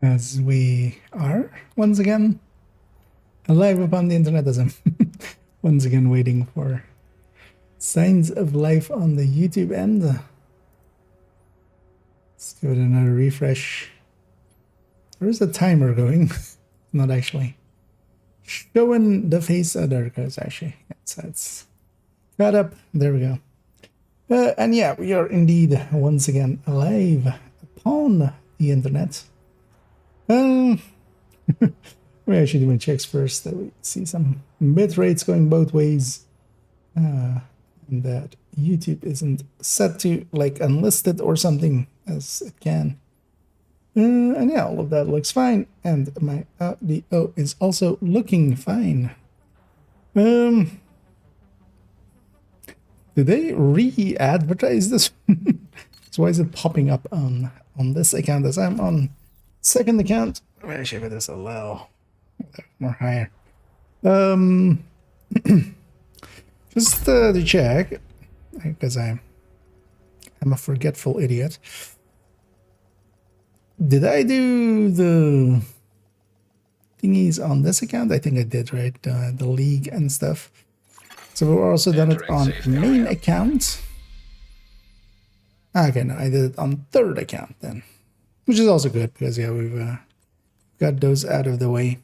as we are once again alive upon the internet, as I'm once again waiting for signs of life on the YouTube end. Let's give it another refresh. Where's the timer going? Not actually showing the face. Oh, there it goes, actually. It's got up. There we go. And yeah, we are indeed once again alive upon the internet. We actually do my checks first, that we see some bit rates going both ways, and that YouTube isn't set to like unlisted or something, as it can. And yeah, all of that looks fine, and my audio is also looking fine. Did they re-advertise this? So why is it popping up on this account as I'm on second account? Let me shift this a little more higher. Just to check, because I'm a forgetful idiot. Did I do the thingies on this account? I think I did, right? The league and stuff. So we've also done it on main account. Okay, no, I did it on third account then, which is also good because yeah, we've got those out of the way.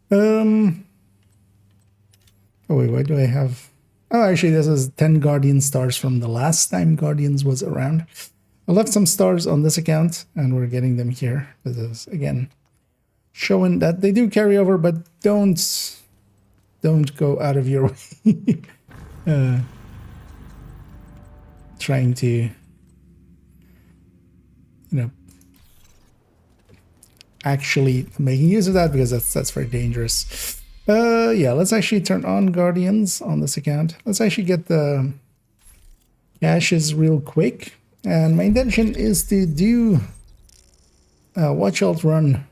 Oh wait, why do I have? Oh, actually, this is 10 Guardian stars from the last time Guardians was around. I left some stars on this account, and we're getting them here. This is again showing that they do carry over, but don't go out of your way trying to, you know, actually making use of that, because that's very dangerous. Yeah, let's actually turn on Guardians on this account. Let's actually get the caches real quick. And my intention is to do watch alt run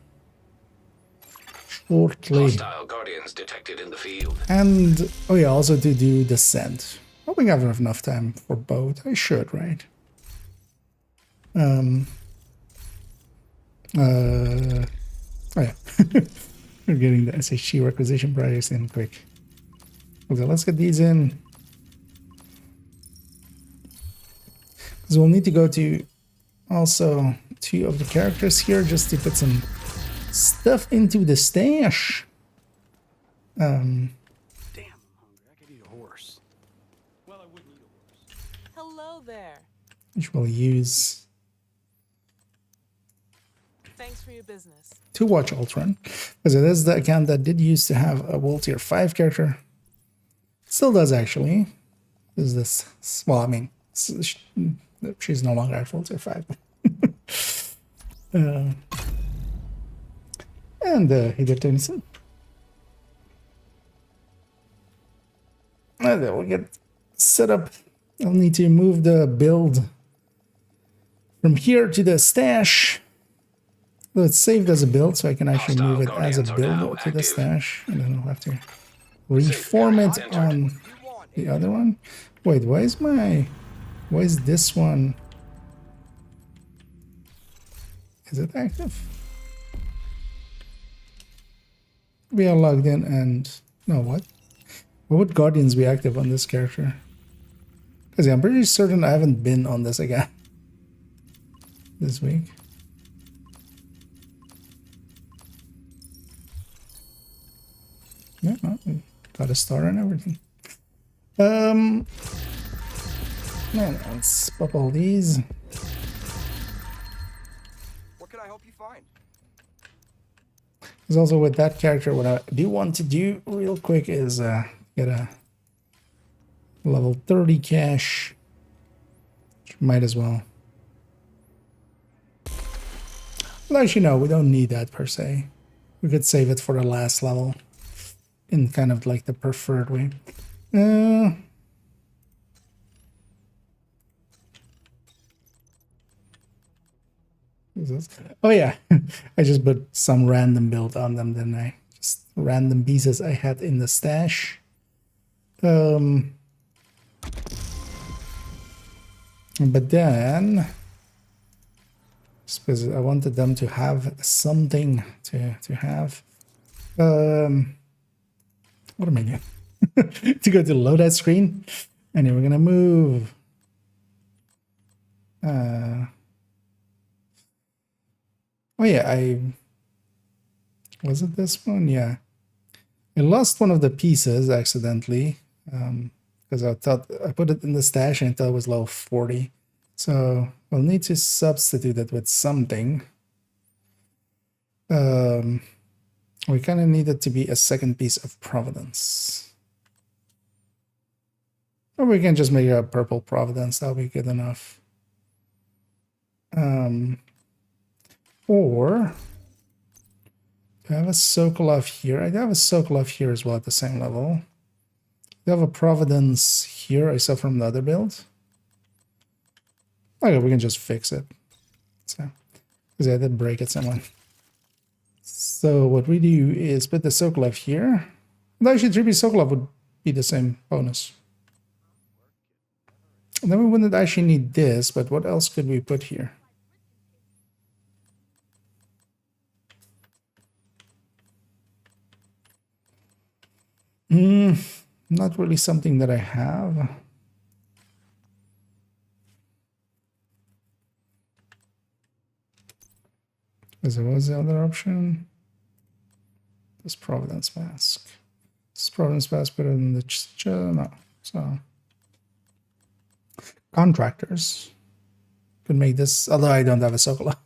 shortly. Hostile Guardians detected in the field. And oh yeah, also to do descent. Hoping I have enough time for both. I should, right? Oh yeah. We're getting the SHG requisition projects in quick. Okay, let's get these in. Because we'll need to go to also 2 of the characters here just to put some stuff into the stash. Damn, I'm hungry. I could eat a horse. Well, I wouldn't eat a horse. Hello there. Which we'll use Thanks for your business. to watch Ultron. Because it is the account that did used to have a World Tier 5 character. Still does, actually. Is this? Well, I mean, she's no longer at World Tier 5. And Heather Tennyson. And then we'll get set up. I'll need to move the build from here to the stash. Well, it's saved as a build, so I can actually move it as a build to the stash. And then I'll have to reform it on the other one. Wait, why is this one? Is it active? We are logged in and no, what would Guardians be active on this character? Because yeah, I'm pretty certain I haven't been on this again this week. Yeah, well, we got a star and everything. Man, let's pop all these. What can I help you find? Because also with that character, what I do want to do real quick is get a level 30 cache. Might as well. Well, actually, no, we don't need that per se. We could save it for the last level in kind of like the preferred way. Oh yeah, I just put some random build on them, didn't I? Just random pieces I had in the stash. But then Just because I wanted them to have something to have. What am I doing? To go to load that screen. And we're gonna move. Oh yeah, was it this one? Yeah. I lost one of the pieces accidentally. Because I thought I put it in the stash and I thought it was level 40. So we'll need to substitute it with something. We kind of need it to be a second piece of Providence. Or we can just make it a purple Providence. That'll be good enough. Or do I have a Sokolov here? I do have a Sokolov here as well at the same level. I have a Providence here I saw from the other build. Okay, we can just fix it. So, because I did break it somewhere. So what we do is put the Sokolov here. And actually 3B Sokolov would be the same bonus. And then we wouldn't actually need this, but what else could we put here? Not really something that I have. Because there was the other option. This Providence mask. This Providence mask put it in the no. So contractors could make this, although I don't have a Sokolov.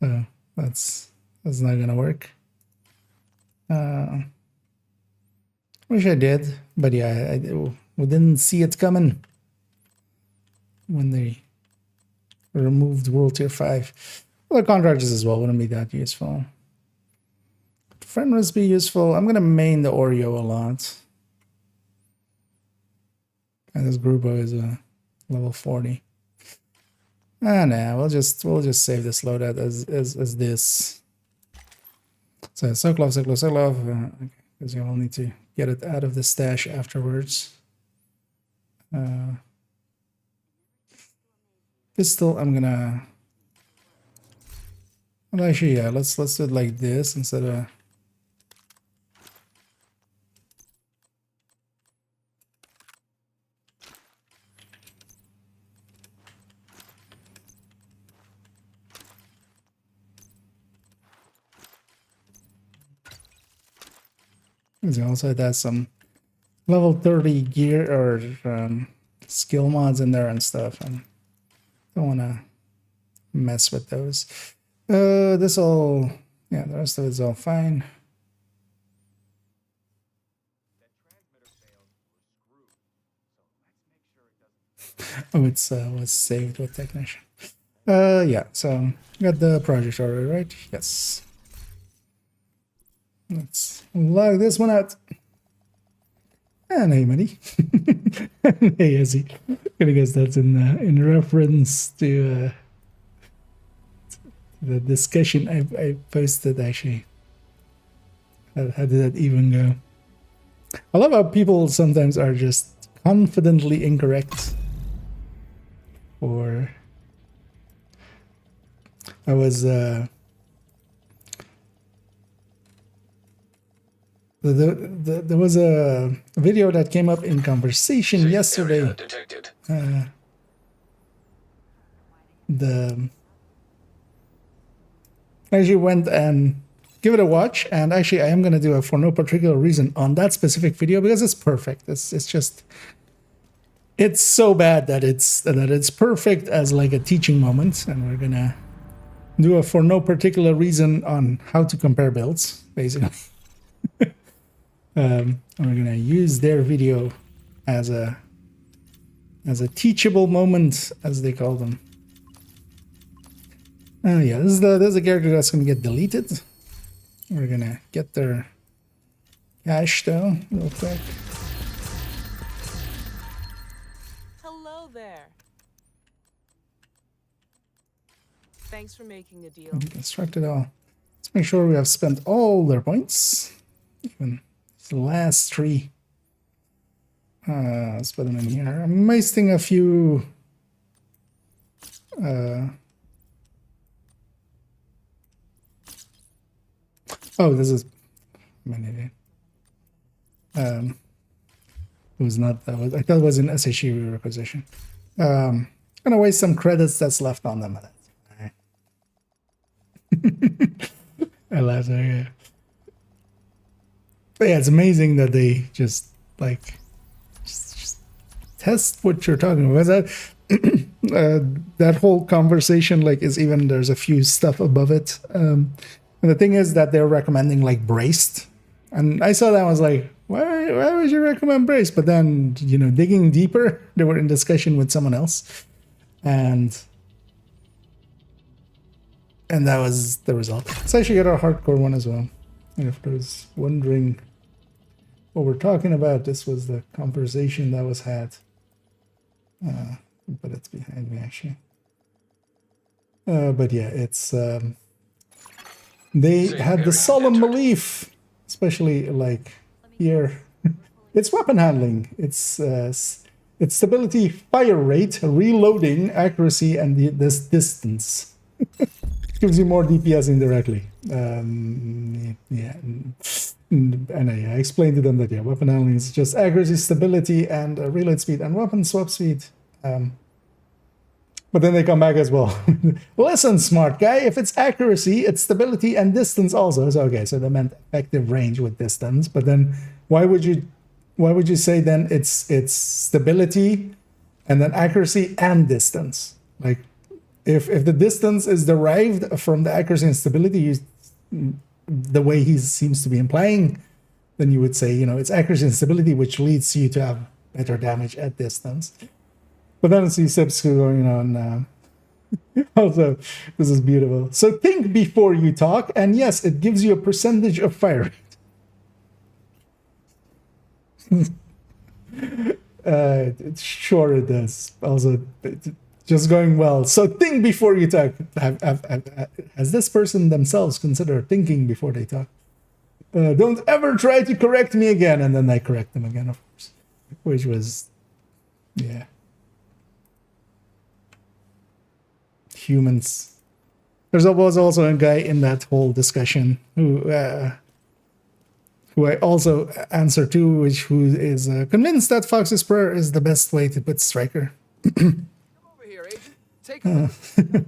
So that's not gonna work. Wish I did, but yeah, we didn't see it coming when they removed World Tier 5. Well, the contractors as well wouldn't be that useful. Friend must be useful. I'm gonna main the Oreo a lot. And this Grupo is a level 40. Nah, we'll just save this loadout as this. So Sokolov, because you'll need to get it out of the stash afterwards. Pistol, I'm gonna. Well, actually, yeah, let's do it like this instead of. Also, it has some level 30 gear or skill mods in there and stuff, and don't want to mess with those. This all, yeah, the rest of it's all fine. Oh, it's was saved with technician. Yeah, so got the project order, right? Yes. Let's log this one out. And hey, Manny. Hey, Izzy. I guess that's in reference to the discussion I posted, actually. How did that even go? I love how people sometimes are just confidently incorrect. Or I was there was a video that came up in conversation yesterday. Detected. I actually went and give it a watch, and actually I am going to do a for no particular reason on that specific video because it's perfect. It's just, it's so bad that it's perfect as like a teaching moment, and we're gonna do a for no particular reason on how to compare builds, basically. And we're gonna use their video as a teachable moment, as they call them. Yeah, this is a character that's gonna get deleted. We're gonna get their cash though, real quick. Hello there. Thanks for making a deal. Construct it all. Let's make sure we have spent all their points. Even the last 3. Let's put them in here. I'm wasting a few Oh, this is many. It was not that was I thought it was an SHE requisition. Gonna waste some credits that's left on them. Alright. I laughed there, yeah. But yeah, it's amazing that they just like just test what you're talking about. That whole conversation like is even there's a few stuff above it. And the thing is that they're recommending like braced, and I saw that and was like, why would you recommend braced? But then digging deeper, they were in discussion with someone else, and that was the result. So I should get a hardcore one as well. And if I was wondering what we're talking about, this was the conversation that was had. But it's behind me actually. But yeah, it's they had the solemn belief, especially like here, it's weapon handling, it's stability, fire rate, reloading, accuracy, and this distance. Gives you more DPS indirectly. Yeah, and I explained to them that weapon handling is just accuracy, stability, and reload speed, and weapon swap speed. But then they come back as well. Listen, smart guy, if it's accuracy, it's stability and distance also. So okay, so they meant effective range with distance. But then why would you say then it's stability and then accuracy and distance? Like if the distance is derived from the accuracy and stability, the way he seems to be implying, then you would say, it's accuracy and stability which leads you to have better damage at distance. But then see Sipsku going on. Also, this is beautiful. So think before you talk, and yes, it gives you a percentage of fire rate. Sure it does. Also, just going well. So think before you talk. Has this person themselves considered thinking before they talk? Don't ever try to correct me again. And then I correct them again, of course. Which was, yeah. Humans. There was also a guy in that whole discussion who I also answer to, who is convinced that Fox's Prayer is the best way to put Striker. Come over here, Agent. Take a look.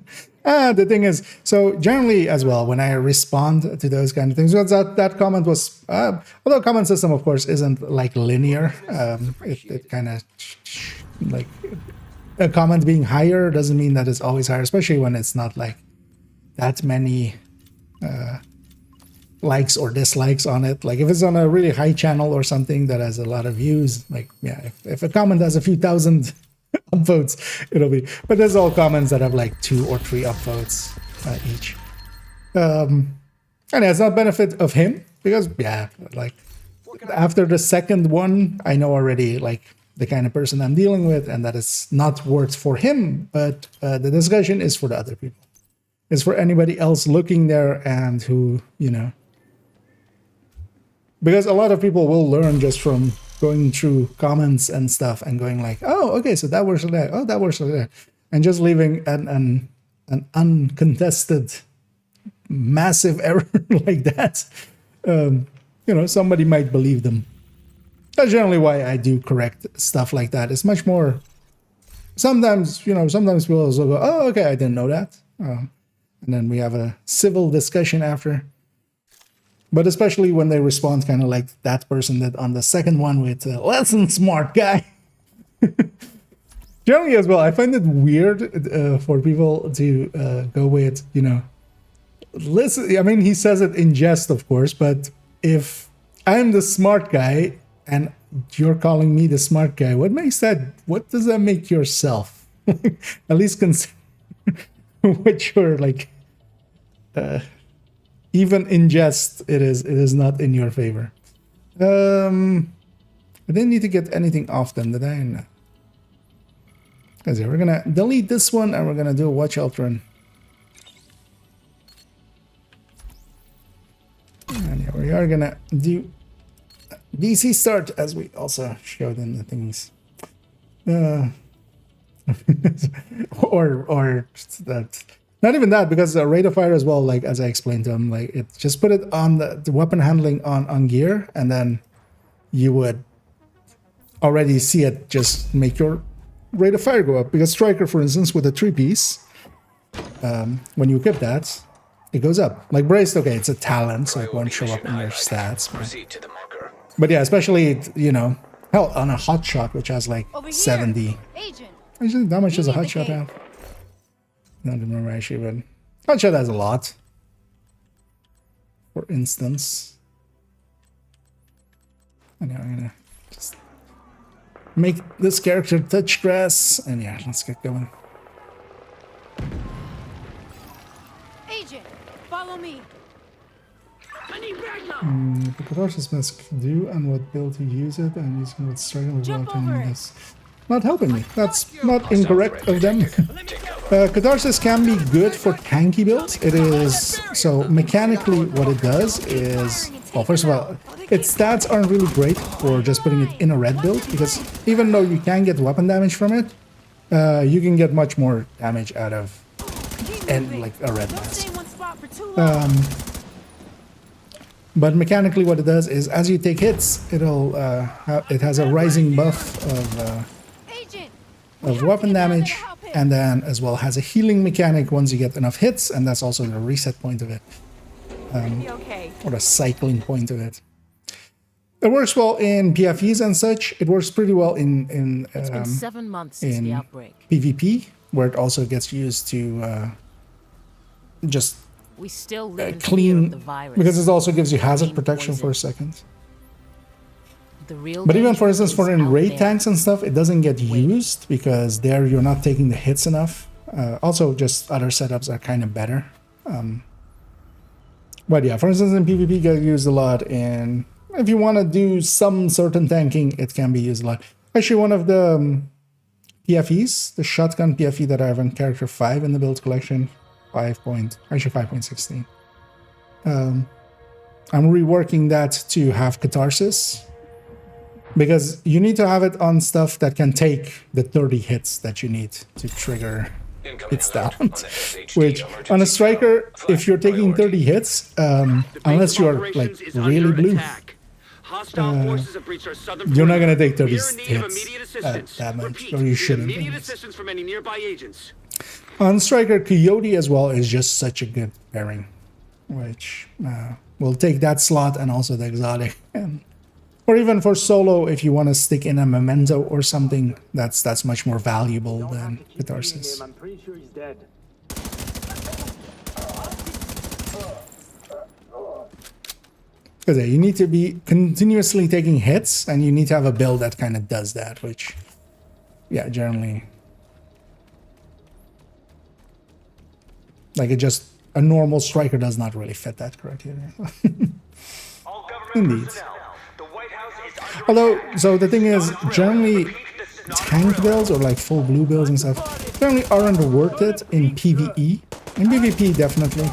The thing is, so generally as well, when I respond to those kind of things, that comment was, although comment system, of course, isn't like linear. It kind of like a comment being higher doesn't mean that it's always higher, especially when it's not like that many likes or dislikes on it. Like if it's on a really high channel or something that has a lot of views, like if a comment has a few thousand upvotes, it'll be. But there's all comments that have like 2 or 3 upvotes each. And it's not benefit of him because like after the second one, I know already like the kind of person I'm dealing with, and that it's not worked for him, but the discussion is for the other people. It's for anybody else looking there and who, because a lot of people will learn just from going through comments and stuff and going like, oh, okay, so that works like that. Oh, that works like that. And just leaving an uncontested massive error like that, somebody might believe them. That's generally why I do correct stuff like that. It's much more. Sometimes people also go, "Oh, okay, I didn't know that," and then we have a civil discussion after. But especially when they respond, kind of like that person did on the second one with "Listen, smart guy." Generally, as well, I find it weird for people to go with, listen. I mean, he says it in jest, of course, but if I'm the smart guy and you're calling me the smart guy, what does that make yourself? At least consider what you're like. Even in jest, it is not in your favor. I didn't need to get anything off them, did I? No. Because we're gonna delete this one and we're gonna do a watch out run. And we are gonna do DC start, as we also showed in the things, or that Not even that, because the rate of fire as well, like as I explained to him, like it just put it on the weapon handling on gear, and then you would already see it just make your rate of fire go up. Because Striker, for instance, with a 3-piece, when you equip that, it goes up. Like Braced, okay, it's a talent, so it won't show up in your stats. Proceed to the marker. But yeah, especially, you know, hell, on a hot shot, which has like Over here. 70. Agent. Actually, how much does a need hot the shot gate. have? I don't remember actually, but hot shot has a lot. For instance. Anyway, I'm gonna just make this character touch grass, and yeah, let's get going. Agent, follow me. I need backup. The Catharsis must do and what build to use it, and using what struggle as well Jump to over it. this. Not helping me. That's not incorrect of them. Catharsis can be good for tanky builds. It is, so mechanically what it does is, well, first of all, its stats aren't really great for just putting it in a red build, because even though you can get weapon damage from it, you can get much more damage out of like a red Don't mass. stay in one spot for too long. But mechanically what it does is as you take hits, it'll it has a rising buff Agent. of weapon damage, and then as well has a healing mechanic once you get enough hits, and that's also the reset point of it, Be okay. or the cycling point of it. It works well in PFEs and such. It works pretty well in It's been 7 months since the in outbreak. PvP, where it also gets used to just We still live in fear clean, of the virus. because it also gives you hazard Clean protection for a poison. second. The real But even danger for instance, for is in out raid there. tanks and stuff, it doesn't get used because there you're not taking the hits enough. Also, just other setups are kind of better. But yeah, for instance, in PvP, get used a lot. And if you want to do some certain tanking, it can be used a lot. Actually, one of the PFEs, the shotgun PFE that I have on character 5 in the build collection, 5.16. I'm reworking that to have Catharsis, because you need to have it on stuff that can take the 30 hits that you need to trigger Incoming its alert talent. on SHD Which emergency on a striker, channel. if you're taking Priority. 30 hits, The base unless of you're like operations is really under blue, attack. Hostile forces have breached our southern you're not perimeter. gonna take 30 We are in need of hits immediate at assistance. that much, Repeat, or you need shouldn't. Immediate anyways. assistance from any nearby agents. On striker, Coyote as well is just such a good pairing, which will take that slot and also the exotic, or even for solo if you want to stick in a memento or something. That's much more valuable than Catharsis. I'm pretty sure he's dead. Because you need to be continuously taking hits, and you need to have a build that kind of does that, which, yeah, generally, like, it just, a normal striker does not really fit that criteria. Indeed. Although, so the thing is, generally, tank builds or like full blue builds and stuff generally aren't worth it in PvE. In PvP, definitely.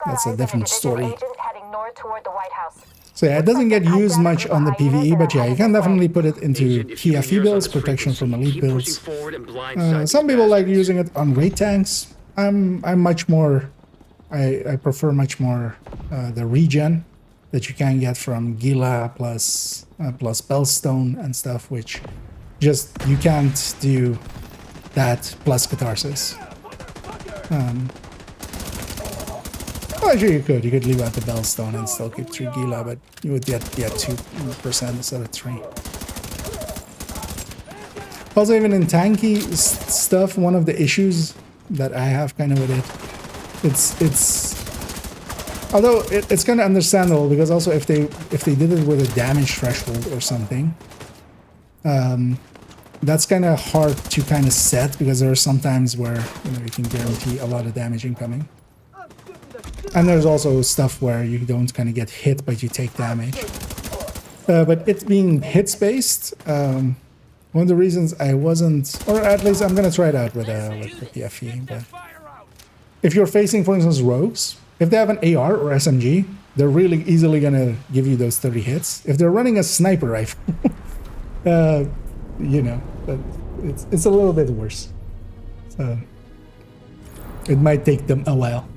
That's a different story. So yeah, it doesn't get used much on the PvE, but yeah, you can definitely put it into Agent, if you can PFE hear us on builds, this protection from frequency, elite keep builds. pushing forward and blindside Some these people like bastards. using it on raid tanks. I'm much more, I prefer much more the regen that you can get from Gila plus Bellstone and stuff, which just you can't do that plus Catharsis. Well, actually you could leave out the Bellstone and still keep 3 Gila, but you would get 2% instead of 3. Also, even in tanky stuff, one of the issues that I have kind of with it's although it's kind of understandable, because also if they did it with a damage threshold or something, that's kind of hard to kind of set, because there are some times where you can guarantee a lot of damage incoming, and there's also stuff where you don't kind of get hit but you take damage. But it being hits based, one of the reasons I wasn't, or at least I'm gonna try it out with the PFE. But if you're facing, for instance, rogues, if they have an AR or SMG, they're really easily gonna give you those 30 hits. If they're running a sniper rifle, but it's a little bit worse. So It might take them a while.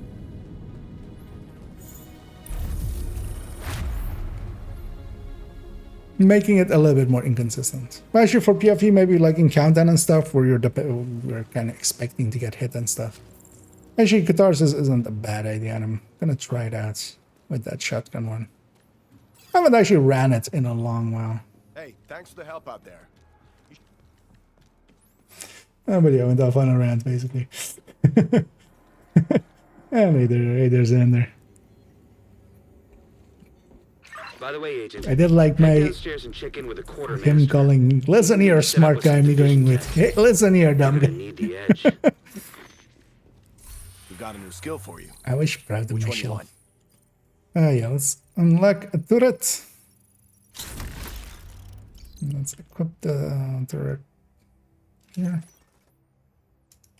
Making it a little bit more inconsistent. But actually for PFE, maybe like in Countdown and stuff, where we're kind of expecting to get hit and stuff. Actually, Catharsis isn't a bad idea, and I'm gonna try it out with that shotgun one. I haven't actually ran it in a long while. Hey, thanks for the help out there. Oh, but yeah, I went off on a rant, basically. And there's in there. By the way, Agent, I did like head my downstairs and check in with the quartermaster. him calling, listen here, smart guy, me going with, hey, listen here, dumb Gonna guy. need the edge. We've got a new skill for you. I wish I had the Which one you shield. want? Yeah, let's unlock a turret. Let's equip the turret here.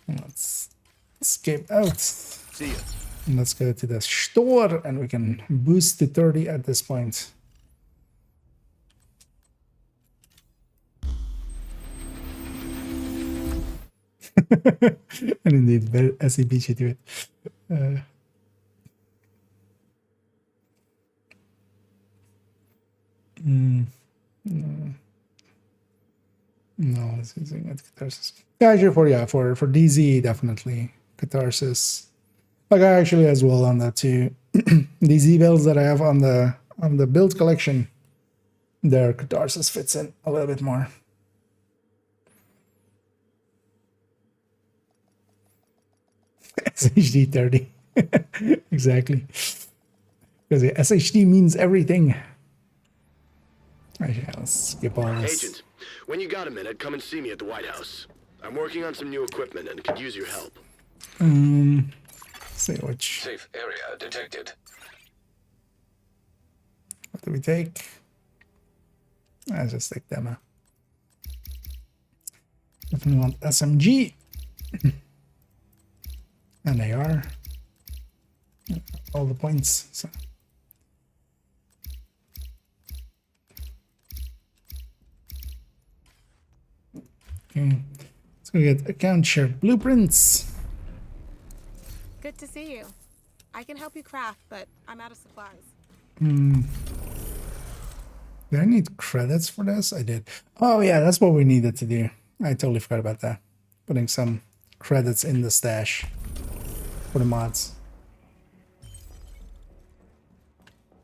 And let's escape out. See ya. And let's go to the store, and we can boost to 30 at this point. And indeed, very SCP to it. No, it's using it Catharsis. Yeah, actually for DZ definitely Catharsis. Like I actually as well on that too. DZ builds that I have on the build collection, their Catharsis fits in a little bit more. SHD 30. Exactly. Because the SHD means everything. Actually, let's skip all this. Agent, when you got a minute, come and see me at the White House. I'm working on some new equipment and could use your help. See which. Safe area detected. What do we take? Let's just take demo. Definitely want SMG. And they are. All the points. So. Okay. Let's go get account share blueprints. Good to see you. I can help you craft, but I'm out of supplies. Did I need credits for this? I did. Oh yeah, that's what we needed to do. I totally forgot about that. Putting some credits in the stash for the mods.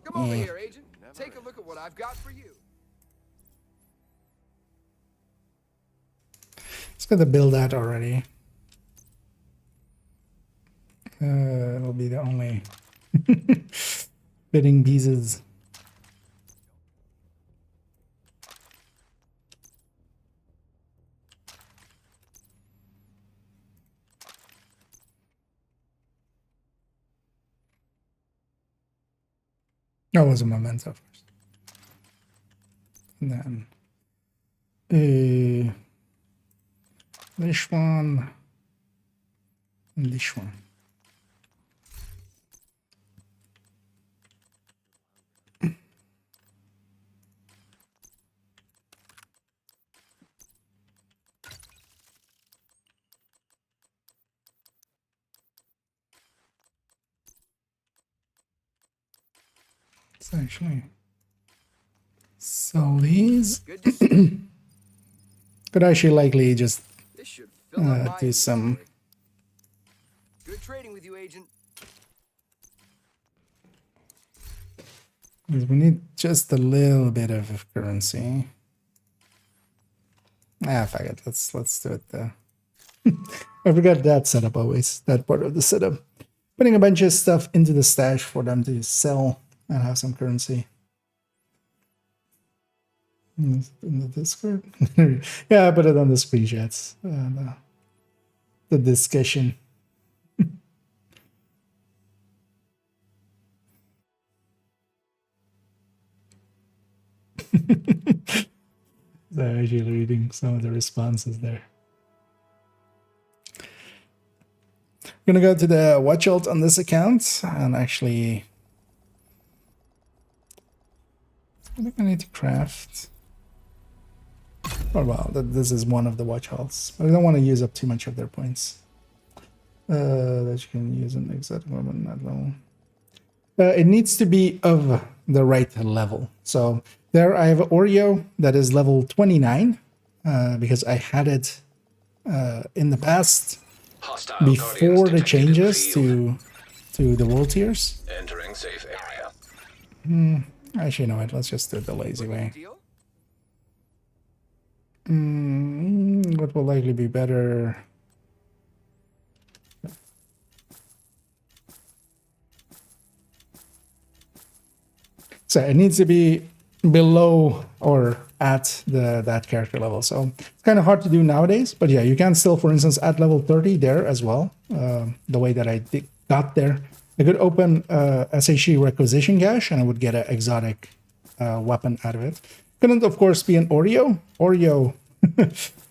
Come over here, Agent. Take a look at what I've got for you. It's got to build that already. It'll be the only bidding pieces. That was a memento first. And then this one and this one. It's actually sell these. Good to see you. Could actually likely just This should fill up my do some. inventory. Good trading with you, Agent. Because we need just a little bit of currency. Fuck it. Let's do it there. I forgot that setup always. That part of the setup. Putting a bunch of stuff into the stash for them to sell and have some currency. In the Discord? Yeah, I put it on the screenshots. The discussion. So I'm actually reading some of the responses there. I'm gonna go to the watch alt on this account and actually I think I need to craft. Oh well, this is one of the watch alts, but I don't want to use up too much of their points. that you can use an exotic weapon at level. It needs to be of the right level. So there I have Oreo that is level 29 because I had it in the past Hostile before Guardians the detected in changes field. to the world tiers. Entering safe area. Actually, no, let's just do it the lazy way. Deal? What will likely be better? So it needs to be below or at that character level. So it's kind of hard to do nowadays. But yeah, you can still, for instance, at level 30 there as well. The way that I got there, I could open SHE requisition cache and I would get an exotic weapon out of it. Couldn't, of course, be an Oreo. Oreo.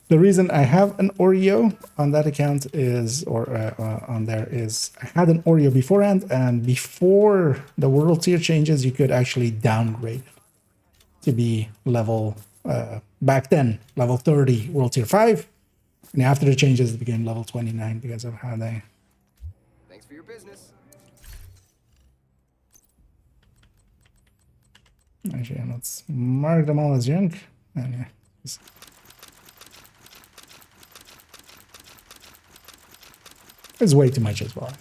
The reason I have an Oreo on that account is, or on there is, I had an Oreo beforehand, and before the world tier changes, you could actually downgrade to be level, back then, level 30, world tier 5. And after the changes, it became level 29 because of how they... Thanks for your business. Actually, let's mark them all as junk. And yeah, it's way too much as well.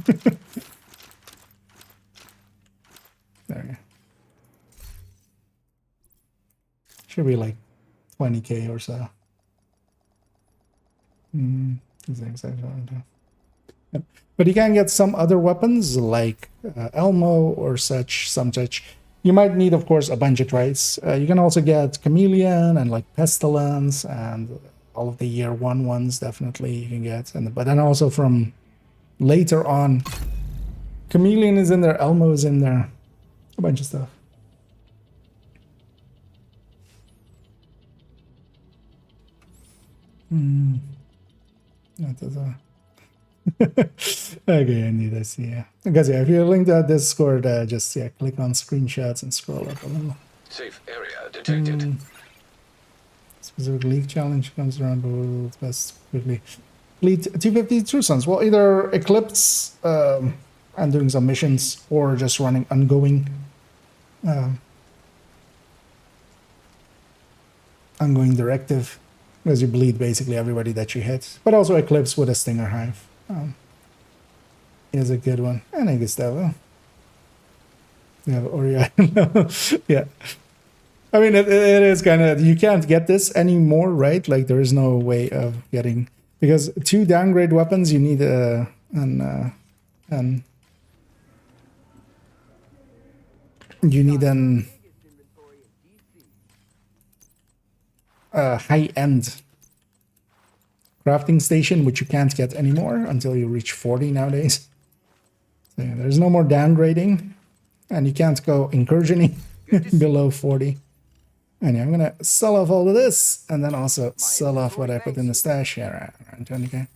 There we go. Should be like 20k or so. That's exactly what I'm doing. Yep. But you can get some other weapons like Elmo or such, some such. You might need, of course, a bunch of traits. You can also get Chameleon and like Pestilence and all of the year 1 ones definitely you can get. But then also from later on, Chameleon is in there, Elmo is in there, a bunch of stuff. That is okay, I need this, yeah. Because yeah, if you're linked to Discord, just click on screenshots and scroll up a little. Safe area detected. Specific league challenge comes around, but it's best quickly. Lead 250 True Sons. Well, either Eclipse and doing some missions, or just running ongoing directive, because you bleed basically everybody that you hit. But also Eclipse with a Stinger Hive is a good one. And I guess that will. Yeah, Oreo. Yeah. I mean, it is kind of, you can't get this anymore, right? Like, there is no way of getting, because 2 downgrade weapons, you need an high-end crafting station, which you can't get anymore until you reach 40 nowadays. So yeah, there's no more downgrading, and you can't go incursioning below 40. And yeah, I'm gonna sell off all of this, and then also sell off what I put in the stash here, around 20k.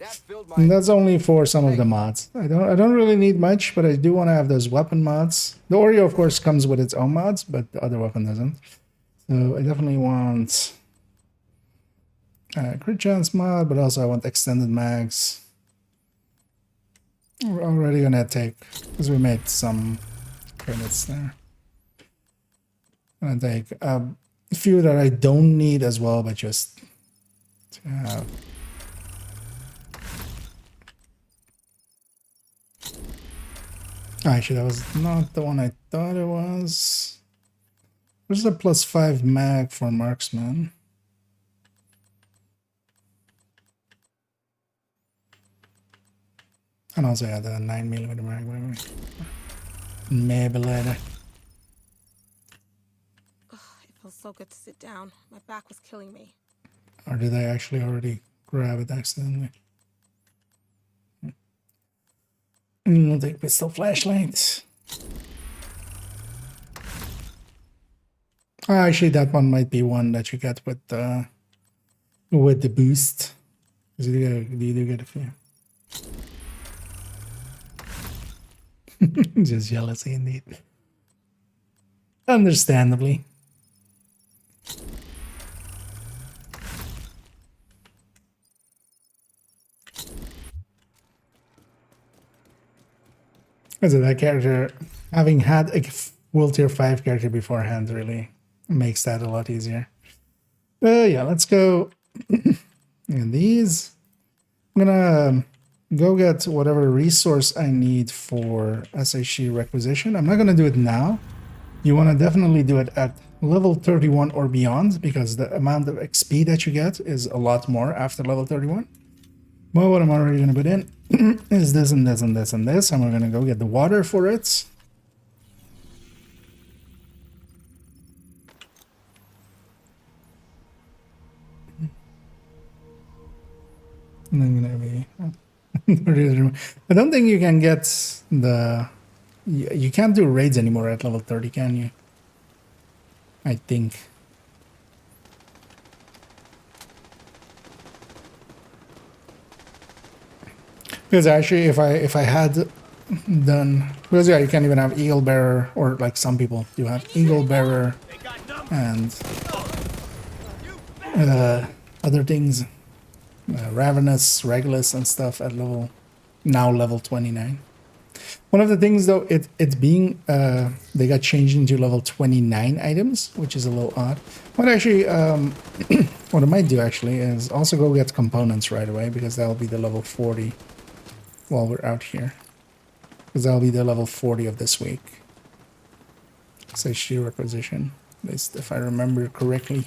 And that's only for some of the mods. I don't really need much, but I do want to have those weapon mods. The Oreo, of course, comes with its own mods, but the other weapon doesn't. So I definitely want crit chance mod, but also I want extended mags. We're already gonna take, because we made some credits there. I'm gonna take a few that I don't need as well, but just to have. Actually, that was not the one I thought it was. There's a +5 mag for marksman. And also had a 9mm mag, maybe later. It feels so good to sit down. My back was killing me. Or did I actually already grab it accidentally? We'll take pistol flashlights. Actually, that one might be one that you get with the boost. You do get a few. Just jealousy indeed. Understandably. So that character, having had a World Tier 5 character beforehand, really makes that a lot easier. Yeah, let's go in these. I'm gonna go get whatever resource I need for SHG requisition. I'm not gonna do it now. You want to definitely do it at level 31 or beyond, because the amount of XP that you get is a lot more after level 31. Well, what I'm already going to put in is this and this and this and this, and we're going to go get the water for it. And then going to be... I don't think you can get the... You can't do raids anymore at level 30, can you? I think. Because actually, if I had done, because yeah, you can't even have Eagle Bearer, or like some people do have Eagle Bearer and other things, Ravenous, Regulus, and stuff at level 29. One of the things though, it being they got changed into level 29 items, which is a little odd. What actually, what I might do actually is also go get components right away, because that'll be the level 40 while we're out here. Because that'll be the level 40 of this week. SHG requisition, at least if I remember correctly.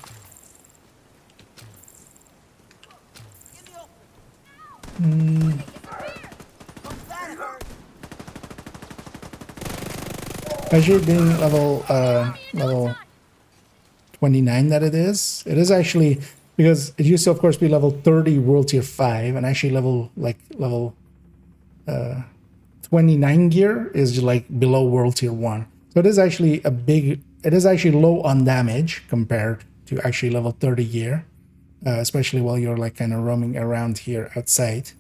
Actually, being level 29 that it is actually, because it used to of course be level 30 World Tier 5, and actually level 29 gear is just like below World Tier 1. So it is actually it is actually low on damage compared to actually level 30 gear, especially while you're like kind of roaming around here outside,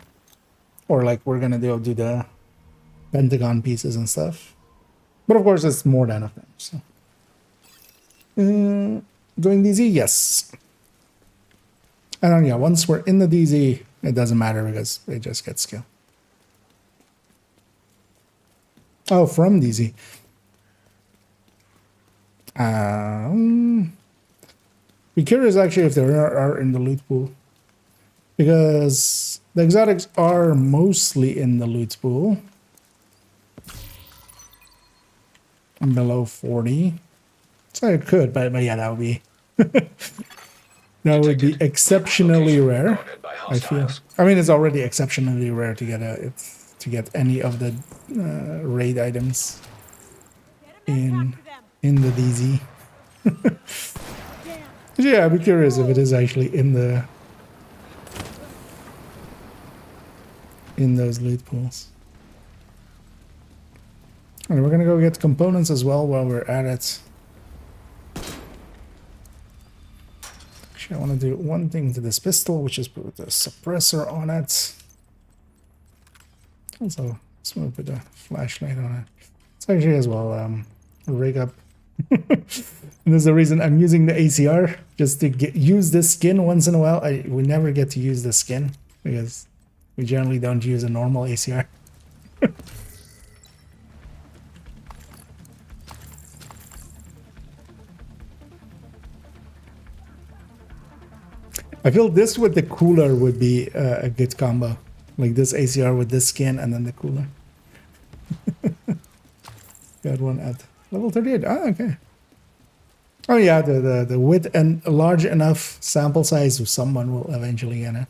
or like we're gonna do the Pentagon pieces and stuff. But of course, it's more than enough damage. So. Doing DZ, yes. And then, yeah, once we're in the DZ, it doesn't matter because they just get skill. Oh, from DZ. Be curious actually if there are in the loot pool, because the exotics are mostly in the loot pool. Below 40, so it could, but yeah, that would be that would be exceptionally rare. I feel. I mean, it's already exceptionally rare to get any of the raid items in the DZ. Yeah, I'd be curious if it is actually in those loot pools. And we're gonna go get components as well while we're at it. Actually, I want to do one thing to this pistol, which is put the suppressor on it. Also, just want to put a flashlight on it. It's actually as well rig up. And there's the reason I'm using the ACR, just to use this skin once in a while. We never get to use the skin because we generally don't use a normal ACR. I feel this with the cooler would be a good combo. Like this ACR with this skin and then the cooler. Got one at level 38. Ah, okay. Oh yeah, the width and a large enough sample size of someone will eventually get it.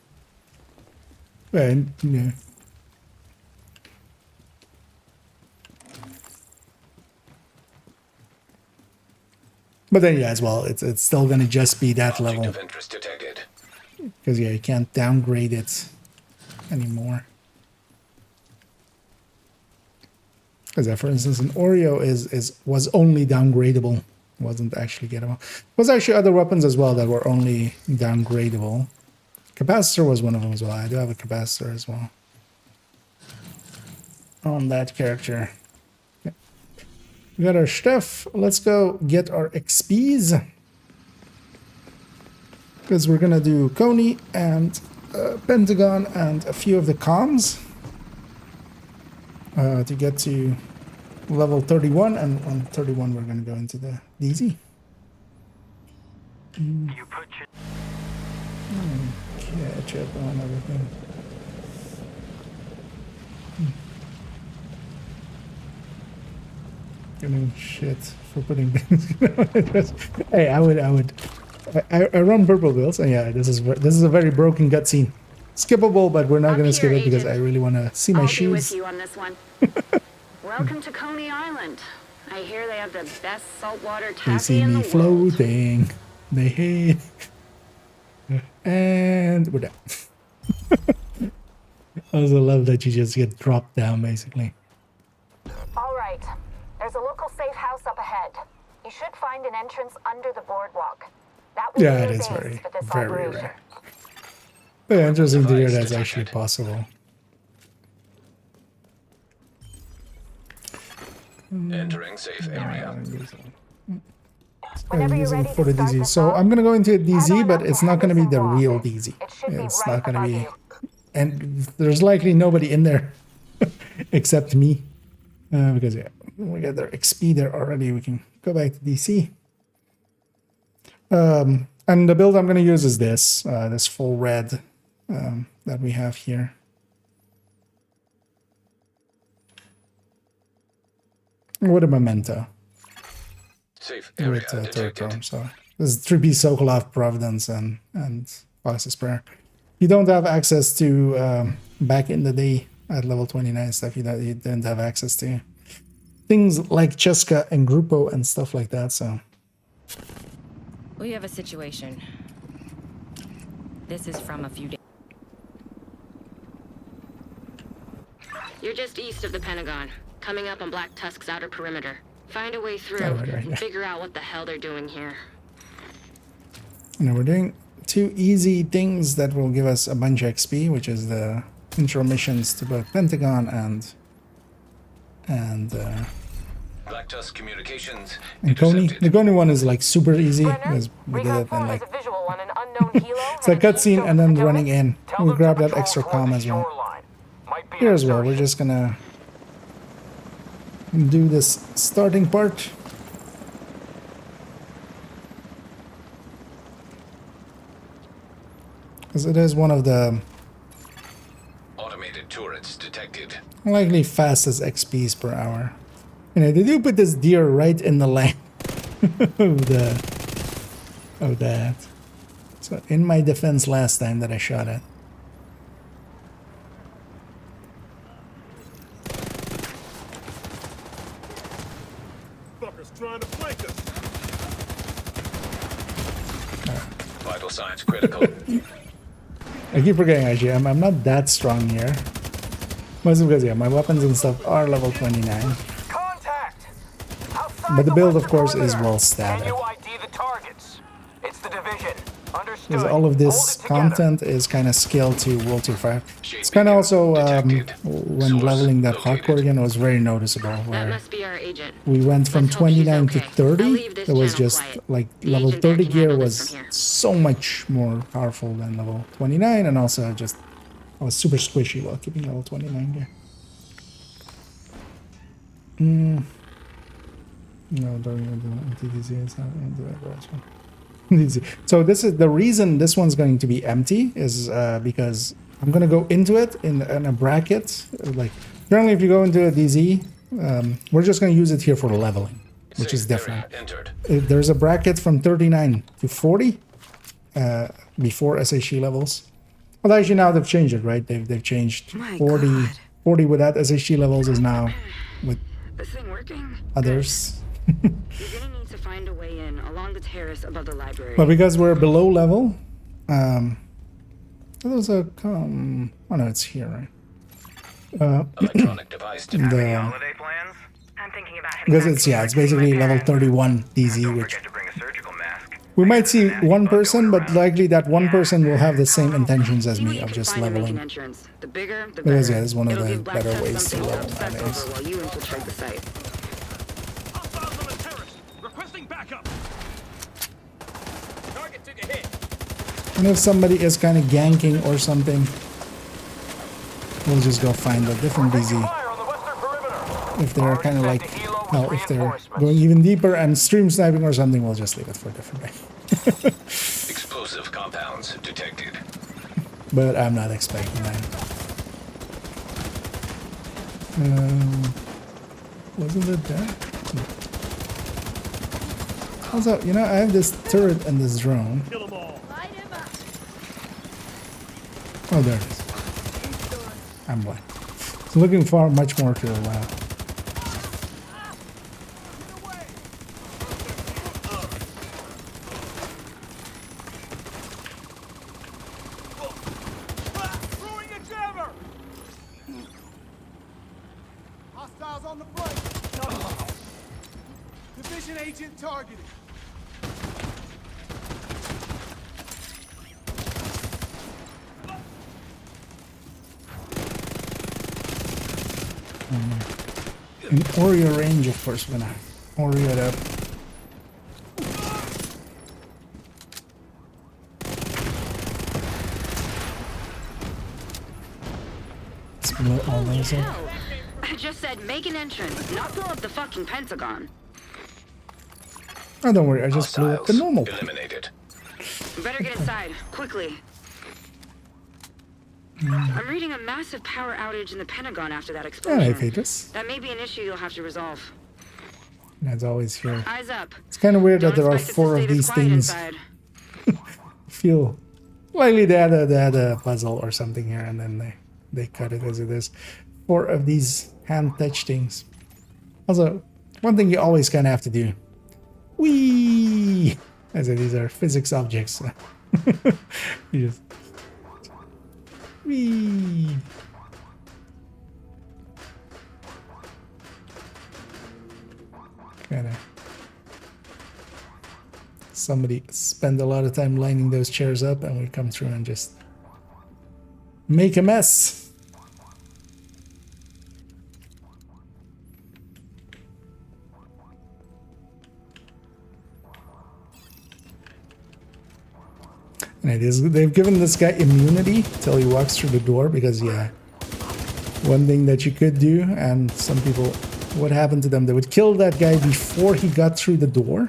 Well, yeah. But then yeah, as well, it's still gonna just be that level. Of interest detected. Because yeah, you can't downgrade it anymore. Because for instance, an Oreo was only downgradable, wasn't actually gettable. There was actually other weapons as well that were only downgradable. Capacitor was one of them as well. I do have a capacitor as well on that character. Okay. We got our stuff. Let's go get our XPs. Because we're gonna do Coney and Pentagon and a few of the comms to get to level 31, and on 31 we're going to go into the DZ. Catch up on everything. Getting shit for putting things. Hey, I run purple builds, and yeah, this is a very broken cutscene. Skippable, but we're not going to skip it because I really want to see my I'll shoes. be with you on this one. Welcome to Coney Island. I hear they have the best saltwater They taffy see in the me world. floating. They hate. And we're down. I also love that you just get dropped down, basically. All right. There's a local safe house up ahead. You should find an entrance under the boardwalk. That will Yeah, be it your is base very, for this very operation. rare. But yeah, interesting to hear Device that's actually detected. possible. Entering safe area. Whenever you're ready For the to start DZ. the So song, I'm gonna go into a head DZ, on but up it's to not gonna be the Henderson real Walk. DZ. It should be It's right not gonna above be, you. and there's likely nobody in there except me, because yeah, we got their XP there already. We can go back to DC. And the build I'm gonna use is this full red that we have here. With a memento. Safe area With third detected. term. So this is 3P Sokolov, Providence, and Fox's Prayer. You don't have access to back in the day at level 29 stuff. You didn't have access to things like Cheska and Grupo and stuff like that. So We have a situation. This is from a few days. You're just east of the Pentagon, coming up on Black Tusk's outer perimeter. Find a way through right and here. figure out what the hell they're doing here. and we're doing 2 easy things that will give us a bunch of XP, which is the intro missions to both Pentagon and Black Tusk communications Coney. intercepted. The Coney one is like super easy Brenner, because we did Recon it in 4 like has a visual on an unknown helo. it's a cutscene and then running in. We grab that extra comm as well. Here as well, we're just gonna do this starting part. Because it is one of the Automated turrets detected. likely fastest XPs per hour. You know, they do put this deer right in the lane of that. So in my defense last time that I shot at. Fuckers trying to flank us. Vital signs critical. I keep forgetting actually, I'm not that strong here. Mostly because yeah, my weapons and stuff are level 29. Contact! But the build of course is well static. ID the targets? It's the division. Understood. Because all of this content is kind of scaled to World Tier 5. It's kind of also, when leveling that hardcore again, it was very noticeable. That Where must be our agent. we went from Let's hope she's 29 to okay. I'll 30. leave this It was channel just quiet. like The level agent there 30 can gear handle this was from here. so much more powerful than level 29, and also just I was super squishy while keeping level 29 gear. No, don't even do it. TTC is not into that direction. So this is the reason this one's going to be empty is because I'm going to go into it in a bracket. Like currently, if you go into a DZ, we're just going to use it here for leveling, which is Safe different. area entered. There's a bracket from 39 to 40 before SHE levels. Well, actually now they've changed it, right? They've changed 40 without SHE levels is now with This thing working? others. You're gonna need to find a way in along the terrace above the library. But because we're below level, there's a oh no, it's here, right? Electronic device detected. Holiday plans? I'm thinking about heading Because back it's to yeah, it's basically level 31 DZ, which to bring a surgical mask. we might see one person, but likely that one person will have the same intentions as See what me you of can just find to make an leveling. entrance. The bigger, the Because better. yeah, it's one of It'll the give Black better Tusk ways to something level obsess nowadays. over while you infiltrate the site. Hostiles on the terrace. Requesting backup. Target took a hit. And if somebody is kind of ganking or something, we'll just go find a different DZ. Fire on the western perimeter. If they're kind of like, well, if they're going even deeper and stream sniping or something, we'll just leave it for a different day. Explosive compounds detected. But I'm not expecting that. Wasn't it there? Also, you know, I have this turret and this drone. Oh, there it is. I'm blind. So looking for much more to allow. Hostiles on the front. Division agent targeted. In Oreo range, of course, we're gonna Oreo it up. Let's blow all those up. I just said make an entrance, not blow up the fucking Pentagon. Oh, don't worry, I just blew up the normal. Eliminated. Better get inside, quickly. I'm reading a massive power outage in the Pentagon after that explosion. Yeah, I hate this. That may be an issue you'll have to resolve. That's always here. Eyes up. It's kind of weird that there are Expect it to 4 stay of this these quiet things. inside. Feel likely they had a puzzle or something here, and then they cut it as it is. 4 of these hand touch things. Also, one thing you always kind of have to do. Whee! As in, these are physics objects. You just whee! Kinda. Somebody spend a lot of time lining those chairs up, and we come through and just make a mess. And it is, they've given this guy immunity till he walks through the door, because yeah, one thing that you could do, and some people, what happened to them, they would kill that guy before he got through the door.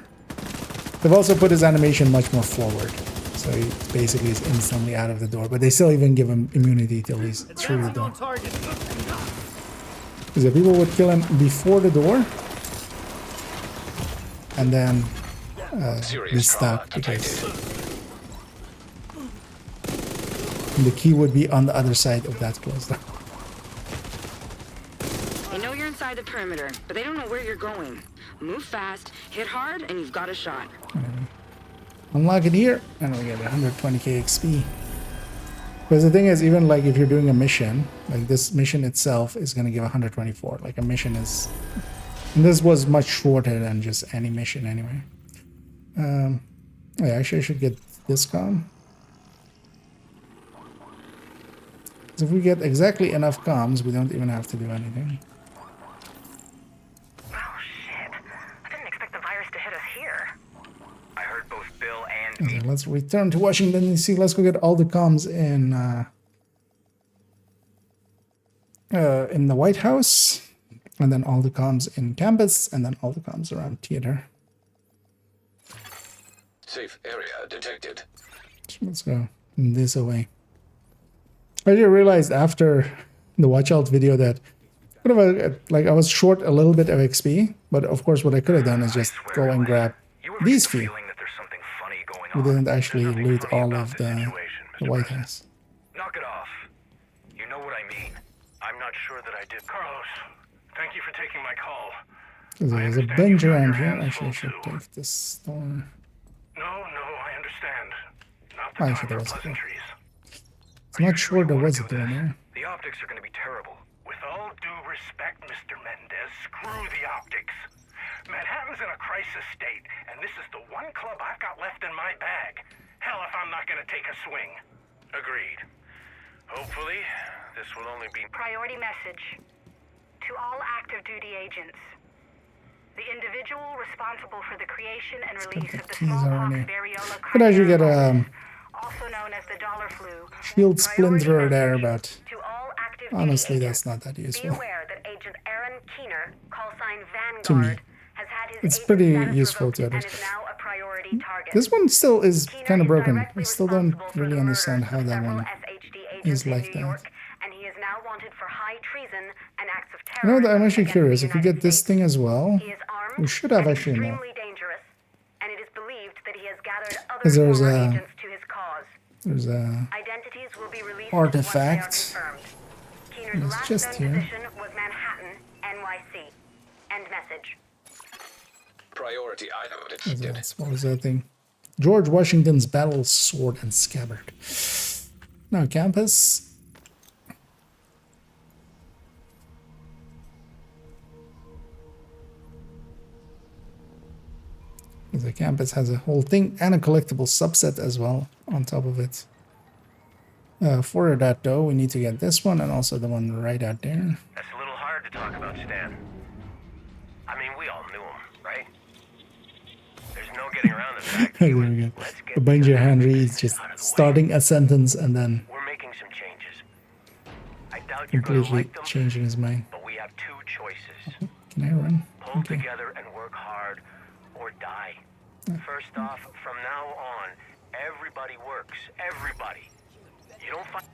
They've also put his animation much more forward, so he basically is instantly out of the door, but they still even give him immunity till he's through the door. Because people would kill him before the door, and then be stuck, because the key would be on the other side of that closed door. They know you're inside the perimeter, but they don't know where you're going. Move fast, hit hard, and you've got a shot. Unlock it here, and we get 120k XP. Because the thing is, even like if you're doing a mission, like this mission itself is going to give 124. Like a mission is... And this was much shorter than just any mission anyway. Yeah, actually I should get this comm. If we get exactly enough comms, we don't even have to do anything. Oh shit. I didn't expect the virus to hit us here. I heard both Bill and Okay, let's return to Washington DC. Let's go get all the comms in the White House, and then all the comms in campus, and then all the comms around theater. Safe area detected. So let's go this way. I just realized after the watch out video that like I was short a little bit of XP, but of course what I could have done is just go and grab these few. We didn't actually loot all of the White House. knock it off. You know what I mean. I'm not sure that I did. Carlos, thank you for taking my call. There's a bench around here. Actually, I should take this storm. No, I understand. Not Oh, the actually, time there for was a door. pleasantries. I'm not sure there was a door there. The optics are going to be terrible. With all due respect, Mr. Mendez, screw the optics. Manhattan's in a crisis state, and this is the one club I've got left in my bag. Hell if I'm not going to take a swing. Agreed. Hopefully, this will only be... Priority message. To all active duty agents. The individual responsible for the creation and release of the smallpox variola Could actually get a also known as the dollar flu. shield splinter there, but honestly, that's not that Be useful. aware that Agent Aaron Keener to me. has had his It's ASIN pretty status useful revoked to others. and is now a priority target. This one still is Keener kind of is broken. I directly still don't responsible for really the understand murders how of that several one SHD agents is in like New that. York, and he is now wanted for high treason and acts of You know, terrorism I'm actually against curious. the If we United get this States. thing as well, He is armed we should have and actually no. extremely dangerous, and it is believed that he has gathered other Because there's former a agents to his cause. there's a Identities will be released artifact. once they are confirmed. Keener's It's last just known here. position was Manhattan, NYC. End message. Priority item detected. What was that thing? George Washington's battle sword and scabbard. Now campus. The campus has a whole thing and a collectible subset as well on top of it. For that though, we need to get this one and also the one right out there. That's a little hard to talk about, Stan. I mean, we all knew him, right? There's no getting around the fact that There he was, we go. let's get A bunch the of Henry is just starting a sentence and then We're making some changes. I doubt you're going to completely like them, changing his mind. but we have two choices. Can I run? Pull Okay. together and work hard, or die. First off, from now on, everybody works. Everybody. You don't find...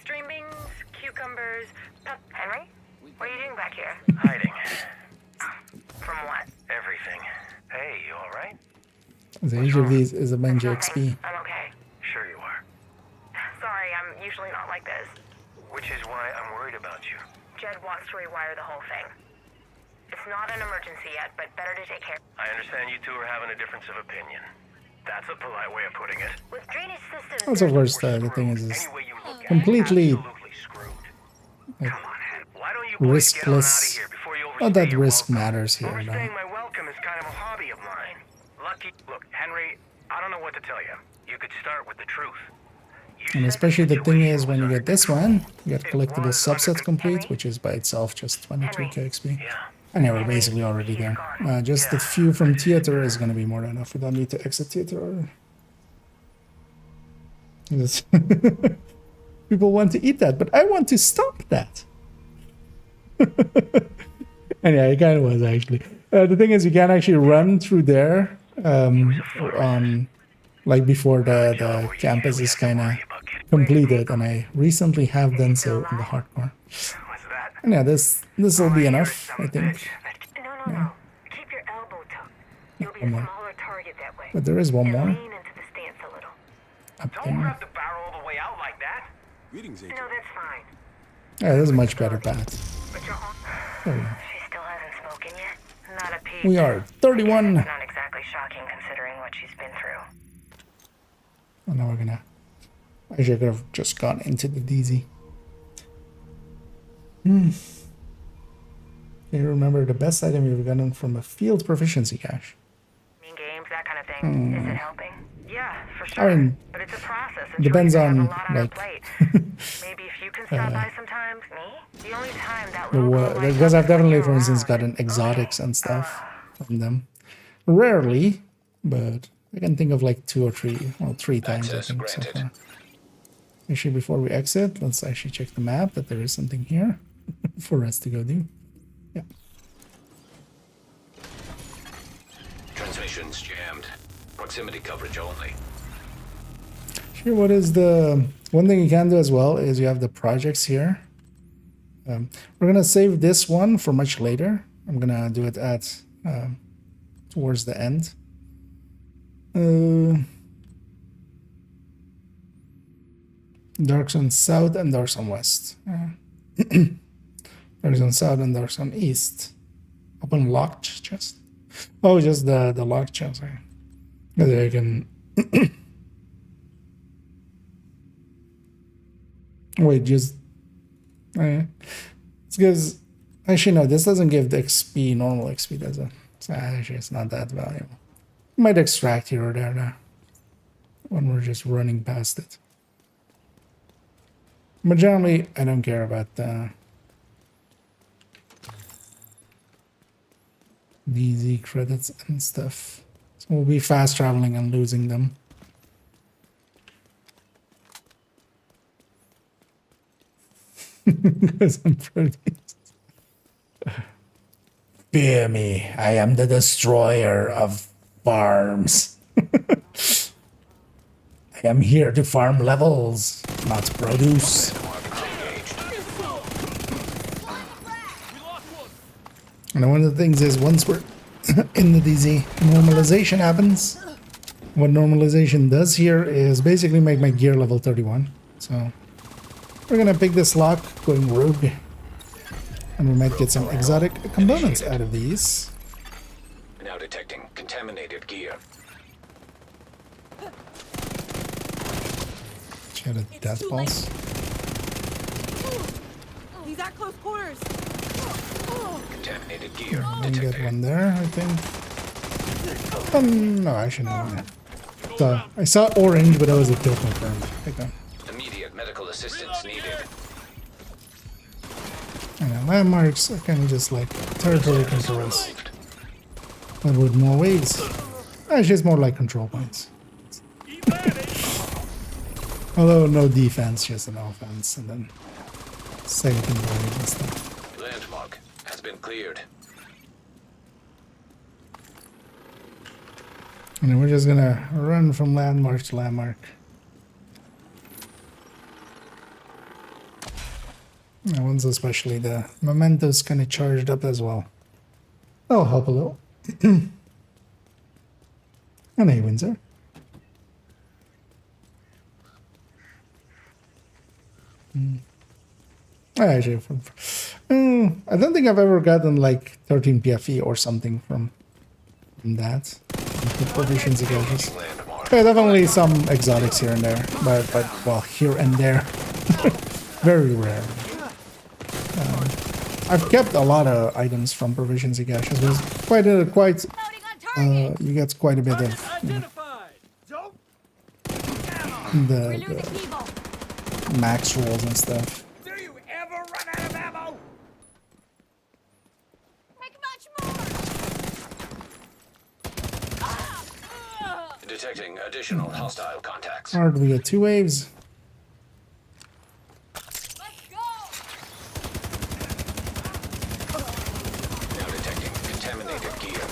Stream beans, cucumbers, Henry? What are you doing back here? hiding. From what? Everything. Hey, you all right? The age of these is a bunch of XP. I'm okay. Sure you are. Sorry, I'm usually not like this. Which is why I'm worried about you. Jed wants to rewire the whole thing. It's not an emergency yet, but better to take care. I understand you two are having a difference of opinion. That's a polite way of putting it. With drainage systems, Also, of course, the thing is Any way you look at it, completely absolutely screwed. like, Come on, Hen. Why don't you boys get on out of riskless. here before you Not overstay that your risk welcome? matters here, though. Overstaying my welcome is kind of a hobby of mine. Lucky. Look, Henry, I don't know what to tell you. You could start with the truth. And especially the thing is, when you get this one, you get collectible subset complete, which is by itself just 22k XP. And yeah, we're basically already there. Just the few from theater is going to be more than enough. We don't need to exit theater order. People want to eat that, but I want to stop that. Anyway, it kind of was actually. The thing is, you can actually run through there like before the campus is kind of completed, and I recently have done so in the hardcore. And yeah, this will be enough, I think. No. Keep your elbow tucked. You'll be a smaller target that way. But there is one more Lean into the stance a little. up Don't there. grab the barrel all the way out like that. Greetings, Agent. No, that's fine. Yeah, this is a much better path. But you're on. There we go. She still hasn't spoken yet. Not a peep. We are 31. It's not exactly shocking considering what she's been through. Oh, now we're gonna. Actually, I could have just gone into the DZ. Can you remember the best item you've gotten from a field proficiency cache? Mean games, that kind of thing. Is it helping? Yeah, for sure. I mean, but it's a process. And depends Teresa has on a lot on her like plate. Maybe if you can stop by sometimes. Me? The only time that little girl lights because up I've is when definitely, you're for instance, around. gotten exotics and stuff from them. Rarely, but I can think of like 2 or 3, well, 3 times I Access think so granted. far. Actually, before we exit, let's actually check the map that there is something here for us to go do. Yeah. Transmissions jammed. Proximity coverage only. Sure, what is the one thing you can do as well is you have the projects here. We're gonna save this one for much later. I'm gonna do it at towards the end. Dark Zone South and Dark Zone West. Dark Zone South and Dark Zone East. Open locked chest. Oh, just the locked chest. There you can. Wait, just. It's because. Actually, no, this doesn't give the XP, normal XP, does it? So actually, it's not that valuable. Might extract here or there now. When we're just running past it. But generally, I don't care about the DZ credits and stuff. So we'll be fast traveling and losing them. Because I'm pretty. Fear me, I am the destroyer of farms. I am here to farm levels, not produce. And one of the things is, once we're in the DZ, normalization happens. What normalization does here is basically make my gear level 31. So we're gonna pick this lock, going rogue. And we might get some exotic components out of these. Now detecting contaminated gear. She had a death pulse. He's at close quarters. Contaminated gear I didn't detected. get one there, I think. No, actually no. So I saw orange, but that was a kill confirmed. Okay. Immediate medical assistance needed. And landmarks are kind of just like territory controls, but with more waves. Actually, it's more like control points. Although no defense, just an offense, and then saving waves and stuff. Landmark has been cleared. And then we're just gonna run from landmark to landmark. And once especially the mementos kind of charged up as well. That'll help a little. And hey, Windsor. Actually, I don't think I've ever gotten like 13 PFE or something from that. The proficiency gauges. Yeah, definitely some exotics here and there, but well, here and there, very rare. I've kept a lot of items from proficiency caches. There's you get quite a bit of the max rolls and stuff. Do you ever run out of ammo? Detecting additional hostile contacts. Alright, we got 2 waves. Now detecting contaminated gear.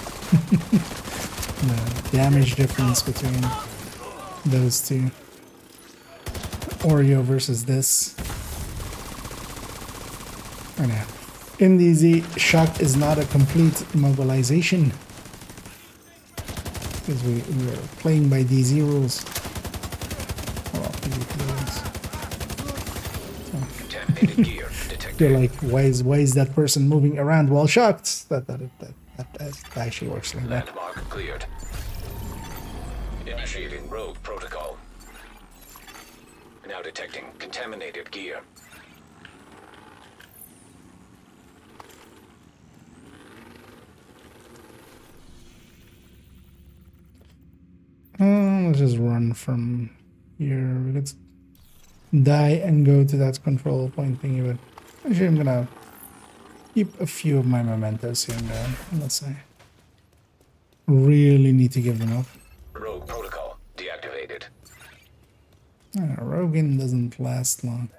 The damage difference between those two. Oreo versus this. Oh no. In DZ, shock is not a complete immobilization. Because we are playing by DZ rules. Well, PvP rules. Contaminated gear detected. You're like, why is that person moving around while shocked? That actually works like that. Landmark cleared. Initiating rogue protocol. Now detecting contaminated gear. Let's just run from here. Let's die and go to that control point thingy, but actually I'm gonna keep a few of my mementos here and there, let's say. Really need to give them up. Rogue protocol deactivated. Rogan doesn't last long.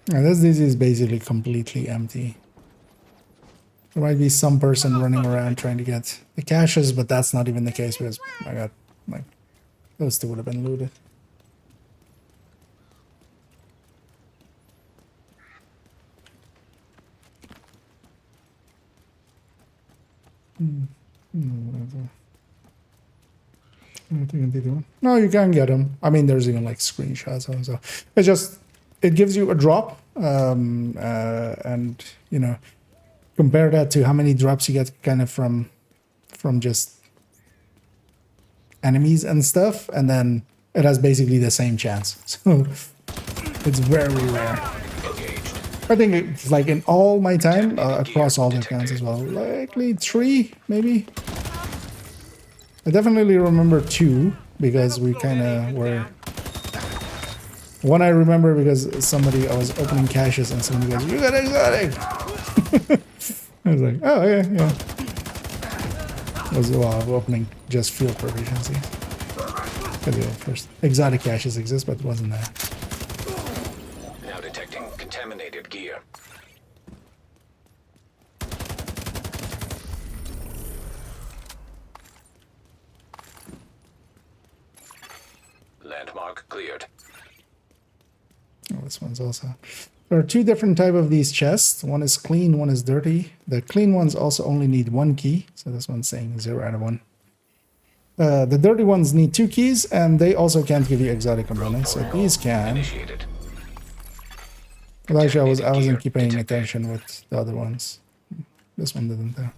This is basically completely empty. There might be some person running around trying to get the caches, but that's not even the case because I got, like, those two would have been looted. No, you can get them. I mean, there's even like screenshots and stuff. It's just, it gives you a drop, and you know, compare that to how many drops you get kind of from just enemies and stuff, and then it has basically the same chance. So it's very rare. I think it's like in all my time across all the accounts as well, likely 3 maybe. I definitely remember 2 because we kind of were. One I remember because I was opening caches and somebody goes, "You got exotic." I was like, "Oh yeah, yeah." I was opening just field proficiency. First exotic caches exist, but it wasn't that. Landmark cleared. Oh, this one's also. There are two different type of these chests. One is clean, one is dirty. The clean ones also only need 1 key, so this one's saying 0 out of 1. The dirty ones need 2 keys, and they also can't give you exotic components. So these can. Initiated. Well, actually, I wasn't keeping attention with the other ones. This one didn't though.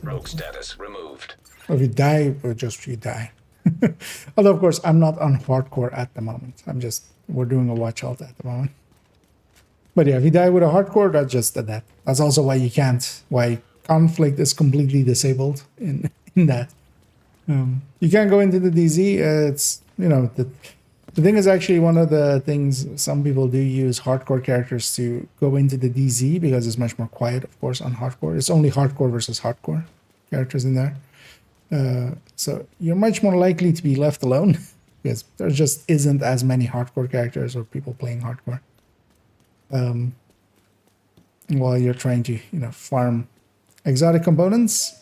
Rogue status removed. If you die, or just you die. Although, of course, I'm not on hardcore at the moment. We're doing a watch alt at the moment. But yeah, if you die with a hardcore, that's just a death. That's also why you can't, why conflict is completely disabled in that. You can't go into the DZ. It's, you know, the thing is actually one of the things some people do use hardcore characters to go into the DZ because it's much more quiet, of course, on hardcore. It's only hardcore versus hardcore characters in there. So you're much more likely to be left alone because there just isn't as many hardcore characters or people playing hardcore. While you're trying to, you know, farm exotic components.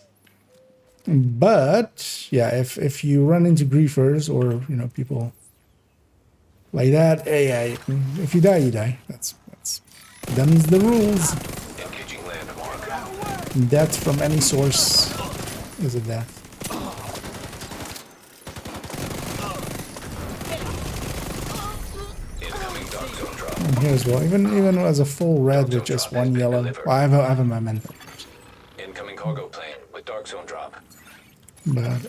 But yeah, if you run into griefers or, you know, people like that, yeah, if you die, you die. That's them's the rules. Engaging landmark. Death from any source is a death. Incoming dark zone drop. And here as well, even as a full red with just 1 yellow. Well, I have a memento. Incoming cargo plane with dark zone drop. But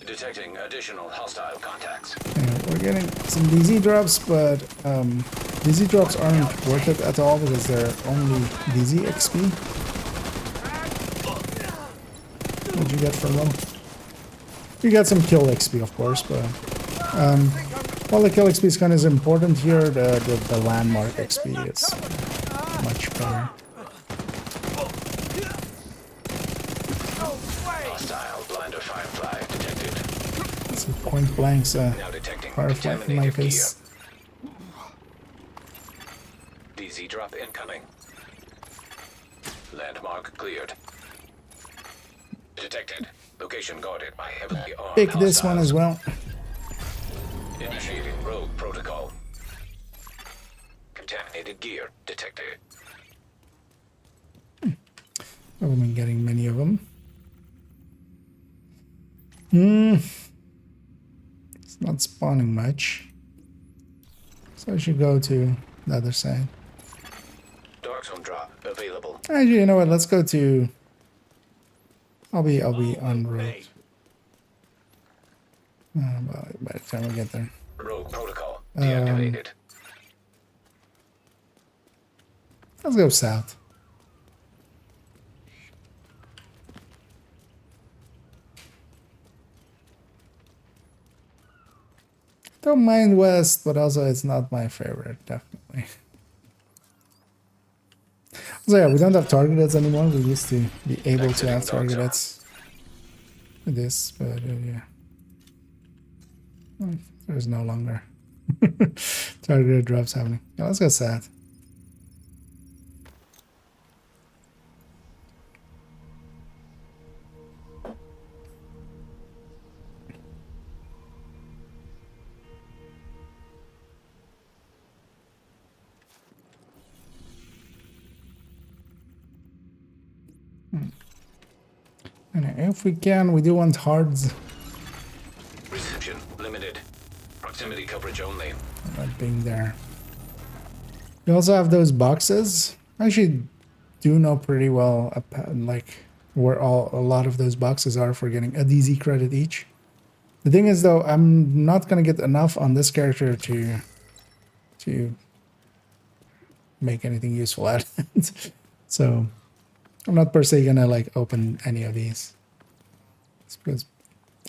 Detecting additional hostile contacts. yeah, we're getting some DZ drops, but DZ drops aren't worth it at all because they're only DZ XP. What'd you get for them? You get some kill XP, of course, but while the kill XP is kind of important here, the landmark XP is much better. Hostile blinder firefly detected. Some point blanks Now detecting firefly in my contaminated face. gear. DZ drop incoming. Landmark cleared. Detected. Location guarded by heavily armed Pick this one as well. Initiating rogue protocol. Contaminated gear detected. I haven't been getting many of them. It's not spawning much. So I should go to the other side. Dark zone drop available. Actually, you know what? Let's go to... I'll be on road. By the time we get there. Rogue protocol deactivated. Let's go south. Don't mind west, but also it's not my favorite, definitely. So yeah, we don't have target heads anymore. We used to be able to have target heads with this, but yeah. There's no longer targeted drops happening. Yeah, let's go south. And if we can, we do want hards. Reception limited. Proximity coverage only. Not being there. We also have those boxes. I actually do know pretty well like where a lot of those boxes are for getting a DZ credit each. The thing is though, I'm not gonna get enough on this character to make anything useful out of it. So I'm not per se gonna like open any of these. It's because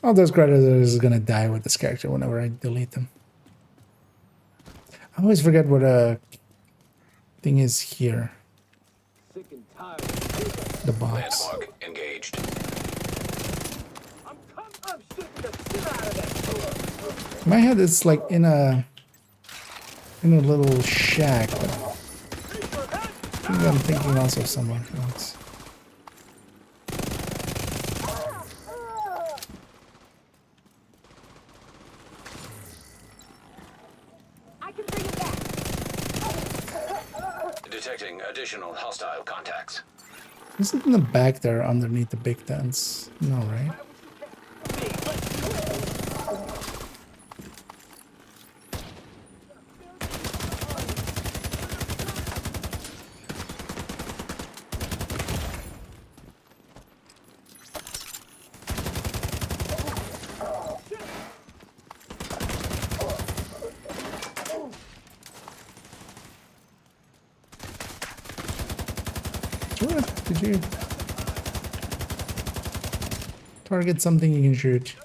All those creditors is gonna die with this character whenever I delete them. I always forget what a thing is here. The box. Landmark engaged. In my head, it's like in a little shack. But I think I'm thinking also of someone else. Detecting additional hostile contacts. Is it in the back there underneath the big tents? No, right? What? Did you target something you can shoot?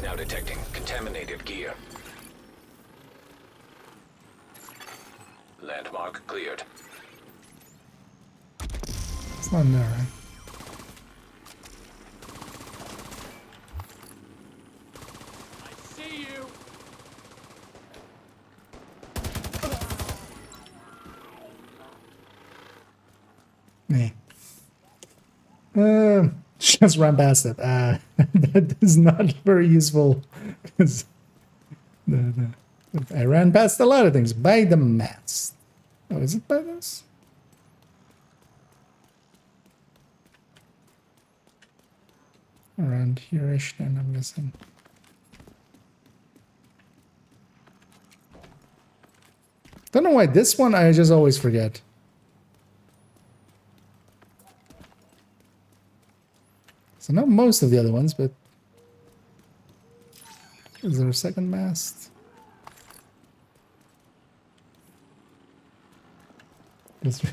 Now detecting contaminated gear. Landmark cleared. It's not in there, right? See you. Me. Just ran past it. That is not very useful because I ran past a lot of things. By the mast. Oh, is it by this? Around here-ish, then I'm guessing. Don't know why this one I just always forget. So not most of the other ones, but is there a second mast? That's I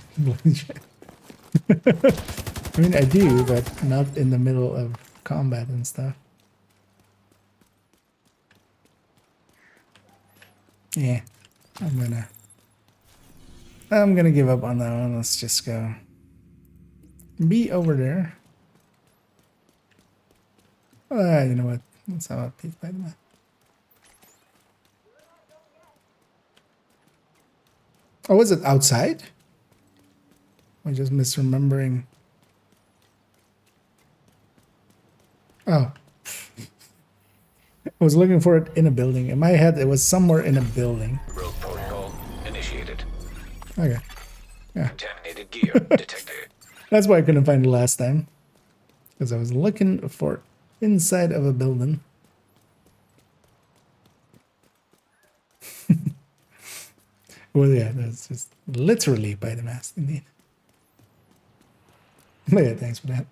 mean, I do, but not in the middle of combat and stuff. Yeah, I'm gonna give up on that one. Let's just go be over there. You know what? Let's have a peek by the map. Oh, is it outside? I'm just misremembering. Oh. I was looking for it in a building. In my head, it was somewhere in a building. Rogue protocol initiated. Okay. Yeah. Contaminated gear detected. That's why I couldn't find it last time. Because I was looking for inside of a building. Well, yeah, that's just literally by the mast, indeed. But yeah, thanks for that.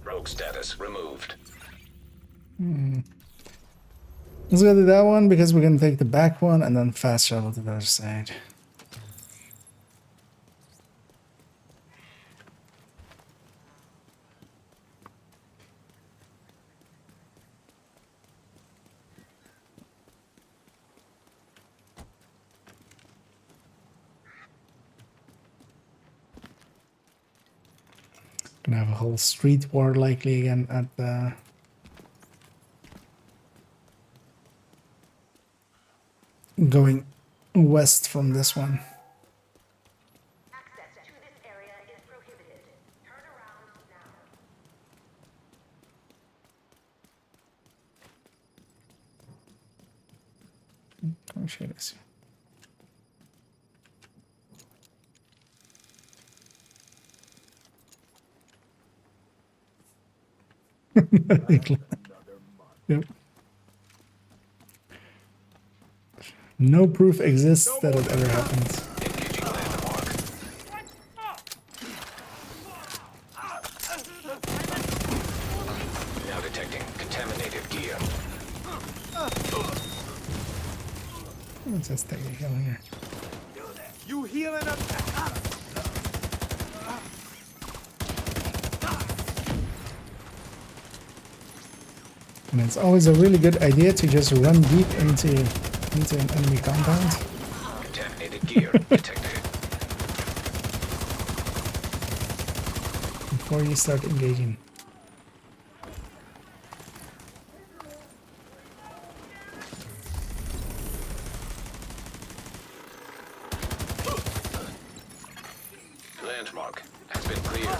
Rogue status removed. Let's go to that one because we're going to take the back one and then fast travel to the other side. Gonna have a whole street war likely again at the going west from this one. Access to this area is prohibited. Turn around now. I'll show this. Yep. No proof exists that it ever happened. Engaging landmark. Now detecting contaminated gear. Let's just take a heal here. You healing up? And it's always a really good idea to just run deep into an enemy compound Contaminated gear detected. before you start engaging. Landmark has been cleared.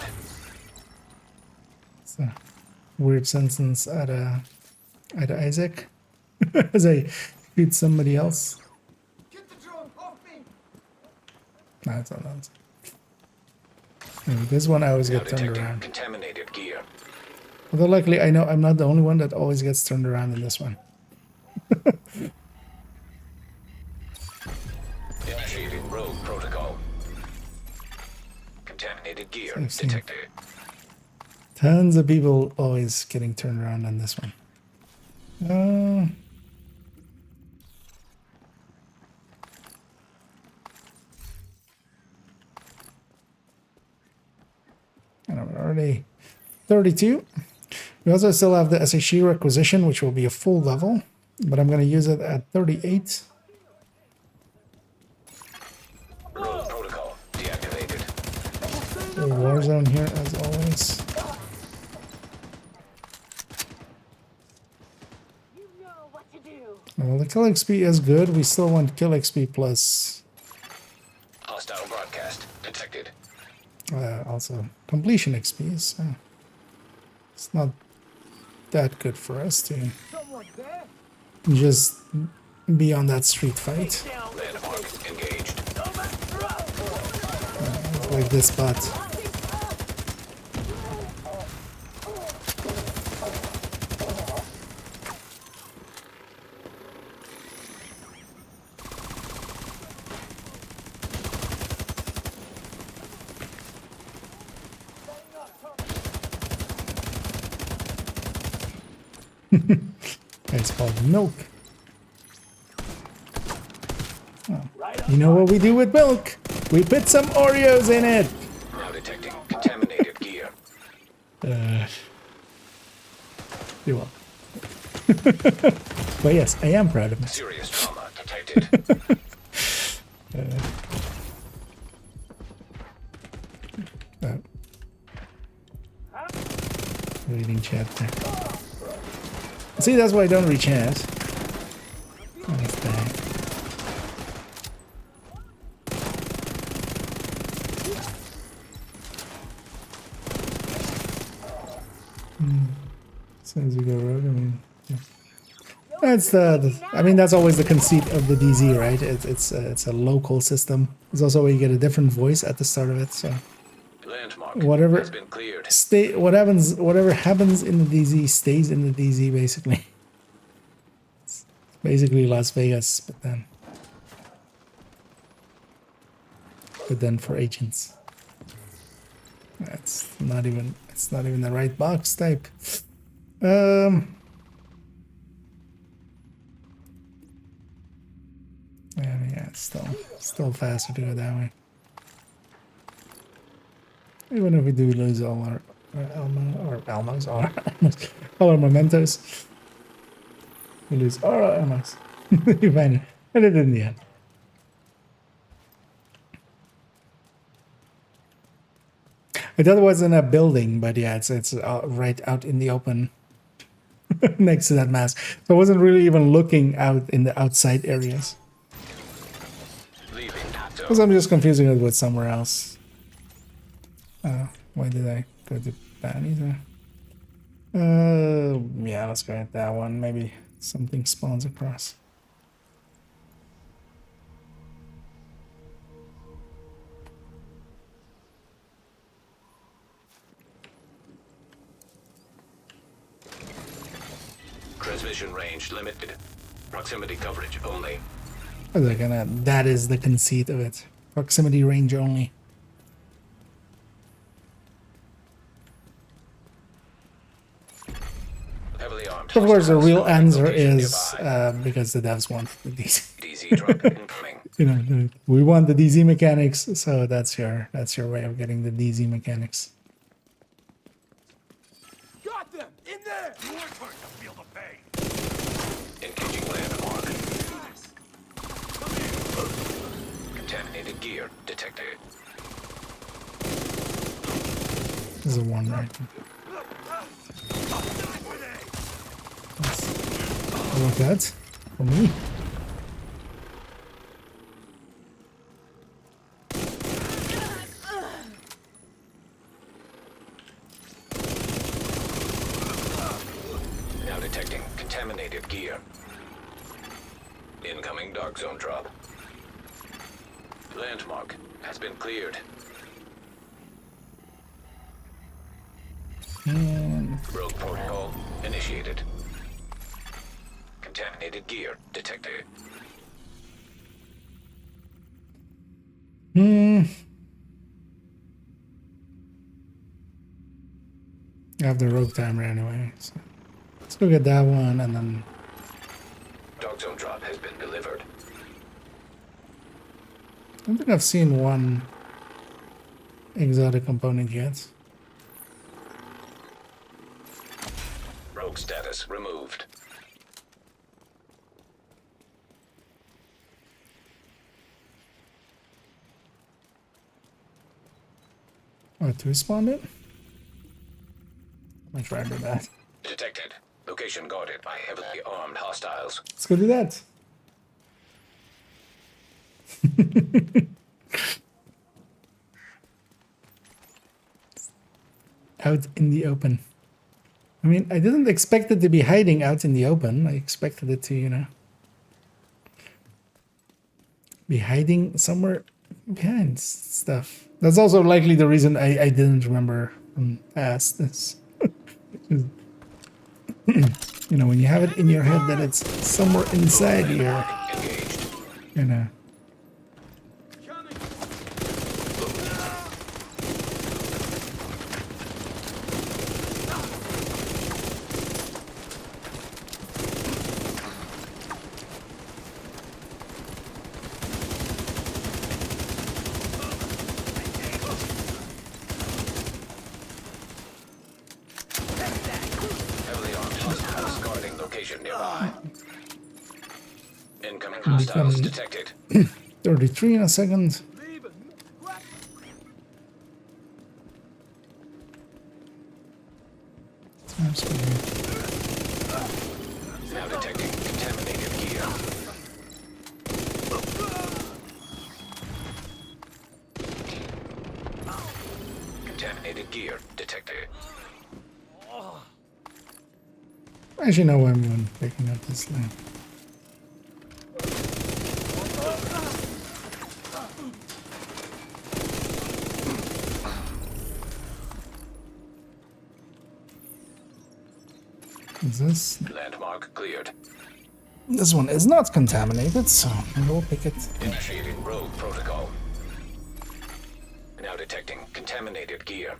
It's a weird sentence at Isaac as I shoot somebody else. Get the drone off me! Nah, it's not that. Anyway, this one I always Now get turned detecting around. contaminated gear. Although luckily I know I'm not the only one that always gets turned around in this one. Initiating rogue protocol. Contaminated gear I've seen detected. tons of people always getting turned around on this one. And I'm already 32. We also still have the SHE requisition, which will be a full level, but I'm going to use it at 38. Rogue protocol deactivated. The war zone here, as always. Well, the kill XP is good. We still want kill XP plus Hostile broadcast detected. also completion XP. So it's not that good for us to just be on that street fight. Landmark engaged. Like this spot. It's called milk. Oh. You know what we do with milk? We put some Oreos in it. Now detecting contaminated gear. You're welcome. But yes, I am proud of it. Serious trauma detected. Reading chat there. See, that's why I don't read chat. Oh, that's bad. As soon as you go rogue, I mean, yeah. That's I mean, that's always the conceit of the DZ, right? It's a local system. It's also where you get a different voice at the start of it. So Landmark whatever has been cleared. whatever happens in the DZ stays in the DZ, basically. It's basically Las Vegas, but then for agents. It's not even the right box type. Yeah, it's still faster to go that way. Even if we do lose all our all our mementos, we lose all our Almos. You find it, and it in the end. I thought it was in a building, but yeah, it's right out in the open, next to that mask. So I wasn't really even looking out in the outside areas. Because I'm just confusing it with somewhere else. Why did I go to Bannies? Yeah, let's go at that one. Maybe something spawns across. Transmission range limited. Proximity coverage only. That is the conceit of it. Proximity range only. Heavily armed. Of course, the hostiles real spotted answer location is nearby. because the devs want the DZ. DZ drop incoming. You know, we want the DZ mechanics, so that's your way of getting the DZ mechanics. Got them! In there! You are going to feel the pain. Engaging landmark. Contaminated gear detected. This is a one, right? I like that for me. Now detecting contaminated gear. Incoming dark zone drop. Landmark has been cleared. Rogue protocol initiated. Contaminated gear detected. I have the rogue timer anyway, so let's go get that one and then. Dark zone drop has been delivered. I don't think I've seen one exotic component yet. Rogue status removed. Oh, to spawn it? I'll try to do that. Detected. Location guarded by heavily armed hostiles. Let's go do that. Out in the open. I mean, I didn't expect it to be hiding out in the open. I expected it to, you know, be hiding somewhere behind stuff. That's also likely the reason I didn't remember past this. You know, when you have it in your head that it's somewhere inside here, you know. Nearby. Incoming hostiles detected. 33 in a second. Now detecting contaminated gear. Contaminated gear detected. I actually know I'm picking up this thing. Is this? Landmark cleared. This one is not contaminated, so we'll pick it. Initiating rogue protocol. Now detecting contaminated gear.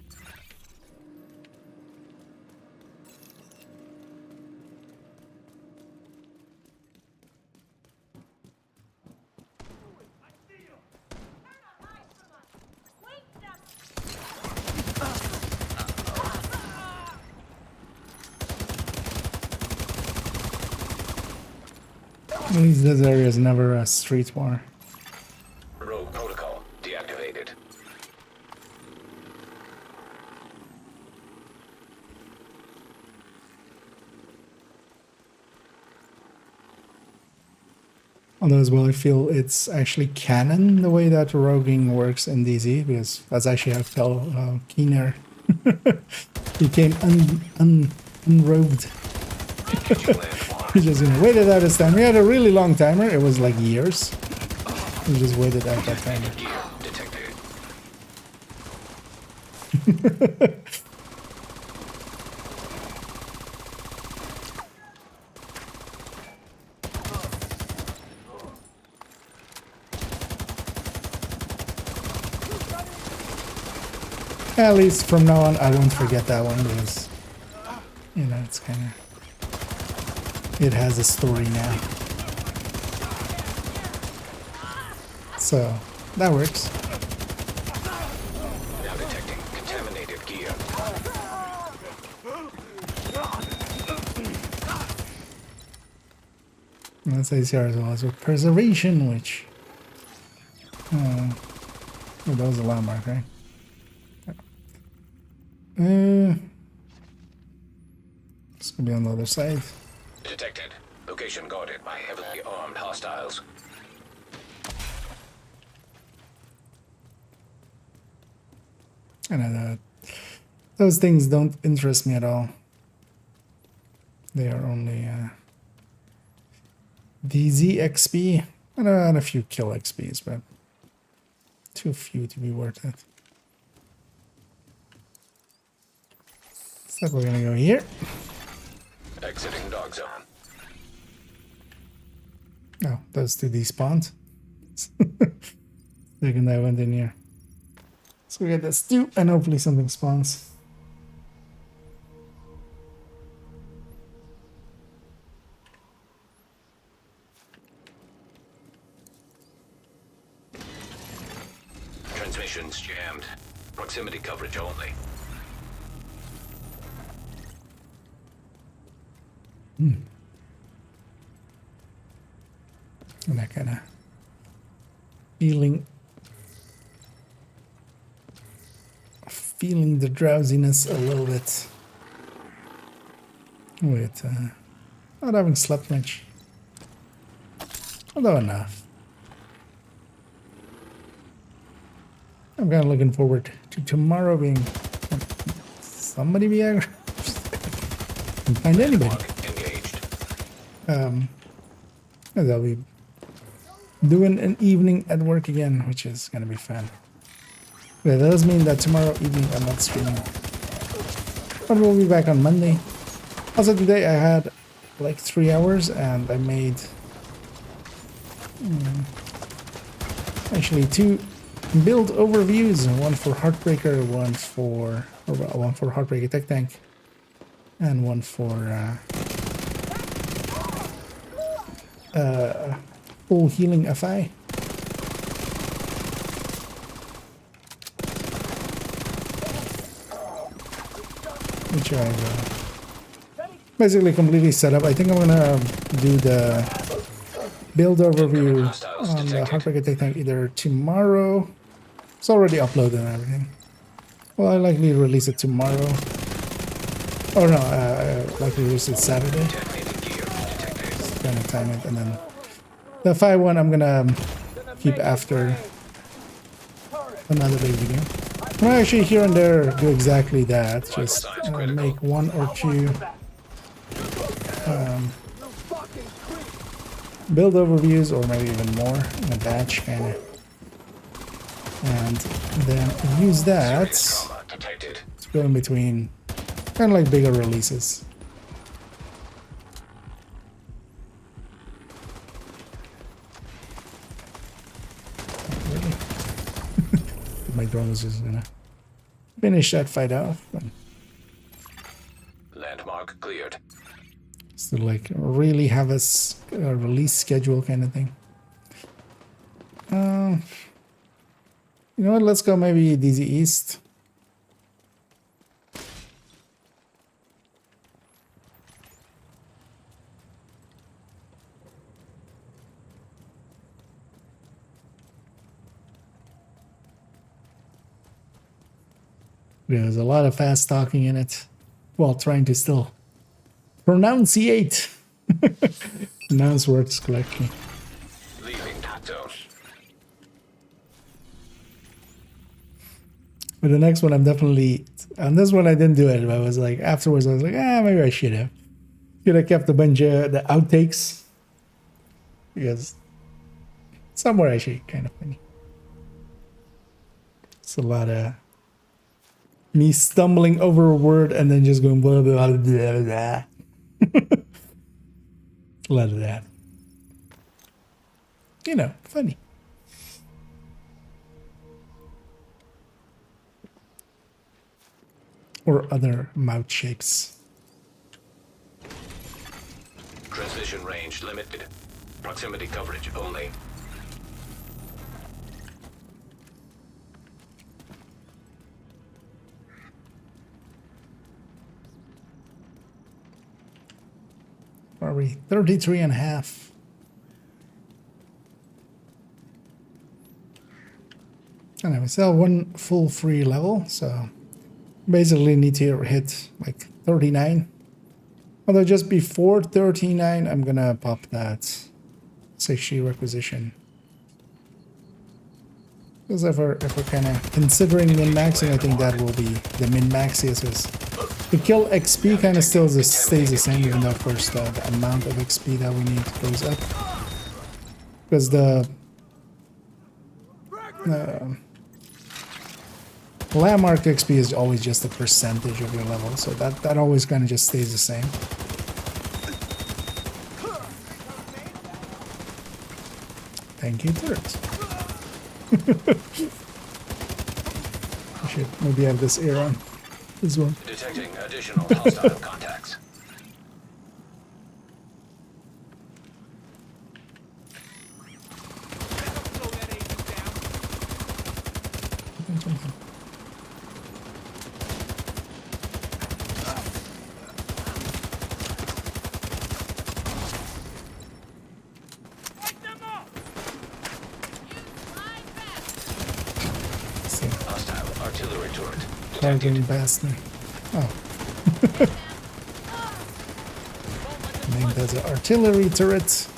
At least this area is never a street war. Rogue protocol deactivated. Although as well, I feel it's actually canon the way that roguing works in DZ, because that's actually how Keener became unrogued. He just, you know, waited out his time. We had a really long timer. It was like years. He just waited out that timer. At least from now on, I won't forget that one because, you know, it's kind of, it has a story now. So, that works. Now detecting contaminated gear. And that says here as well as with preservation, which, oh, that was a landmark, right? It's gonna be on the other side. Detected. Location guarded by heavily armed hostiles. I know that those things don't interest me at all. They are only DZ XP and a few kill XPs, but too few to be worth it. So we're gonna go here. Exiting dog zone. Oh, those two despawned. Second I went in here. So we get the stew and hopefully something spawns. Transmissions jammed. Proximity coverage only. And that kind of feeling the drowsiness a little bit with not having slept much, although enough. I'm kind of looking forward to tomorrow being somebody be aggro. Can't find anybody. As I'll be doing an evening at work again, which is gonna be fun. Yeah, that does mean that tomorrow evening I'm not streaming, but we'll be back on Monday. Also today I had like 3 hours and I made actually 2 build overviews, one for Heartbreaker, one for Heartbreaker Tech Tank, and one for full healing FI. Which I've basically completely set up. I think I'm gonna do the build overview on the Heartbreaker Tech Tank either tomorrow. It's already uploaded and everything. Well, I likely release it tomorrow. Or no, I likely release it Saturday. Just kind of time it, and then the FI one I'm gonna keep after another big video. I'm actually here and there do exactly that. Just make 1 or 2 build overviews, or maybe even more in a batch kind of, and then use that to go in between kind of like bigger releases. Really? My drone is just gonna finish that fight off. Landmark cleared. So like really have a release schedule kind of thing. You know what? Let's go maybe DZ East. There's a lot of fast talking in it while trying to still pronunciate pronounce words correctly. Leaving zone. But the next one I'm definitely, on this one I didn't do it, but I was like, afterwards I was like, maybe I should have. Should have kept a bunch of the outtakes, because some were actually kind of funny. It's a lot of me stumbling over a word and then just going blah blah blah blah blah. A lot of that. You know, funny. or other mouth shapes. Transmission range limited. Proximity coverage only. Are we 33 and a half? And we still have one full free level, so basically need to hit like 39. Although just before 39, I'm gonna pop that 6G requisition. Because if we're kind of considering min-maxing, I think that will be the min-maxiest. The kill XP kind of still stays the same, even though of course the amount of XP that we need goes up. Because the landmark XP is always just a percentage of your level, so that always kind of just stays the same. Thank you, turret. I should maybe have this ear on as well. Detecting additional hostile contacts. Hostile artillery turret. Targeting bastard. Oh. Named as an artillery turret.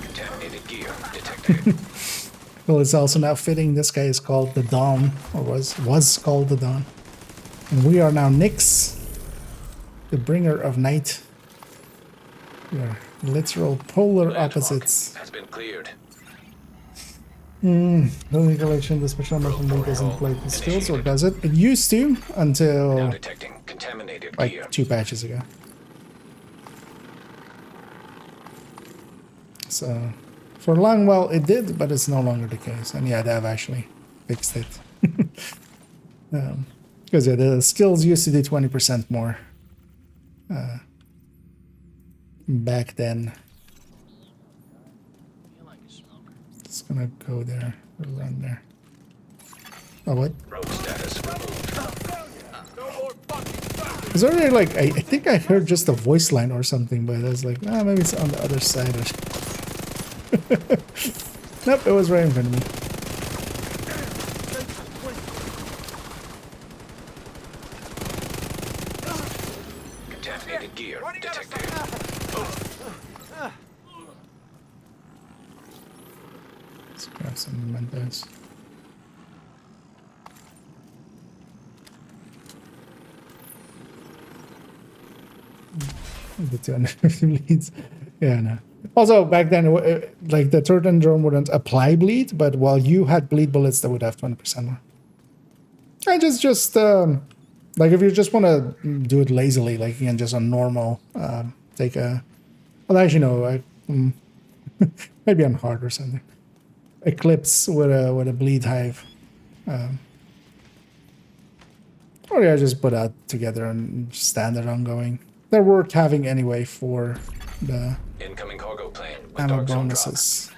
Contaminated gear detected. Well, it's also now fitting. This guy is called the Dawn, or was called the Dawn. And we are now Nyx, the bringer of night. We are literal polar opposites. Has been cleared. Building collection, the special mission link doesn't play the skills, or does it? It used to until Now detecting contaminated gear. like 2 patches ago. So for a long while it did, but it's no longer the case. And yeah, they have actually fixed it. Because yeah, the skills used to do 20% more back then. Just gonna go there, run there. Oh, what? Rogue status removed. Is there already like, I think I heard just a voice line or something, but I was like, ah, maybe it's on the other side. Nope, it was right in front of me. Contaminated gear detected. Let's grab some mementos. The 250 bleeds. Yeah, no. Also, back then, like the turret and drone wouldn't apply bleed, but while you had bleed bullets, that would have 20% more. And just like if you just want to do it lazily, like you can just on normal, take a. Well, actually, no, maybe on hard or something. Eclipse with a bleed hive. Or yeah, just put that together and standard ongoing. They're worth having anyway for the incoming cargo plane with ammo dark zone drop. bonuses.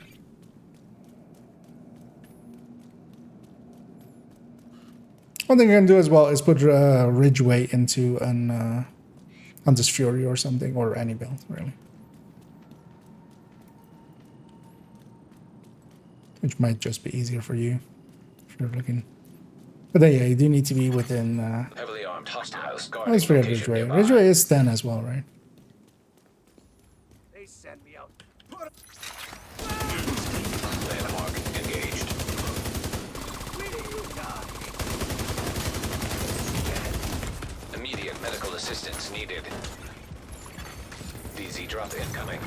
One thing I can do as well is put Ridgeway into an Hunter's Fury or something, or any build, really. Which might just be easier for you if you're looking. But then, yeah, you do need to be within. Heavily armed hostiles guarding Let's forget location Ridgeway. nearby. Ridgeway is 10 as well, right? They send me out. Landmark engaged. Immediate medical assistance needed. DZ drop incoming.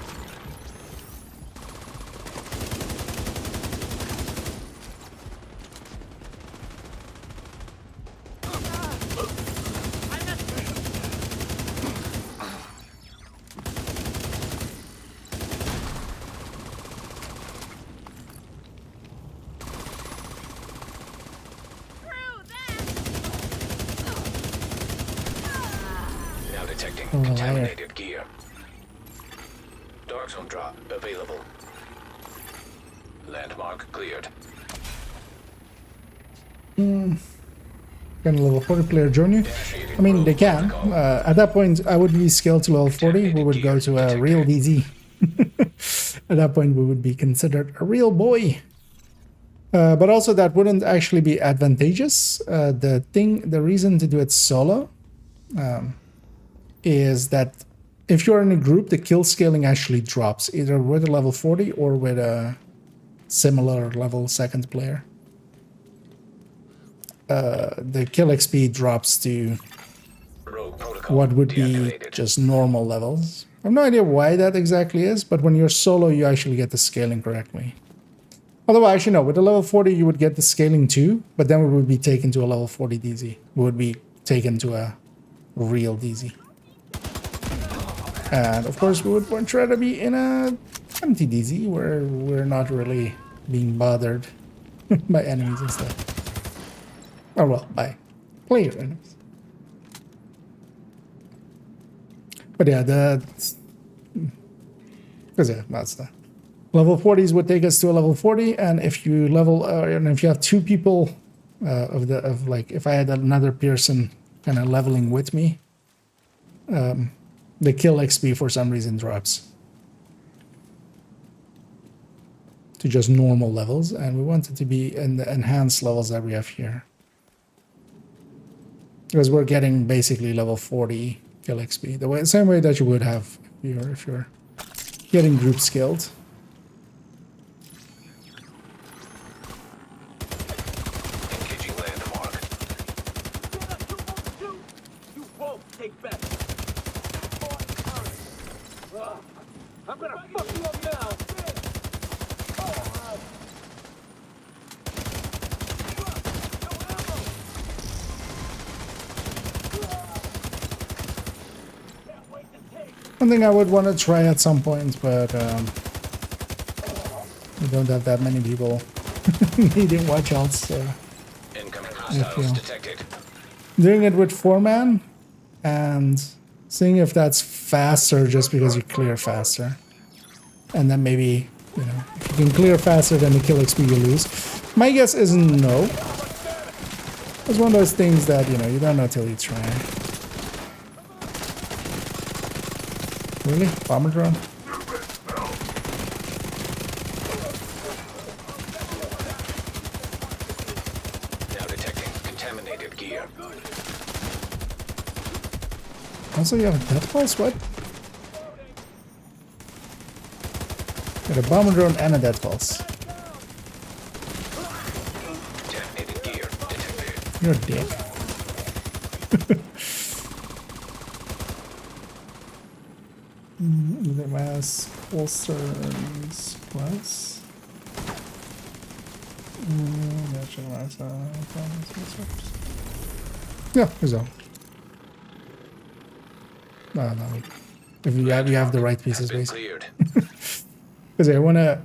detecting Oh, liar. contaminated gear. Dark zone drop available. Landmark cleared. Can a level 40 player join you? I mean, they can. At that point, I would be scaled to level 40. We would go to a real DZ. At that point, we would be considered a real boy. But also, that wouldn't actually be advantageous. The reason to do it solo is that if you're in a group, the kill scaling actually drops, either with a level 40 or with a similar level second player. The kill XP drops to what would be just normal levels. I have no idea why that exactly is, but when you're solo, you actually get the scaling correctly. Although, actually, no, with a level 40, you would get the scaling too, but then we would be taken to a level 40 DZ. We would be taken to a real DZ. And, of course, we would try to be in a empty DZ where we're not really being bothered by enemies and stuff. Or, well, by player enemies. But yeah, because yeah, that's the level 40s would take us to a level 40, and if you level, and if you have two people, if I had another person kind of leveling with me, the kill XP for some reason drops to just normal levels, and we want it to be in the enhanced levels that we have here. Because we're getting basically level 40 kill XP, the same way that you would have if you're getting group scaled. Engaging landmark. You won't take back. I'm gonna fuck you up now. Something I would want to try at some point, but we don't have that many people needing watch outs, so Incoming hostiles detected. doing it with 4-man and seeing if that's faster just because you clear faster. And then maybe, you know, if you can clear faster than the kill XP you lose. My guess is no. It's one of those things that, you know, you don't know till you try. Really? Bomber drone? Now detecting contaminated gear. Also, you have a death pulse? What? You got a bomber drone and a death pulse. Contaminated gear detected. You're a dick. The mass holsters plus. Yeah, there's all. No. If you have the right pieces, basically. Because I want to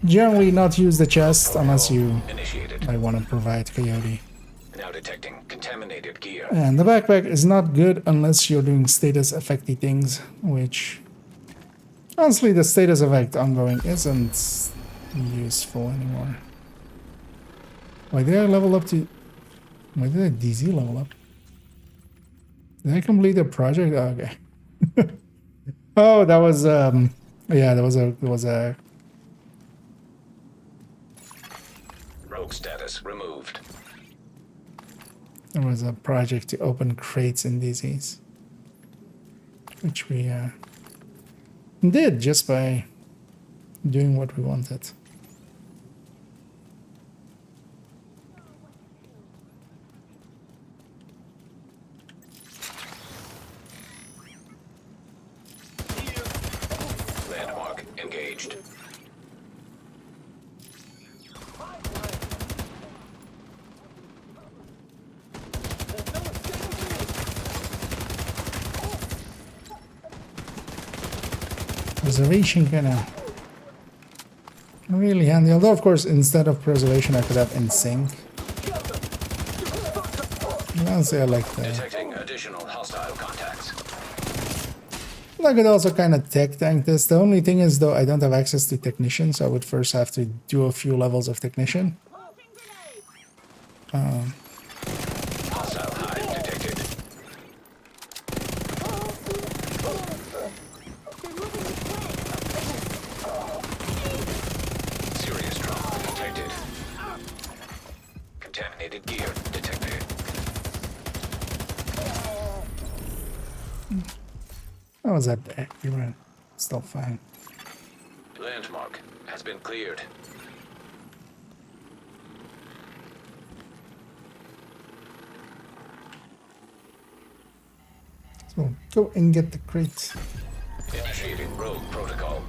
generally not use the chest unless you want to provide coyote. Now detecting contaminated gear. And the backpack is not good unless you're doing status effecty things, which honestly the status effect ongoing isn't useful anymore. Why did I level up to... Why did I DZ level up? Did I complete the project? Oh, okay. Oh, that was yeah, there was a Rogue status removed. There was a project to open crates in DZs, which we did just by doing what we wanted. Landmark engaged. Preservation kind of really handy, although of course instead of preservation I could have in sync. Honestly, I like that. Detecting additional hostile contacts. I could also kind of tech tank this. The only thing is, though, I don't have access to technician, so I would first have to do a few levels of technician. Hostile hive detected. Serious trauma detected. Contaminated gear detected. How was that back? You were still fine. Landmark has been cleared. So go and get the crate. Initiating rogue protocol.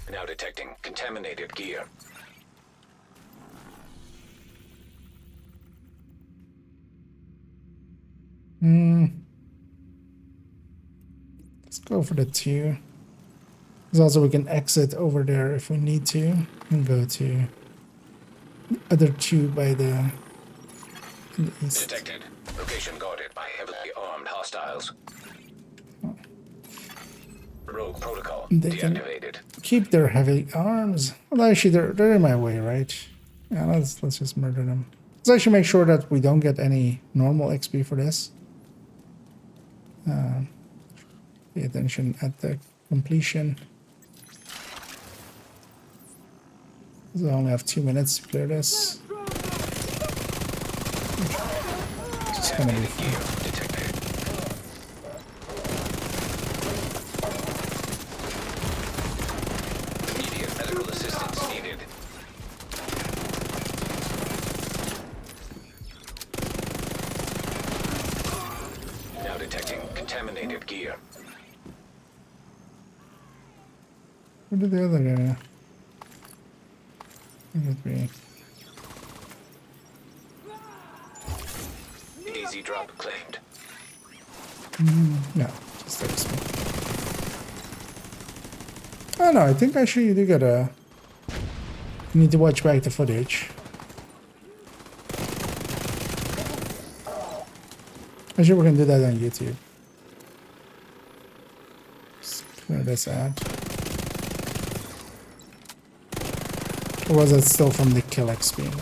Now detecting contaminated gear. Let's go for the 2. Because also we can exit over there if we need to. And go to the other 2 by the east. Detected. Location guarded by heavily armed hostiles. Rogue protocol They can deactivated. keep their heavy arms. Well, actually, they're in my way, right? Yeah, let's just murder them. Let's actually make sure that we don't get any normal XP for this. Pay attention at the completion. So I only have 2 minutes to clear this. It's gonna be fun. Detected. Immediate medical assistance needed. Now detecting contaminated gear. Where did the other guy? Would be Easy drop claimed. no, just this one. Oh no, I think actually you do gotta. You need to watch back the footage. Actually, we can do that on YouTube. Just clear this out. Or was it still from the kill XP? Maybe?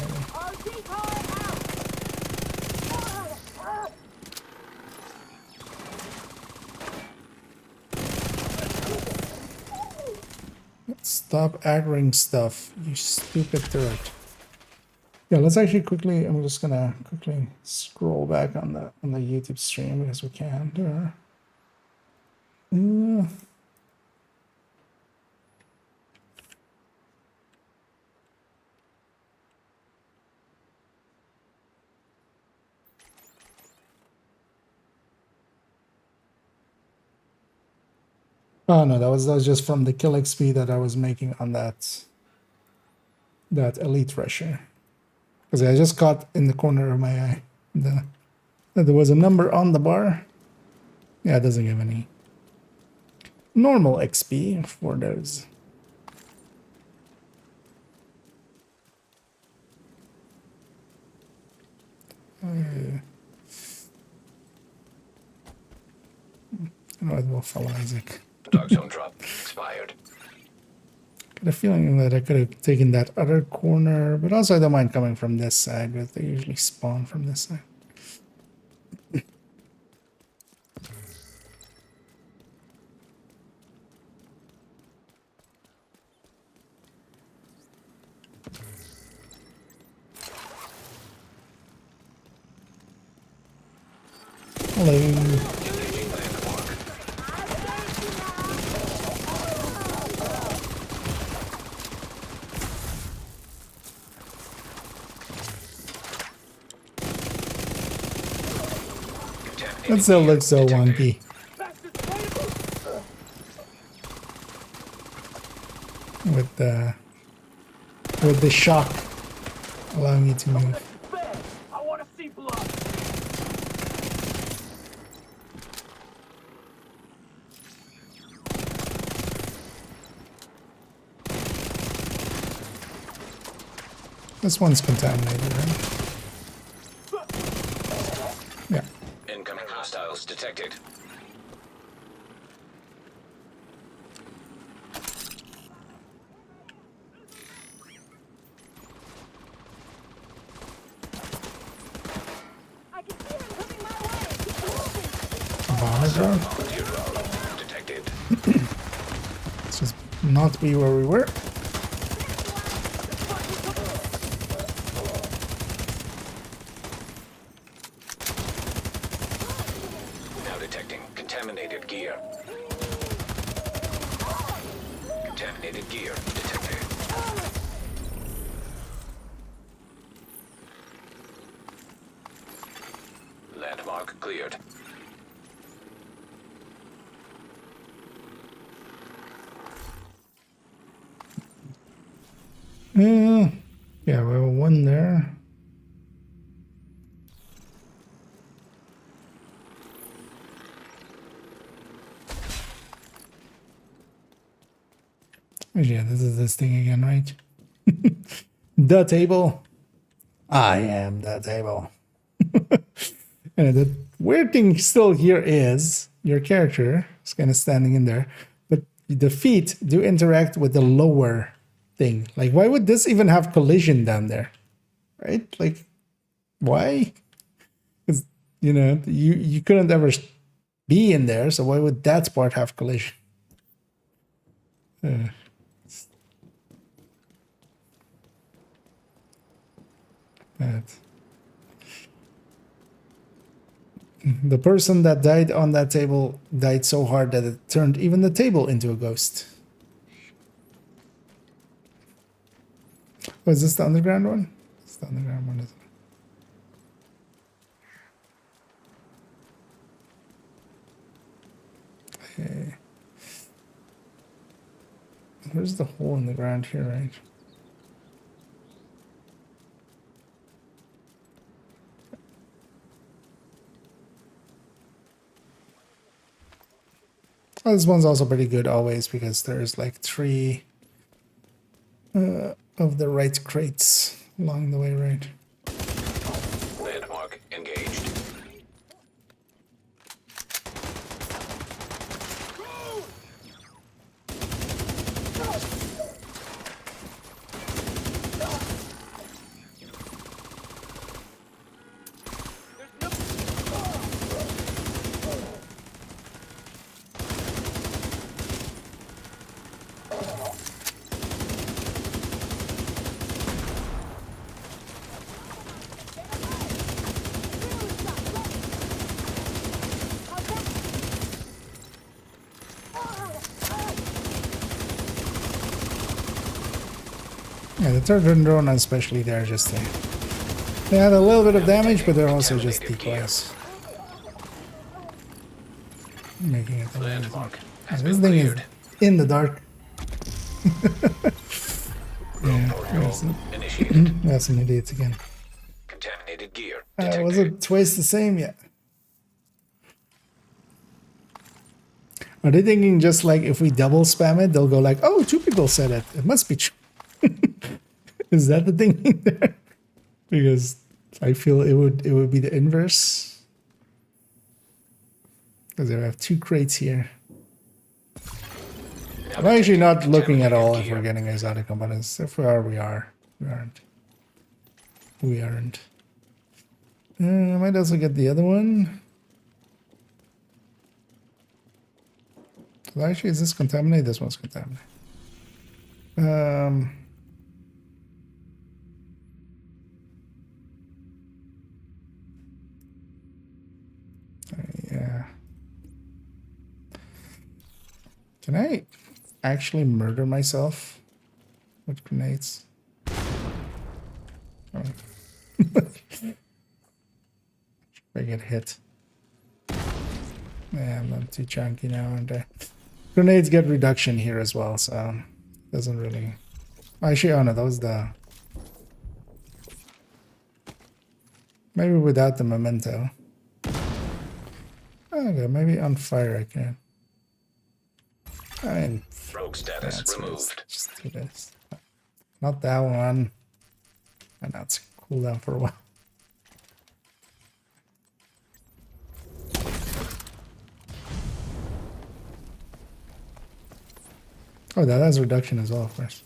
Stop aggroing stuff, you stupid turret. Yeah, let's actually quickly. I'm just gonna quickly scroll back on the YouTube stream because we can. There. Oh no, that was just from the kill XP that I was making on that elite rusher. Because I just caught in the corner of my eye that there was a number on the bar. Yeah, it doesn't give any normal XP for those. I will follow Isaac. Dark zone drop expired. Got a feeling that I could have taken that other corner, but also I don't mind coming from this side, but they usually spawn from this side. Hello. That still looks so wonky. With the shock allowing you to move. I want to see blood. This one's contaminated, right? Hostiles detected. Bomber drone. Volunteer drone detected. Let's just not be where we were. Now detecting contaminated gear. Contaminated gear detected. Landmark cleared. Yeah, we have one there. Oh, yeah, this is this thing again, right? The table. I am the table. And the weird thing still here is your character is kind of standing in there, but the feet do interact with the lower thing. Like, why would this even have collision down there? Right? Like, why? Because, you know, you couldn't ever be in there, so why would that part have collision? The person that died on that table died so hard that it turned even the table into a ghost. Oh, is this the underground one? It's the underground one, isn't it? Okay. Where's the hole in the ground here, right? Oh, this one's also pretty good always because there's like 3 of the right crates along the way, right? Landmark engaged. Yeah, the third drone especially, they're just they had a little bit of damage, but they're also just decoys. Making it a little Landmark yeah, has this been thing is cleared. in the dark. Yeah, Initiated. that's some idiots again. Contaminated gear Was detected. it twice the same yet? Are they thinking just like if we double spam it, they'll go like, oh, 2 people said it. It must be true. Is that the thinking there? Because I feel it would be the inverse. Because I have 2 crates here. I'm actually not looking at all if we're getting exotic components. If we are, we are. We aren't. We aren't. I might also get the other one. Well, actually, is this contaminated? This one's contaminated. Yeah. Can I actually murder myself with grenades? Oh. If I get hit. Yeah, I'm not too chunky now, aren't I? Grenades get reduction here as well, so doesn't really. Actually, oh no, that was the. Maybe without the memento. Okay, maybe on fire I can. I mean, Rogue status removed. just do this. Not that one. And that's cool down for a while. Oh, that has reduction as well, of course.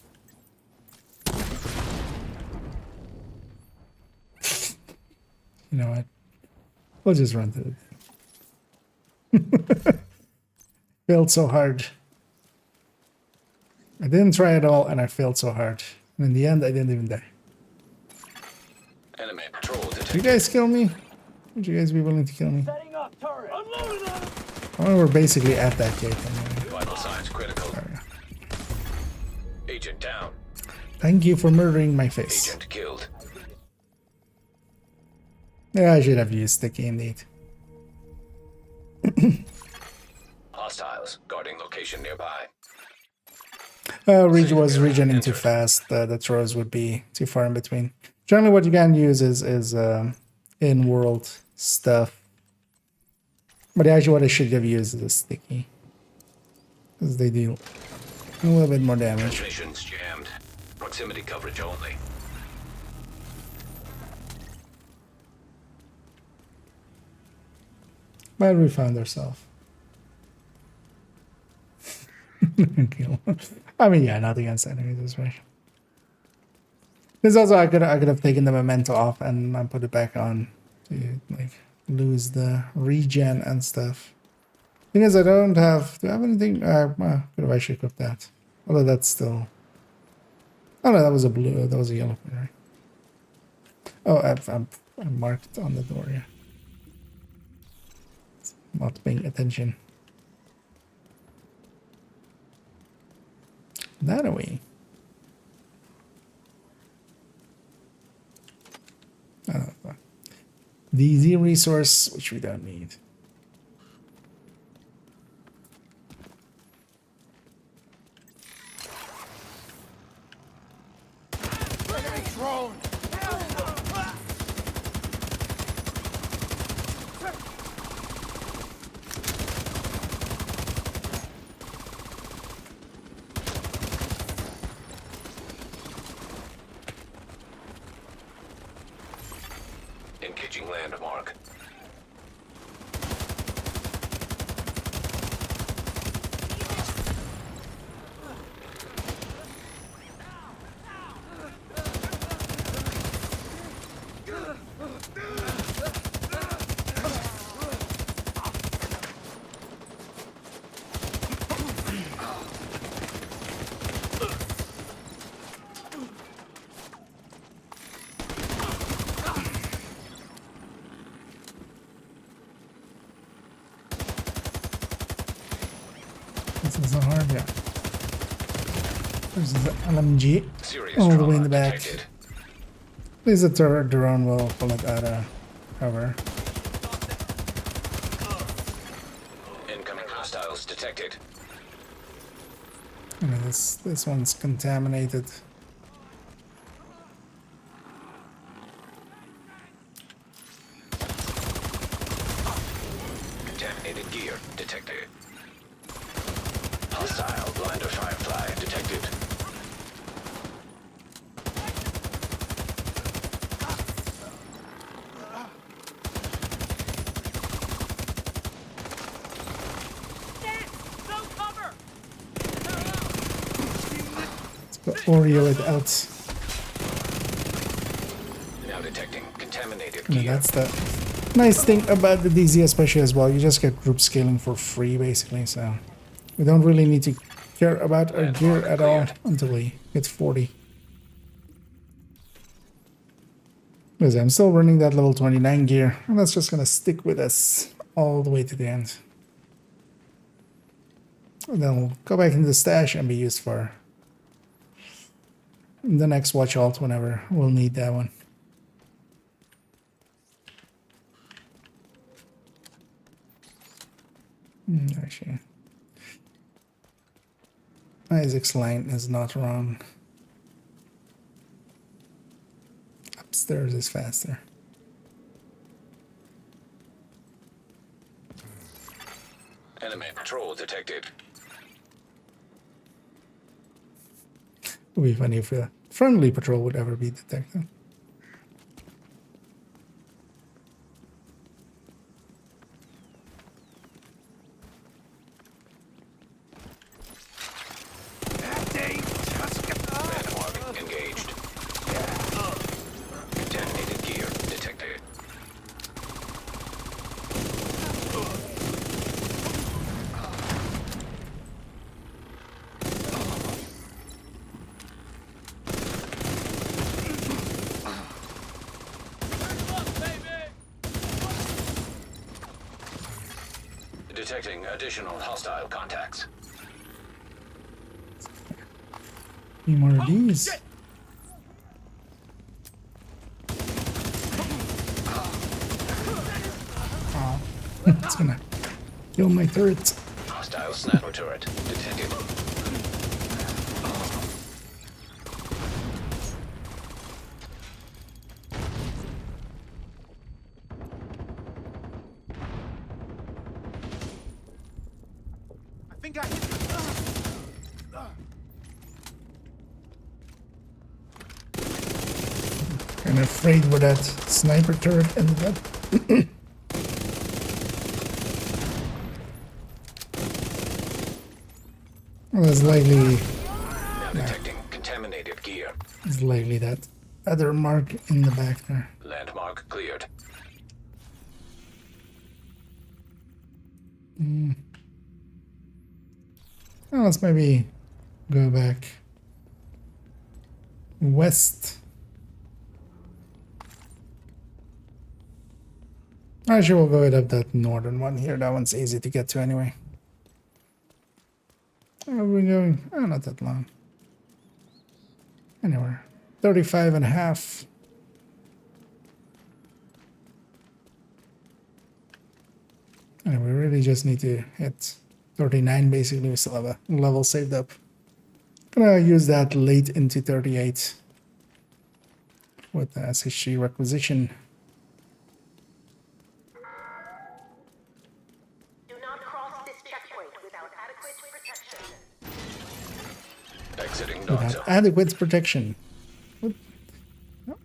You know what? We'll just run through it. Failed so hard. I didn't try at all, and I failed so hard. And in the end, I didn't even die. Enemy patrol detected. Would you guys kill me? Would you guys be willing to kill me? Setting up turret. Unloading on him. Well, we're basically at that gate anyway. Vital signs critical. There we go. Agent down. Thank you for murdering my face. Agent killed. Yeah, I should have used sticky indeed. Hostiles guarding location nearby. Reg was regening too fast. The throws would be too far in between. Generally, what you can use is in-world stuff. But actually, what I should have used is a sticky, because they deal a little bit more damage. Transmissions jammed. Proximity coverage only. But we found ourselves. I mean, yeah, not against enemies, that's right. This also, I could have taken the memento off and put it back on to like lose the regen and stuff. Thing is, I don't have. Do I have anything? Well, could have actually equipped that. Although that's still. Oh no, that was a blue. That was a yellow one, right? Oh, I'm marked on the door. Yeah. Not paying attention. That away. DZ resource, which we don't need. Drone. Engaging landmark. This is so hard, yeah. There's the LMG Serious all the trauma way in the back. detected. At least the drone will pull it out of cover. Incoming hostiles detected. I mean, this one's contaminated. Contaminated gear detected. Hostile blinder firefly detected. Let's go Oreo it out. Now detecting contaminated I mean, gear. that's the nice thing about the DZ especially as well. You just get group scaling for free basically, so we don't really need to care about our gear at all until we get 40. Because I'm still running that level 29 gear, and that's just gonna stick with us all the way to the end. And then we'll go back into the stash and be used for the next watch alt whenever we'll need that one. Actually, Isaac's line is not wrong. Upstairs is faster. Enemy patrol detected. It would be funny if a friendly patrol would ever be detected. Detecting additional hostile contacts. Any more of these? Oh, it's gonna kill my turret. Hostile sniper turret detected. I think I hit you. Kind of afraid where that sniper turret ended up. Well, it's likely. Now detecting contaminated gear. It's likely that other mark in the back there. Landmark cleared. Well, let's maybe go back west. Actually, we'll go up that northern one here. That one's easy to get to anyway. Where are we going? Oh, not that long. Anywhere. 35.5. And we really just need to hit 39 basically. We still have a level saved up. Gonna use that late into 38 with the SHG requisition. Do not cross this checkpoint without adequate protection. Exiting dark Without zone. adequate protection. What?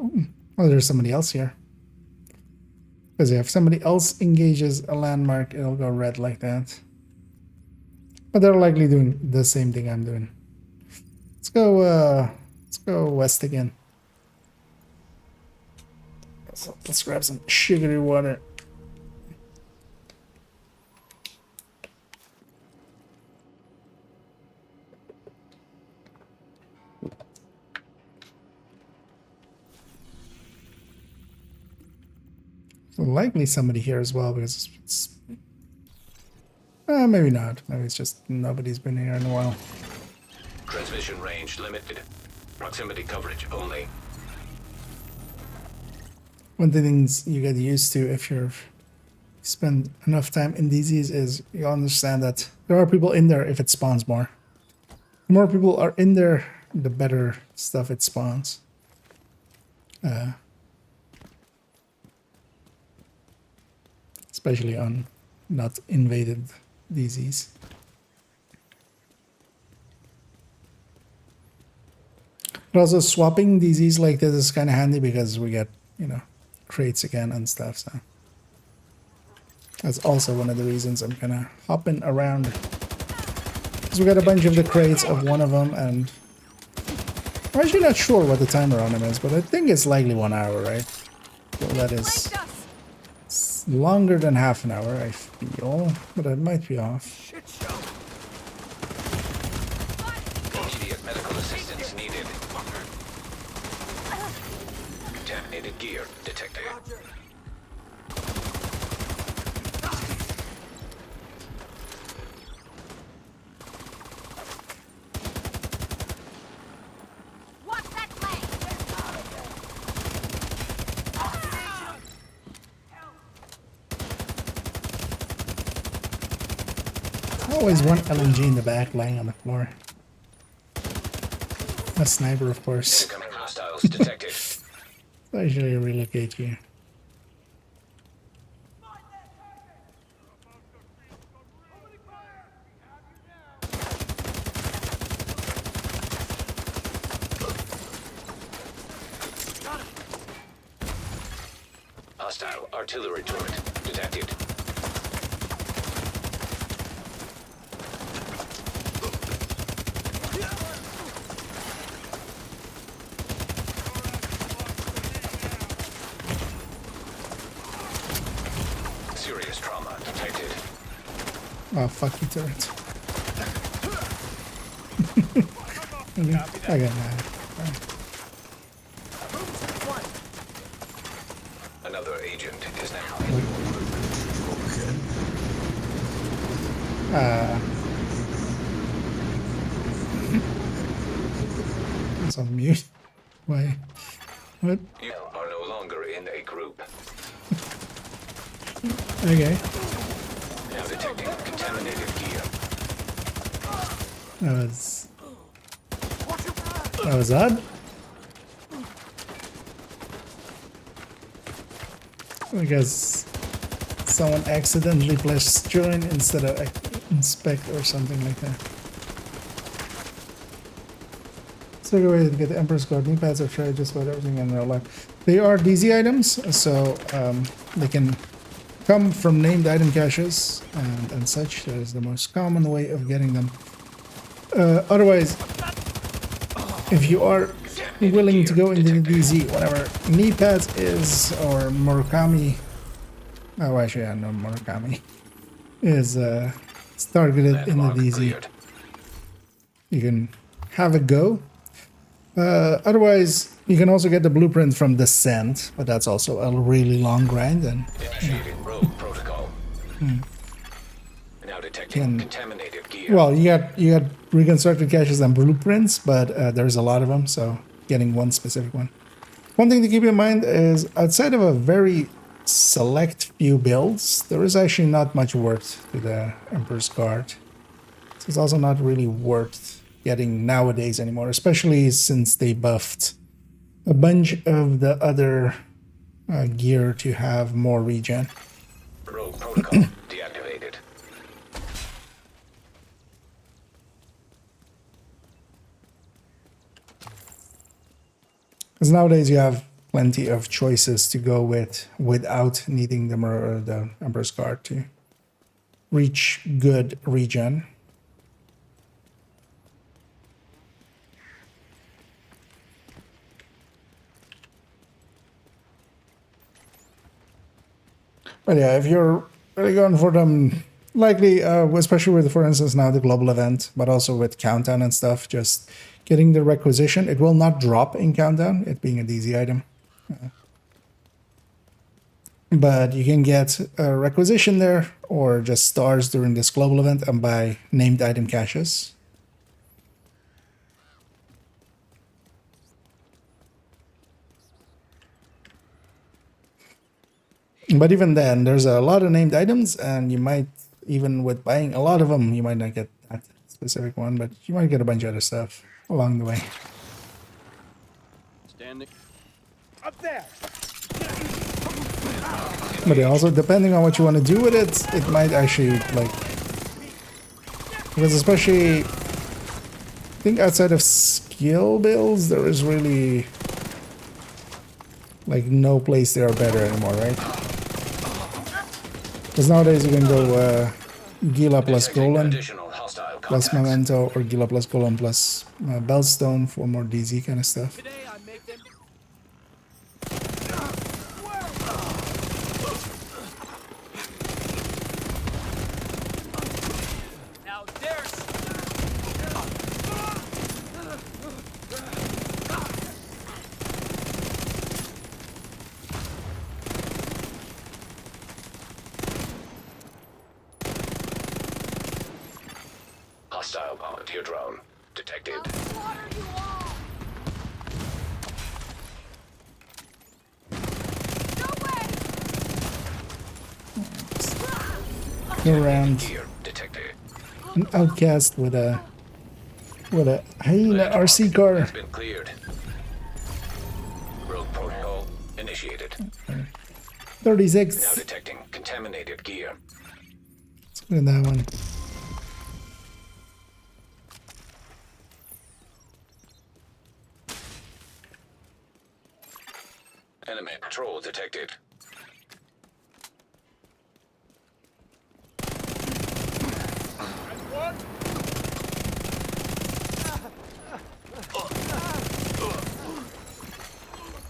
Oh, there's somebody else here. Because if somebody else engages a landmark, it'll go red like that. But they're likely doing the same thing I'm doing. Let's go west again. So let's grab some sugary water. Likely somebody here as well, because it's maybe not. Maybe it's just nobody's been here in a while. Transmission range limited. Proximity coverage only. One of the things you get used to if you spend enough time in DZs is you understand that there are people in there if it spawns more. The more people are in there, the better stuff it spawns. Especially on not invaded DZs. But also swapping DZs like this is kind of handy because we get, you know, crates again and stuff, so that's also one of the reasons I'm kind of hopping around. Because we got a bunch of the crates of one of them, and I'm actually not sure what the timer on them is, but I think it's likely 1 hour, right? So that is longer than half an hour, I feel, but I might be off. Immediate medical assistance needed. Contaminated gear detected. Always one LMG in the back lying on the floor. A sniper, of course. Incoming hostiles detected. I should relocate you. Hostile artillery turret detected. Serious trauma detected. Oh, fuck you, turret. I got mad. Another agent is now. It's on mute. Why? What? You are no longer in a group. Okay. Now detecting contaminated gear. That was odd. I guess someone accidentally pressed join instead of inspect or something like that. So a way to get the Emperor's Guard knee pads. I've tried just about everything in real life. They are DZ items, so they can come from named item caches and such. That is the most common way of getting them. Otherwise, if you are willing to go into the DZ, whatever knee pads is, or Murakami, oh actually I know Murakami, is it's targeted in the DZ. You can have a go. Otherwise, you can also get the blueprint from Descent, but that's also a really long grind. And initiating rogue protocol. Now detecting contaminated gear. well, you got reconstructed caches and blueprints, but there's a lot of them, so getting one specific one. One thing to keep in mind is outside of a very select few builds, there is actually not much worth to the Emperor's Guard. So it's also not really worth getting nowadays anymore, especially since they buffed a bunch of the other gear to have more regen. Rogue protocol deactivated. Because nowadays you have plenty of choices to go with without needing the Emperor's Guard to reach good regen. But yeah, if you're really going for them, likely, especially with, for instance, now the global event, but also with Countdown and stuff, just getting the requisition. It will not drop in Countdown, it being a DZ item. But you can get a requisition there, or just stars during this global event and buy named item caches. But even then, there's a lot of named items, and you might, even with buying a lot of them, you might not get that specific one, but you might get a bunch of other stuff along the way. Standing up there. But yeah, also, depending on what you want to do with it, it might actually, like... Because especially... I think outside of skill builds, there is really... like, no place they are better anymore, right? Because nowadays you can go Gila plus Golem plus Memento, or Gila plus Golem plus Bellstone for more DZ kind of stuff. Hostile volunteer drone detected. Go around an outcast with a hyena RC car. Has been cleared. Rogue protocol initiated. 36. Now detecting contaminated gear. Let's go to that one. Enemy patrol detected.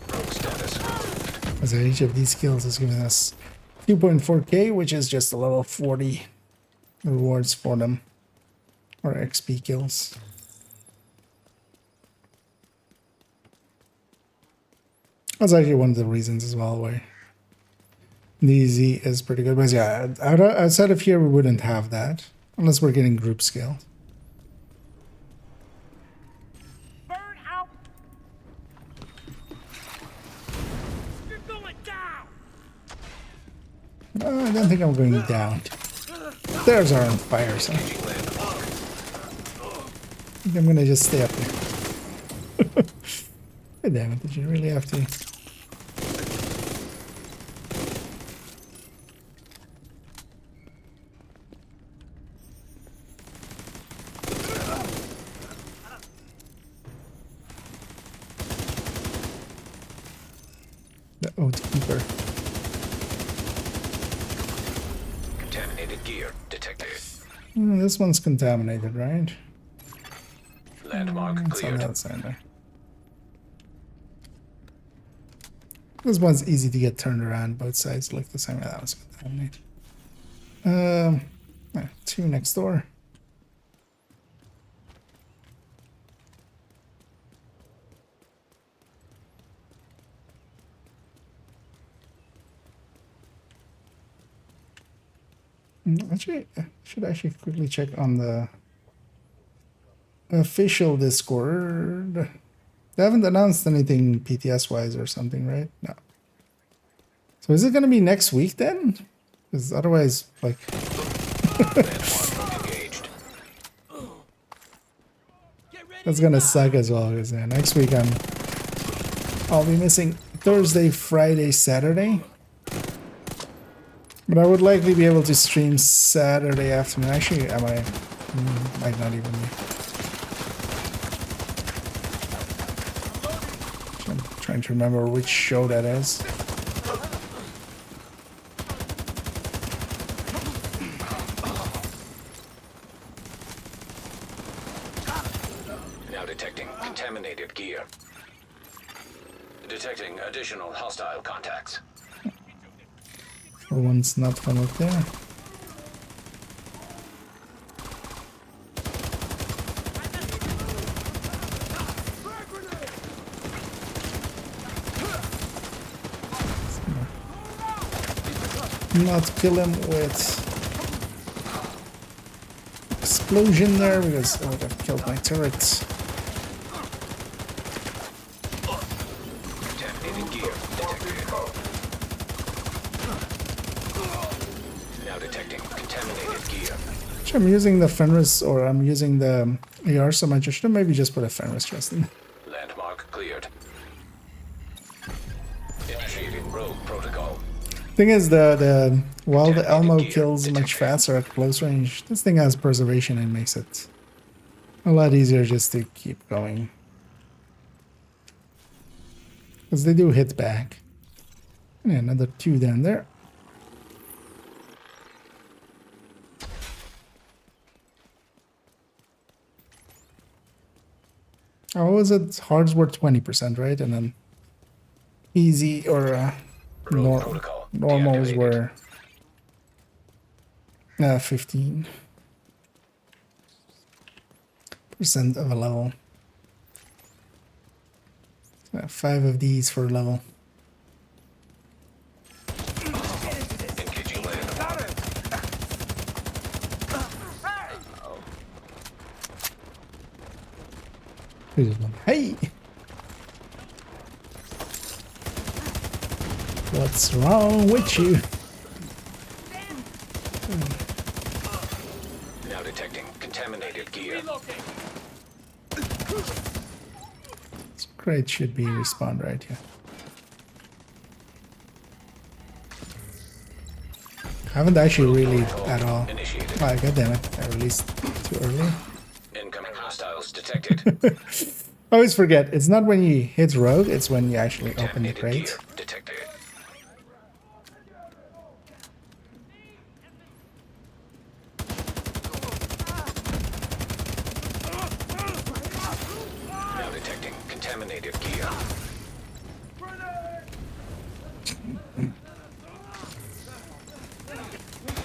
Rogue status removed. As each of these skills is giving us 2.4k, which is just a level 40 rewards for them, or XP kills. That's actually one of the reasons as well why DZ is pretty good. But yeah, outside of here we wouldn't have that. Unless we're getting group scale. Burn out! You're going down! I don't think I'm going down. Theirs are on fire, so I think I'm gonna just stay up there. God damn it, did you really have to? The Oath Keeper. Contaminated gear detected. This one's contaminated, right? Landmark It's on cleared. the outside there. This one's easy to get turned around. Both sides look the same. That was contaminated. Two next door. Actually, I should actually quickly check on the official Discord. They haven't announced anything PTS wise or something, right? No. So is it going to be next week then? Because otherwise, like, that's gonna suck as well. Because next week I'll be missing Thursday, Friday, Saturday. But I would likely be able to stream Saturday afternoon. Actually, I might not even be. I'm trying to remember which show that is. Now detecting contaminated gear. Detecting additional hostile contacts. For one's not from up there. Not kill him with explosion there because I would have killed my turrets. Contaminated gear detected. Now detecting contaminated gear. Actually, I'm using the Fenris, or I'm using the AR so much. I should maybe just put a Fenris just in. Landmark cleared. Initiating rogue protocol. Thing is, while the Elmo kills much faster at close range, this thing has preservation and makes it a lot easier just to keep going. Because they do hit back. And another two down there. Oh, what was it? Hards were 20%, right? And then easy or normals were 15% of a level. 5 of these for a level. Hey! What's wrong with you? Now detecting contaminated gear. This crate should be respawned right here. I haven't actually really at all. Oh, god damn it. I released too early. Incoming hostiles detected. I always forget. It's not when you hit rogue, it's when you actually open the crate. Detected. Now detecting contaminated gear.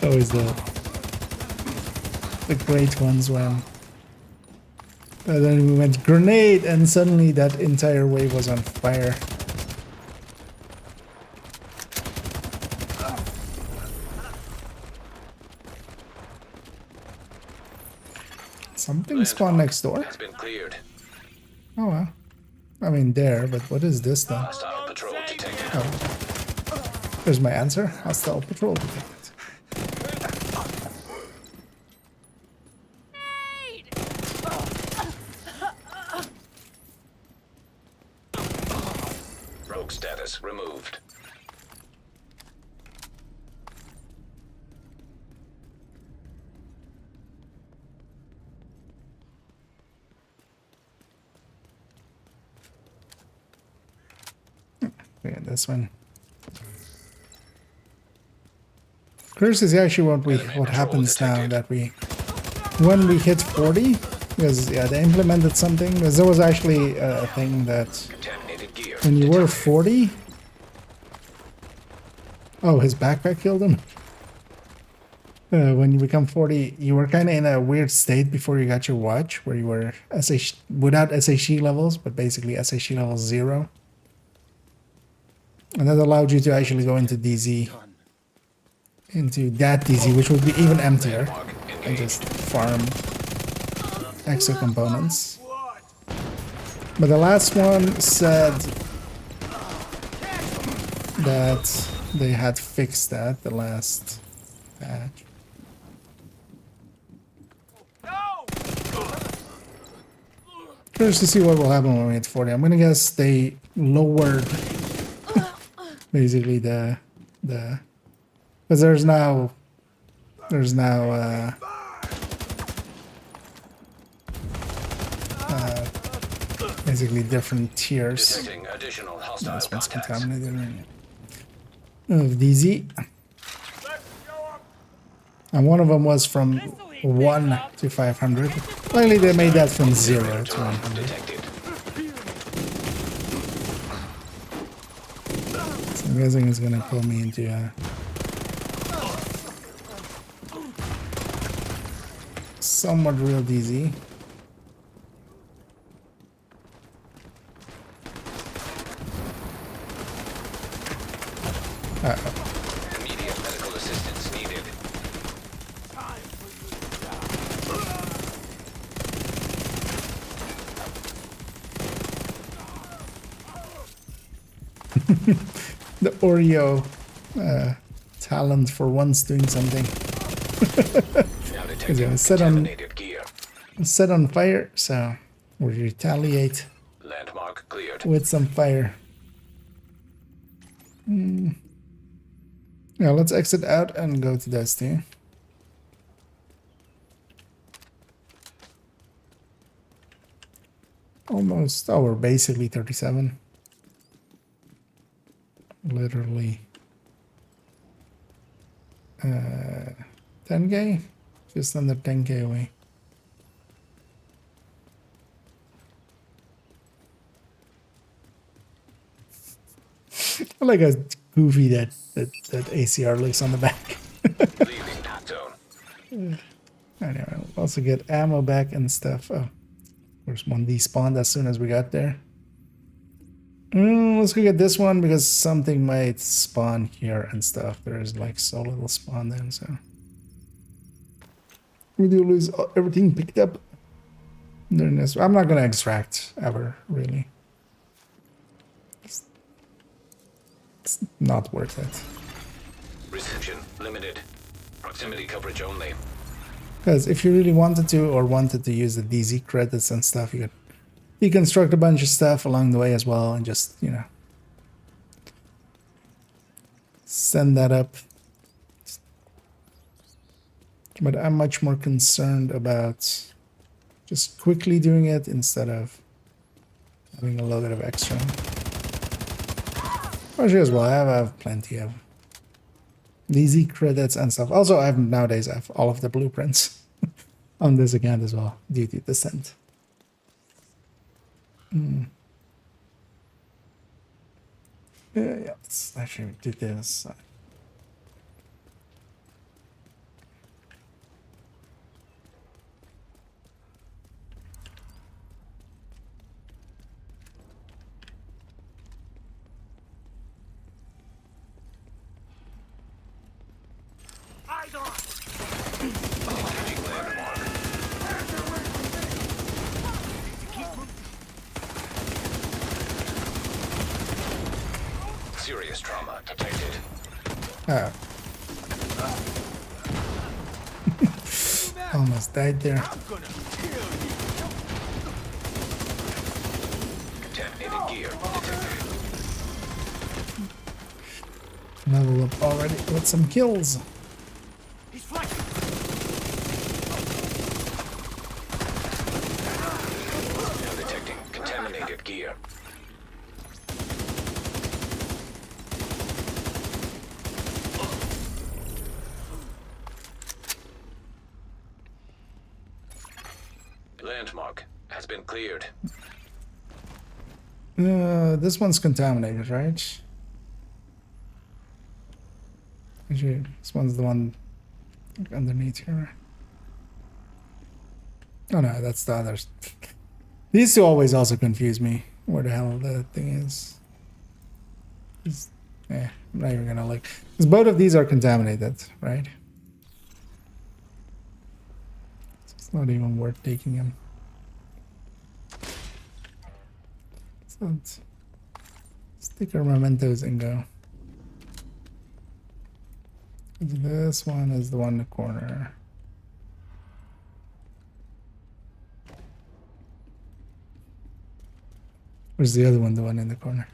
Always the great ones when then we went grenade and suddenly that entire wave was on fire. Something spawned next door. Has been cleared. Oh well. I mean there, but what is this then? Hostile patrol detected. Oh. There's my answer. Hostile patrol detected. Rogue status removed. Yeah, this one. Curse is actually what happens now that when we hit 40, because yeah, they implemented something. Because there was actually a thing that when you were 40, oh, his backpack killed him. When you become 40, you were kind of in a weird state before you got your watch, where you were without SHE levels, but basically SHE level 0. And that allowed you to actually go into DZ, into that DZ, which would be even emptier, and just farm extra components. But the last one said that they had fixed that, the last patch. Curious to see what will happen when we hit 40. I'm gonna guess they lowered basically the because there's now basically different tiers. This one's contaminated of DZ, and one of them was from 1 to 500. Likely they made that from 0 to 100. So I'm guessing it's gonna pull me into a somewhat real DZ. Uh-oh. Immediate medical assistance needed. The Oreo talent for once doing something. Set on fire, so we'll retaliate Landmark cleared. with some fire. Yeah, let's exit out and go to Dusty. Almost, oh, we're basically 37. Literally 10k? Just under 10k away. I like how goofy that ACR looks on the back. Anyway, we'll also get ammo back and stuff. Oh, of course, one despawned as soon as we got there. Let's go get this one because something might spawn here and stuff. There's like so little spawn then, so we do lose everything picked up during this. I'm not gonna extract ever, really. It's not worth it. Reception limited. Proximity coverage only. Because if you really wanted to use the DZ credits and stuff, you could deconstruct a bunch of stuff along the way as well and just, you know, send that up. But I'm much more concerned about just quickly doing it instead of having a little bit of extra. Actually as well, I have plenty of DZ credits and stuff. Also, nowadays I have all of the blueprints on this account as well, due to Descent. Yeah, let's actually do this. Eyes on! detected. Oh. Almost died there. Contaminated gear detected. Level up already with some kills. He's flanking. Now detecting contaminated gear. Landmark has been cleared. This one's contaminated, right? Actually, this one's the one underneath here. Oh no, that's the others. These two always also confuse me. Where the hell the thing is? I'm not even gonna look. Because both of these are contaminated, right? It's not even worth taking them. So let's take our mementos and go. This one is the one in the corner. Where's the other one, the one in the corner?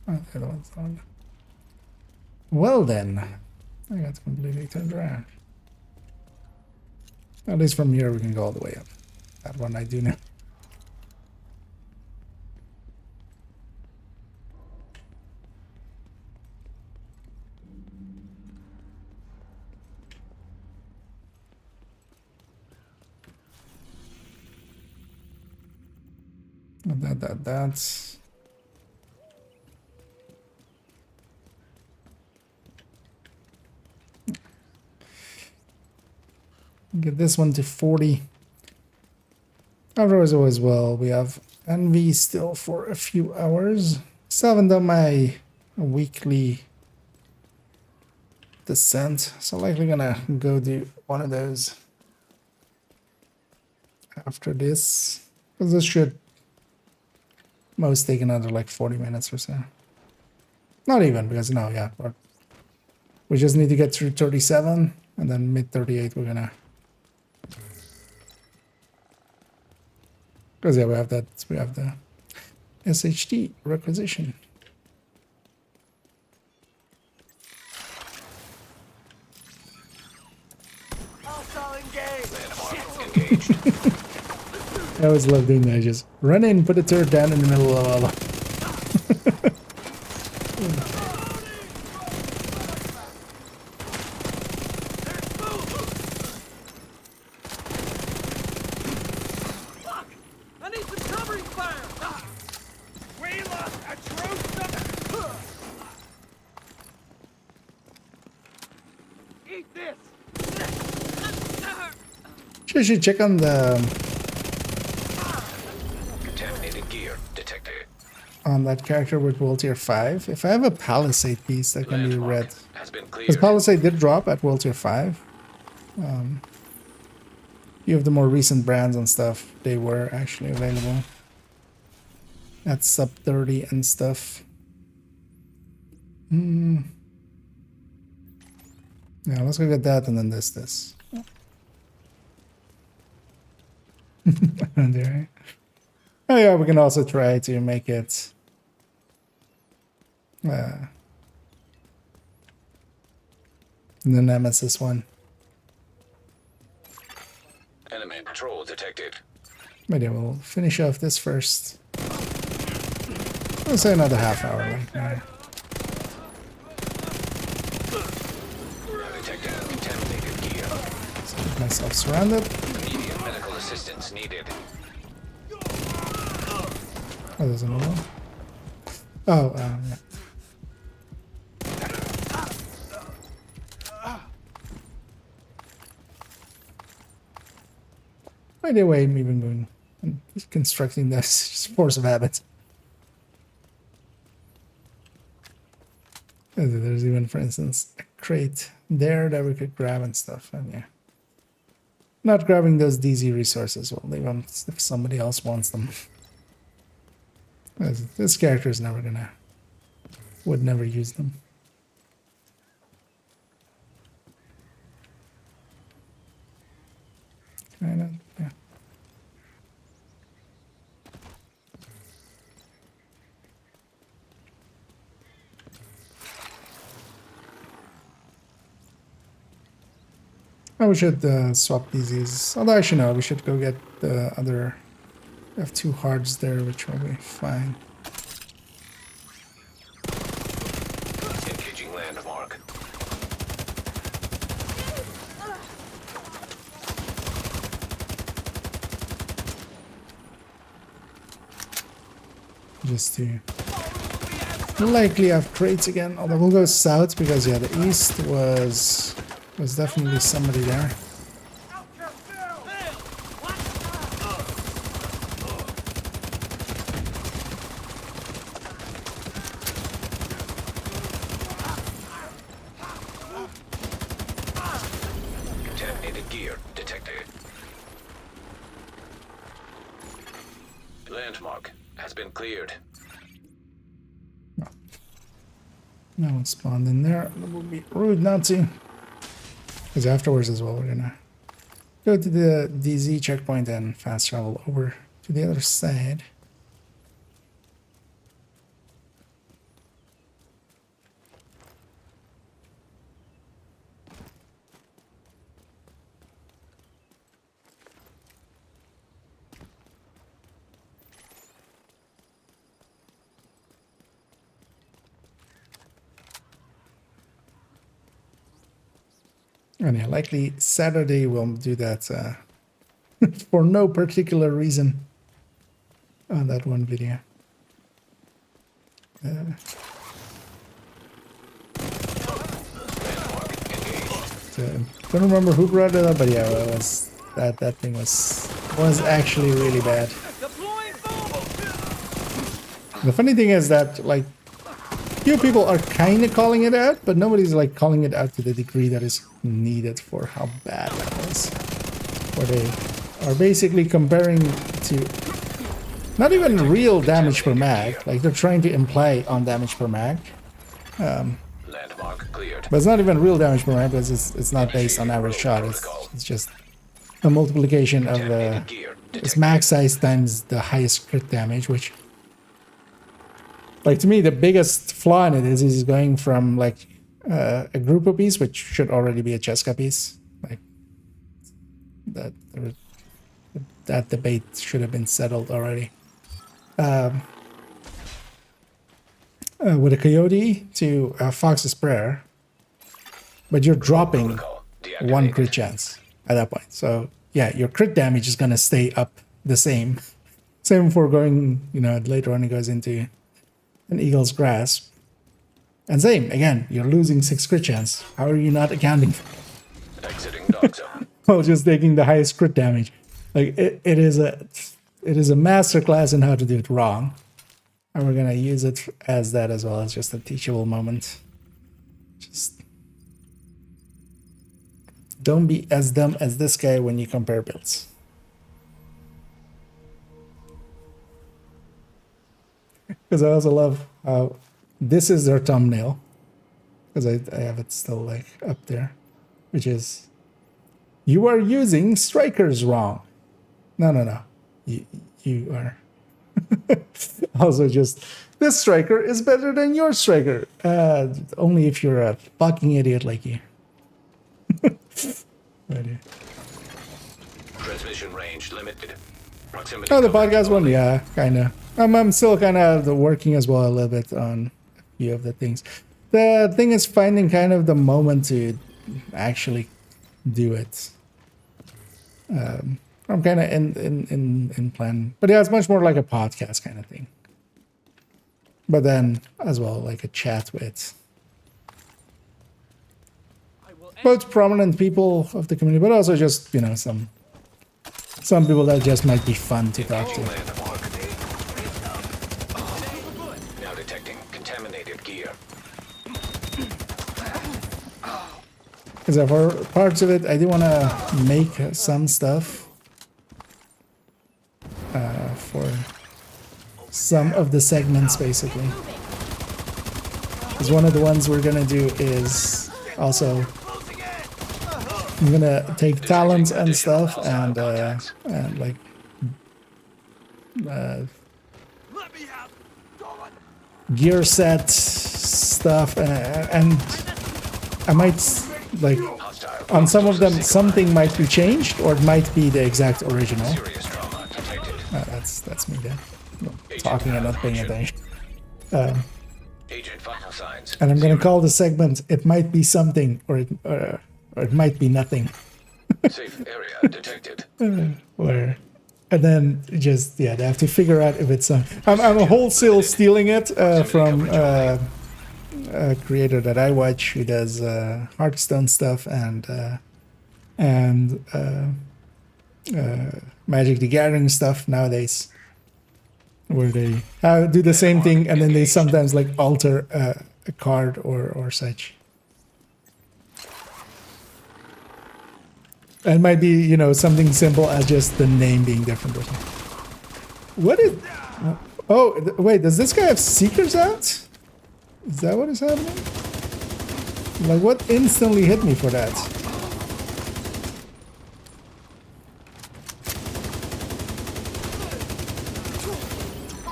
Oh, the other one's the one. Well then, I got completely turned around. At least from here we can go all the way up. That one I do know. That's get this one to 40. Otherwise, always well. We have Envy still for a few hours. Still haven't done my weekly descent, so likely gonna go do one of those after this, because this should most take another like 40 minutes or so. Not even, because no, yeah, we just need to get through 37, and then mid 38 we're gonna, because yeah, we have the SHD requisition. I always love doing that. Just run in, put a turret down in the middle of all. I need some covering fire. Wheeler, I drew some. Eat this. Should check on the Contaminated gear detected. on that character with World Tier 5. If I have a Palisade piece, that can be red. Has been Because cleared. Palisade did drop at World Tier 5. You have the more recent brands and stuff, they were actually available at sub 30 and stuff. Yeah, let's go get that and then this. There. Oh yeah, we can also try to make it the Nemesis one. Enemy patrol detected. But yeah, we'll finish off this first. Let's say another half hour. Like that. Now detecting contaminated gear. Let's get myself surrounded. Immediate medical assistance needed. Oh, there's another one. Oh, yeah. By the way, I'm even going and constructing this just force of habit. There's even, for instance, a crate there that we could grab and stuff. And yeah, not grabbing those DZ resources. We'll leave them if somebody else wants them. This character is never gonna... would never use them. Kinda, yeah. Oh, we should swap these. Although actually no, we should go get the other... We have 2 hards there, which will be fine. Engaging landmark. Just to likely have crates again. Although we'll go south because yeah, the east was definitely somebody there. Contaminated gear detected. Landmark has been cleared. No one spawned in there. It would be rude not to. Because afterwards as well, we're gonna go to the DZ checkpoint and fast travel over to the other side. And yeah, likely Saturday we'll do that for no particular reason on that one video. Don't remember who brought it up, but yeah, it was that thing was actually really bad. The funny thing is that like few people are kind of calling it out, but nobody's like calling it out to the degree that is needed for how bad that was. Where they are basically comparing to not even real damage per mag, like they're trying to imply on damage per mag. Landmark cleared. But it's not even real damage per mag because it's not based on average shot. It's just a multiplication of its mag size times the highest crit damage, which like to me the biggest flaw in it is going from like a group of piece, which should already be a Cheska piece. Like that debate should have been settled already. With a Coyote to Fox's Prayer, but you're dropping 1 crit chance at that point. So yeah, your crit damage is gonna stay up the same. Same for going, you know, later on it goes into an Eagle's Grasp. And same, again, you're losing 6 crit chance. How are you not accounting for Exiting dog zone. well, just taking the highest crit damage? Like it is a masterclass in how to do it wrong. And we're gonna use it as that as well as just a teachable moment. Just don't be as dumb as this guy when you compare builds. Because I also love how this is their thumbnail. Because I have it still like up there. Which is, you are using strikers wrong. No. You are. Also just, this striker is better than your striker. Only if you're a fucking idiot like you. Right here. Transmission range limited. Proximity Oh, the coverage podcast one? only. Yeah, kind of. I'm still kind of working as well a little bit on a few of the things. The thing is finding kind of the moment to actually do it. I'm kind of in plan. But yeah, it's much more like a podcast kind of thing. But then, as well, like a chat with both prominent people of the community, but also just, you know, some people that just might be fun to talk to. Landmark. Now detecting contaminated gear. Because for parts of it, I do want to make some stuff for some of the segments basically. Because one of the ones we're gonna do is also I'm gonna take talents and stuff and like gear set stuff and I might like on some of them something might be changed or it might be the exact original. That's me there. Talking and not paying attention. And I'm gonna call the segment "It might be something" or it might be nothing. Safe area detected. Where, and then just they have to figure out if it's I'm wholesale stealing it from a creator that I watch who does Hearthstone stuff and Magic the Gathering stuff nowadays, where they do the same thing and then they sometimes like alter a card or such. It might be, you know, something simple as just the name being different or something. What is... Oh, wait, does this guy have Seekers out? Is that what is happening? Like, what instantly hit me for that?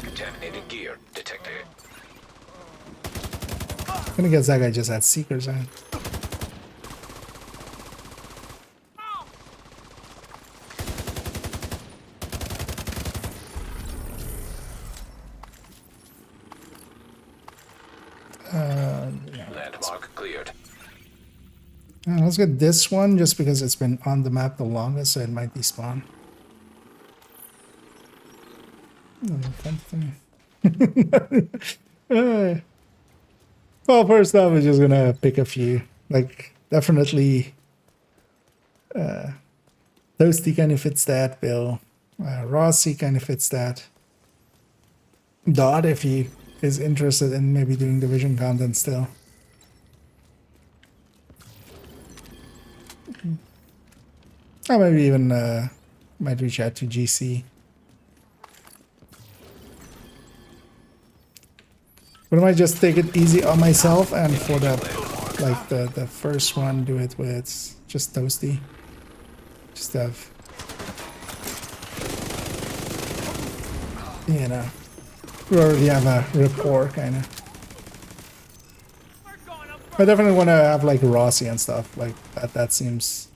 Contaminated gear detected. I'm gonna guess that guy just had Seekers out. Landmark cleared. Let's get this one just because it's been on the map the longest, so it might be spawn. Well, first off, we're just gonna pick a few. Like, definitely Toasty kind of fits that bill. Rossi kind of fits that. Dodd, if he is interested in maybe doing division content still. Or maybe even might reach out to GC. But I might just take it easy on myself and for the like the first one do it with just Toasty. Just have, you know, we already have a rapport kind of. I definitely want to have like Rossi and stuff like that. That seems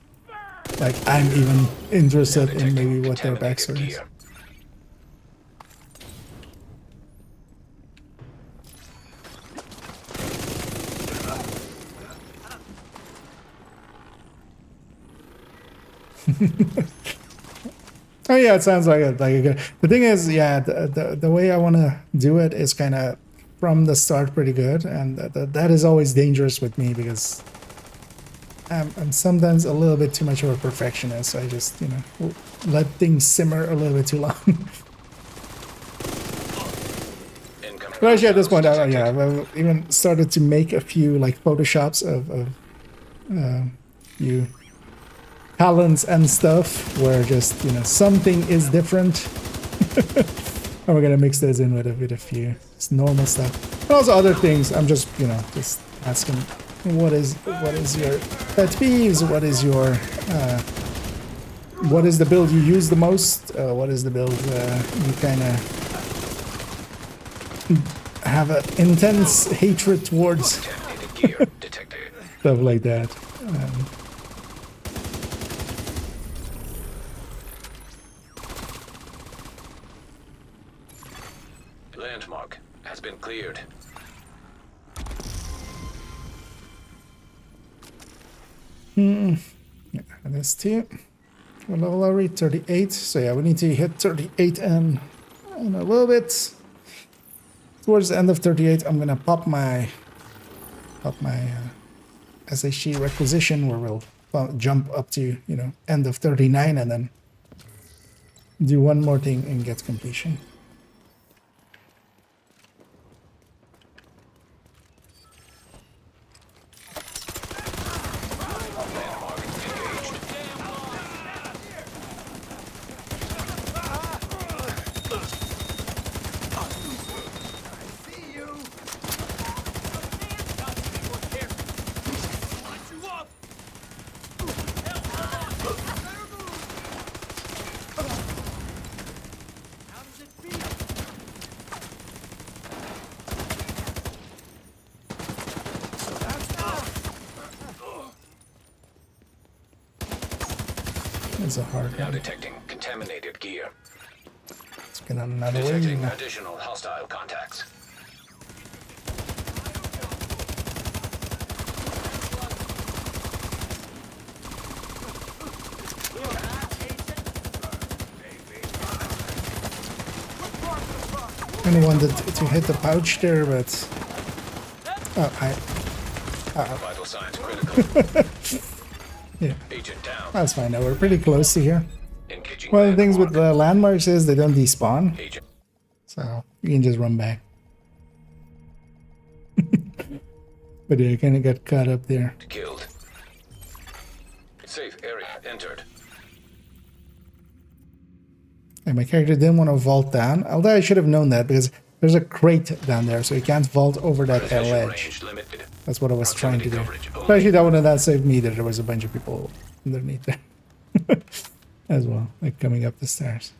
like I'm even interested in maybe what their backstory is. Oh yeah, it sounds like a good. The thing is, yeah, the way I want to do it is kind of from the start pretty good, and that is always dangerous with me because I'm sometimes a little bit too much of a perfectionist. So I just, you know, let things simmer a little bit too long. But actually, at this point, yeah, I've even started to make a few like photoshops of few talents and stuff where just, you know, something is different. And we're gonna mix those in with a few just normal stuff. And also other things. I'm just, you know, just asking what is your pet peeves? What is the build you use the most? What is the build you kind of have an intense hatred towards? Stuff like that. Landmark has been cleared. Yeah, that's two. What level are we? 38. So yeah, we need to hit 38 and in a little bit. Towards the end of 38, I'm gonna pop my SHG requisition, where we'll jump up to, you know, end of 39 and then do one more thing and get completion. That's a hard Now one. detecting contaminated gear. Let's get on another Detecting wave. additional hostile contacts. Kind of wanted to hit the pouch there, but Vital signs critical. yeah, Agent down. that's fine. Now we're pretty close to here. Engaging One of the things with landmark. the landmarks is they don't despawn, Agent so you can just run back. But yeah, I kind of got caught up there. killed. Safe area entered. And my character didn't want to vault down, although I should have known that because there's a crate down there, so you can't vault over that Precision ledge. range limited. That's what I was trying to do. Coverage only. But actually, that wouldn't have saved me. That there was a bunch of people underneath there as well, like coming up the stairs.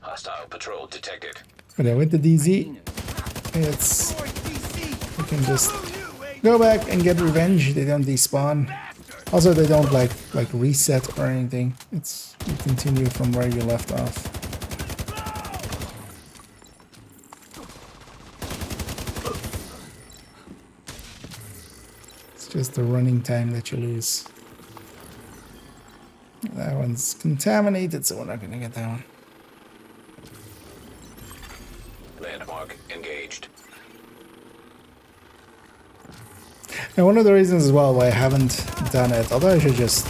Hostile patrol detected. But yeah, with the DZ, it's you can just go back and get revenge. They don't despawn. Also, they don't like reset or anything. It's you continue from where you left off. It's just the running time that you lose. That one's contaminated, so we're not gonna get that one. Landmark engaged. And one of the reasons as well why I haven't done it, although I should just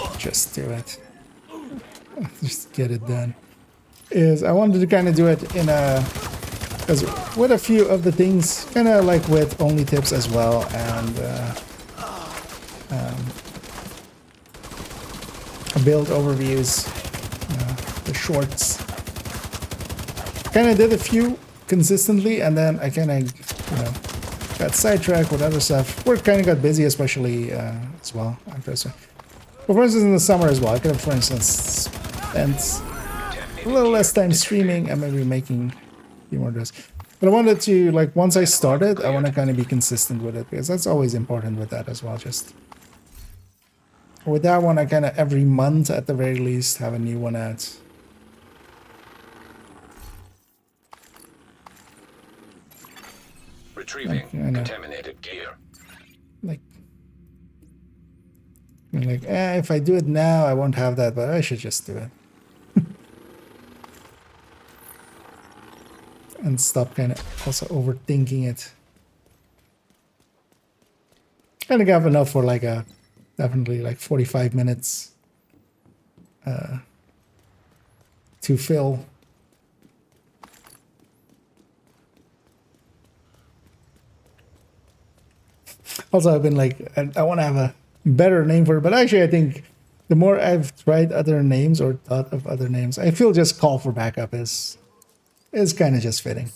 do it, just get it done, is I wanted to kind of do it in a, because with a few of the things, kind of like with only tips as well, and build overviews, the shorts. Kind of did a few consistently, and then I kind of, got sidetracked with other stuff. Work kind of got busy, especially as well. But for instance, in the summer as well, I could have, for instance, spent a little less time streaming and maybe making a few more videos. But I wanted to, like, once I started, I want to kind of be consistent with it, because that's always important with that as well. Just with that one, I kind of every month at the very least have a new one out. Retrieving contaminated gear. Like, if I do it now, I won't have that, but I should just do it. And stop kind of also overthinking it. Kind of have enough for like a, definitely like 45 minutes to fill. Also, I've been like, I want to have a better name for it, but actually I think the more I've tried other names or thought of other names, I feel just call for backup is kind of just fitting.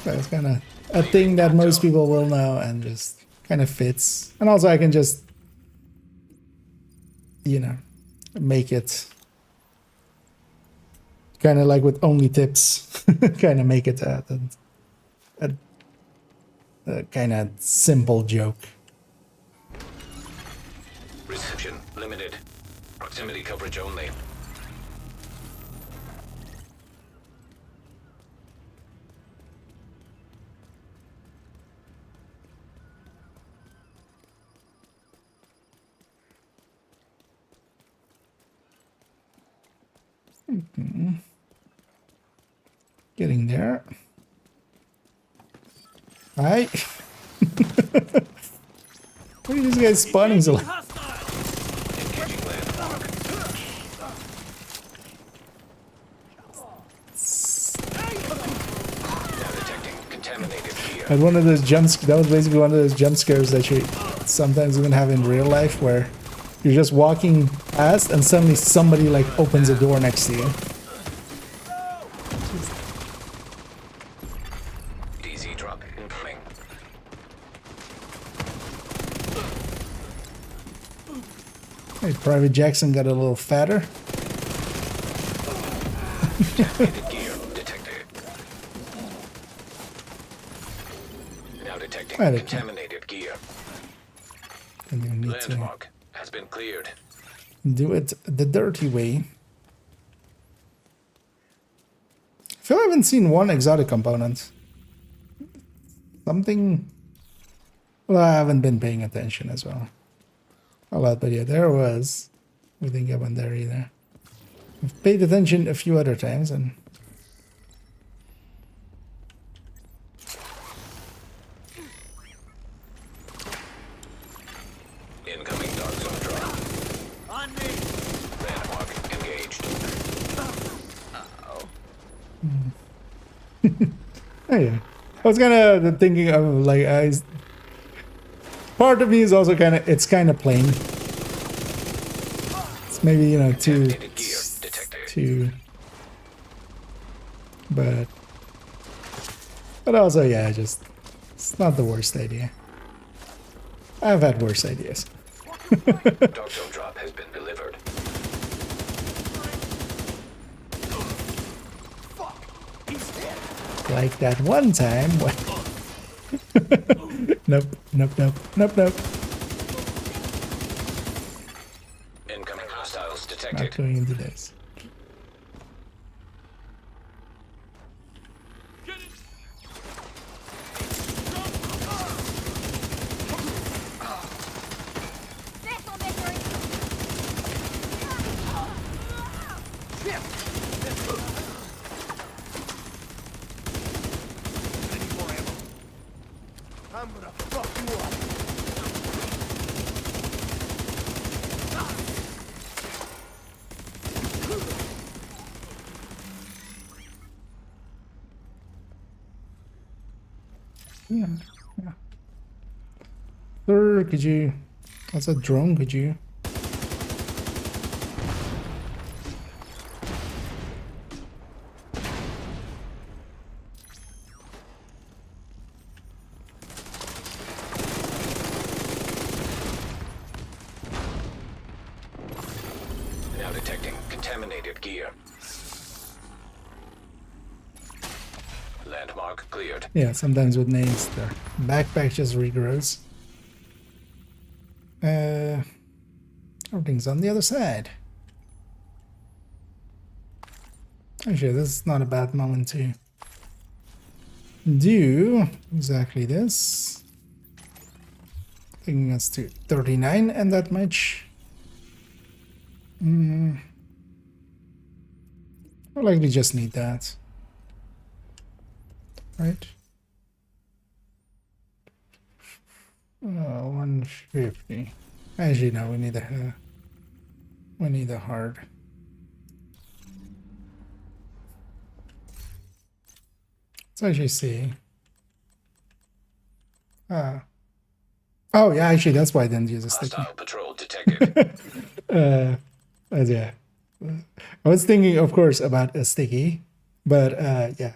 So it's kind of a thing that most people will know and just kind of fits. And also I can just, make it kind of like with only tips, kind of make it a kind of simple joke. Reception limited. Proximity coverage only. Getting there. Hi. Why are these guys spawning so long? Engaging landmark. Now detecting contaminated gear. And one of those jumps, that was basically one of those jump scares that you sometimes even have in real life, where you're just walking past and suddenly somebody like opens a door next to you. DZ drop incoming. Hey, Private Jackson got a little fatter. Contaminated gear detected. Now detecting Right, okay. contaminated gear. And you need to Landmark has been cleared. Do it the dirty way. I feel I haven't seen one exotic component. Something... Well, I haven't been paying attention as well. A lot, but yeah, there was. We didn't get one there either. I've paid attention a few other times and... Incoming dark zone drop. On me. Landmark engaged. Oh yeah. I was kind of thinking of like part of me is also kind of plain. It's maybe, you know, too but also yeah, just it's not the worst idea. I've had worse ideas. Dark zone drop has been delivered. Like that one time when... Nope. Incoming hostiles Not detected. going into this. I'm gonna fuck you up. Yeah. Sir, could you... That's a drone, could you... Now detecting contaminated gear. Landmark cleared. Yeah, sometimes with names, their backpack just regrows. Everything's on the other side. Actually, this is not a bad moment to do exactly this. Taking us to 39 and that much. I'll likely just need that. Right? 150. Actually, no, we need a hard. Let's actually see. Oh yeah, actually that's why I didn't use a sticky. Hostile patrol detected. Yeah. I was thinking, of course, about a sticky, but yeah.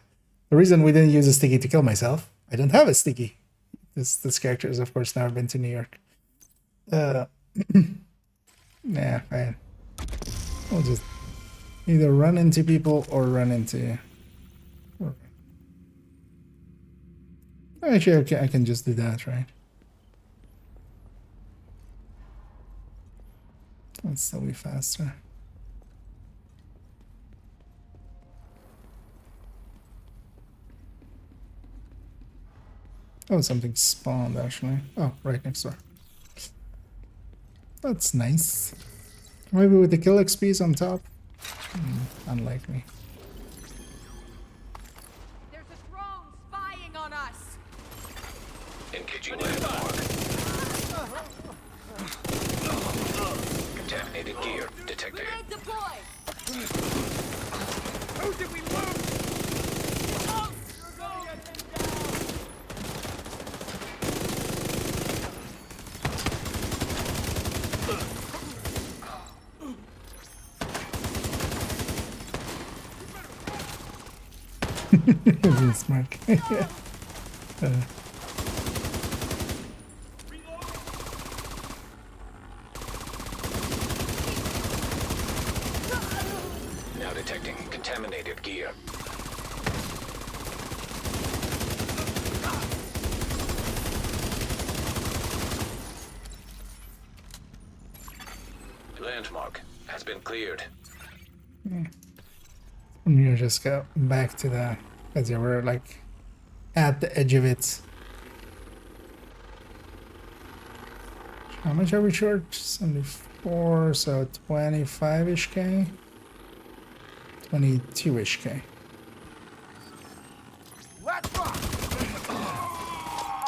The reason we didn't use a sticky to kill myself, I don't have a sticky. This character has, of course, never been to New York. Yeah, fine. We'll just either run into people or run into... Actually, I can just do that, right? That's still be faster. Oh, something spawned actually. Oh, right next door. That's nice. Maybe with the kill XPs on top? Unlikely. There's a drone spying on us. Engaging landmark. Contaminated gear detected. Grenade deployed. Who did we lose? Oh, you're gonna get them down. Smart. Now detecting contaminated gear. landmark has been cleared. I'm gonna just go back to the, because you were like at the edge of it. How much are we short? 74, so 25-ish K? 22-ish K.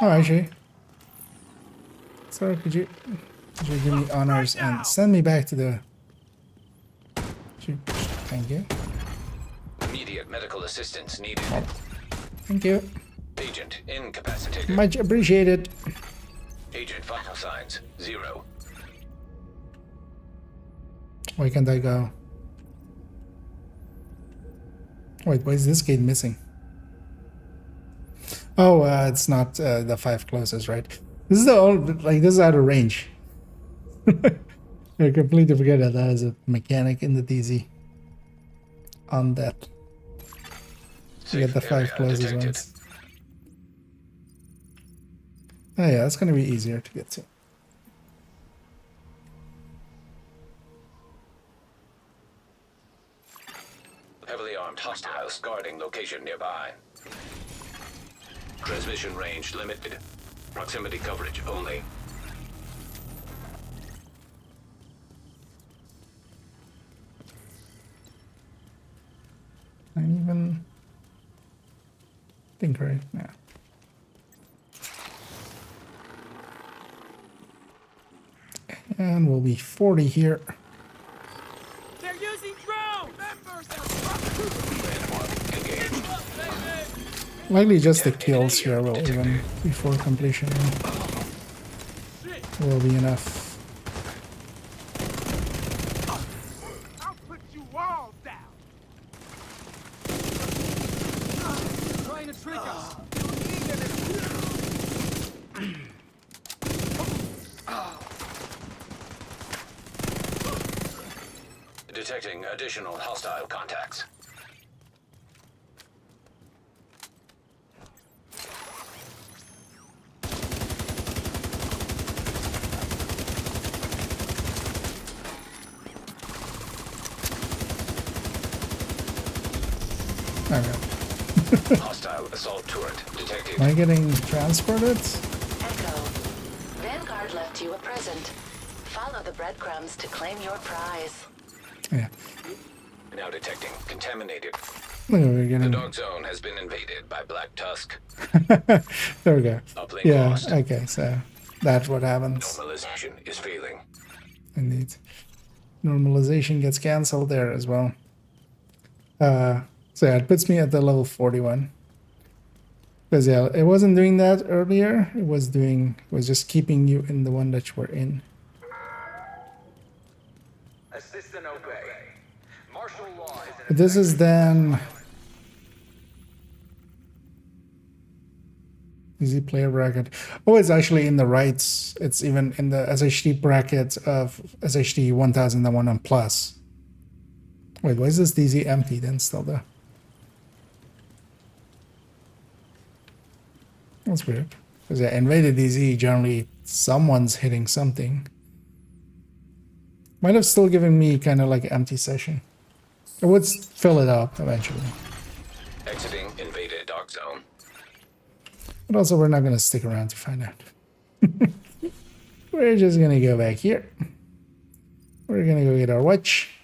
Oh, actually. Sir, could you give me honors and send me back to the... Thank you. Immediate medical assistance needed. Thank you. Agent incapacitated. Much appreciated. Agent vital signs 0. Why can't I go? Wait, why is this gate missing? Oh, it's not the 5 closest, right? This is the only, like, this is out of range. I completely forget that that is a mechanic in the DZ. On that. You get the 5 closest ones. Oh yeah, that's gonna be easier to get to. Heavily armed hostiles guarding location nearby. Transmission range limited. Proximity coverage only. I even think right now. And we'll be 40 here. They're using drones! Likely just the kills here will even before completion will be enough. I'll put you all down! Trying to trick us! Detecting additional hostile contacts. Okay. Hostile assault turret detected. Am I getting transported? Echo. Vanguard left you a present. Follow the breadcrumbs to claim your prize. Yeah. Now detecting contaminated. Look, we're getting... The dog zone has been invaded by Black Tusk. There we go. Uplink Yeah, lost. okay, so that's what happens. Normalization is failing. Indeed. Normalization gets cancelled there as well. So yeah, it puts me at the level 41. Because yeah, it wasn't doing that earlier. It was just keeping you in the one that you were in. Assist and obey. Martial law is But this is then easy player bracket. Oh, it's actually in the rights. It's even in the SHD bracket of SHD 1001 and plus. Wait, why is this DZ empty then still though? That's weird. Because yeah, invaded DZ, generally someone's hitting something. Might have still given me kind of like empty session. It would fill it up eventually. Exiting invaded dog zone. But also we're not going to stick around to find out. We're just going to go back here. We're going to go get our watch.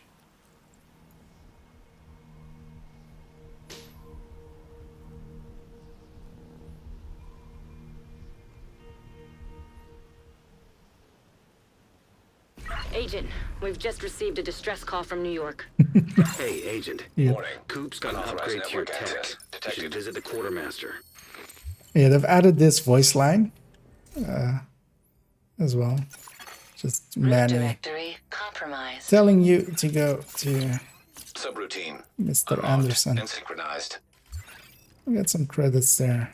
Agent, we've just received a distress call from New York. Hey, Agent. Yeah. Warning. Coop's got an Unauthorized upgrade to your network tech. access You detected. should visit the quartermaster. Yeah, they've added this voice line as well. Just Route manually directory compromised. telling you to go to Subroutine. Mr. Unlocked Anderson. and synchronized. We got some credits there.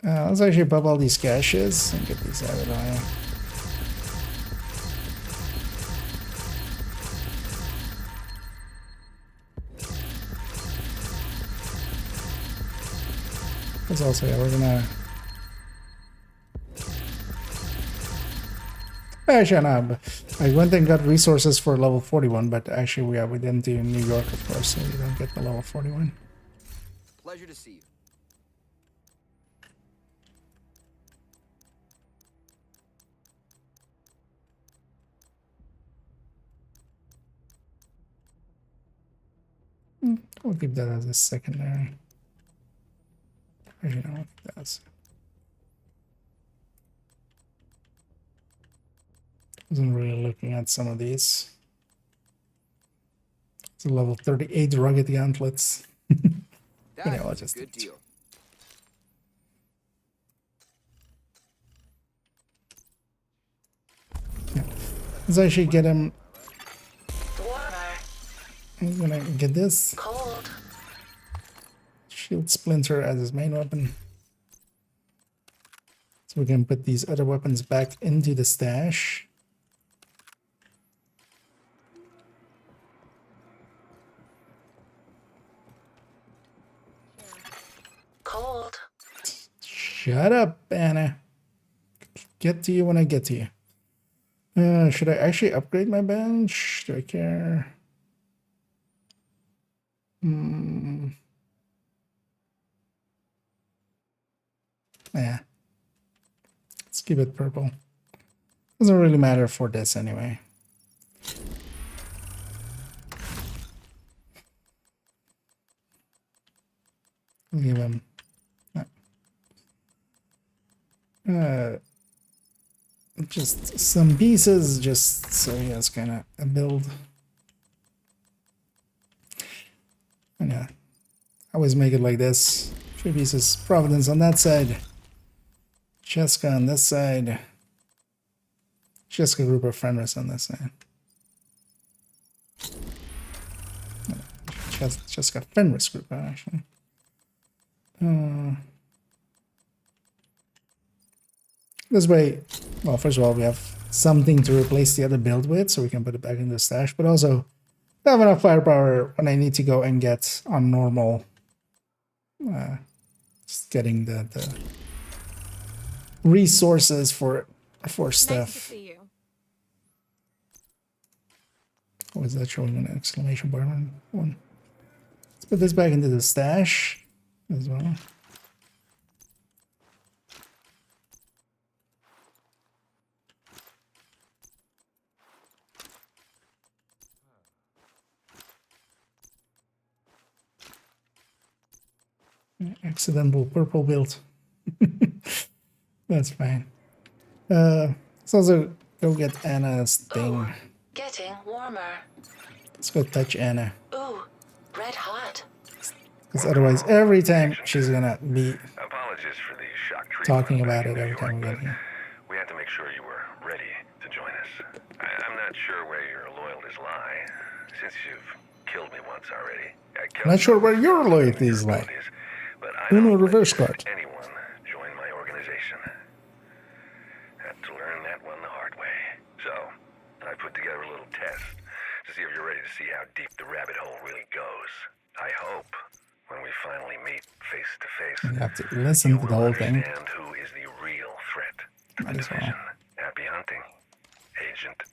Let's actually pop all these caches and get these out of the way. Because also, yeah, we're gonna... Actually, no, I went and got resources for level 41, but actually we didn't do New York, of course, so we don't get the level 41. Pleasure to see you. I'll keep that as a secondary. Actually, no, I think that's. Wasn't really looking at some of these. It's a level 38 rugged gauntlets. That I'll is just a good deal. Let's actually get him. I'm gonna get this Cold. shield splinter as his main weapon. So we can put these other weapons back into the stash. Cold. Shut up, Anna. Get to you when I get to you. Should I actually upgrade my bench? Do I care? Yeah. Let's keep it purple. Doesn't really matter for this anyway. Give him. Just some pieces, just so he has kind of a build. And yeah, I always make it like this. 3 pieces. Providence on that side. Cheska on this side. Cheska group of Fenris on this side. Cheska Fenris group, actually. This way, well, first of all, we have something to replace the other build with, so we can put it back in the stash, but also I have enough firepower when I need to go and get on normal. Just getting the resources for stuff. Nice to see you. What is that showing an exclamation bar on one? Let's put this back into the stash as well. Accidental purple build. That's fine. Let's also go get Anna's thing. Ooh, getting warmer. Let's go touch Anna. Ooh, red hot. Because otherwise, every time she's gonna be Apologies for the shock treatment talking back about in it New every time we York, get here. but we had to make sure you were ready to join us. I'm not sure where your loyalties lie, since you've killed me once already. I'm not sure where your loyalties lie. But I Uno don't reverse let card. anyone join my organization. Had to learn that one the hard way. So, I put together a little test to see if you're ready to see how deep the rabbit hole really goes. I hope when we finally meet face to face, You have to listen to the whole thing. understand who is the real threat to Might the as well. division. Happy hunting, Agent.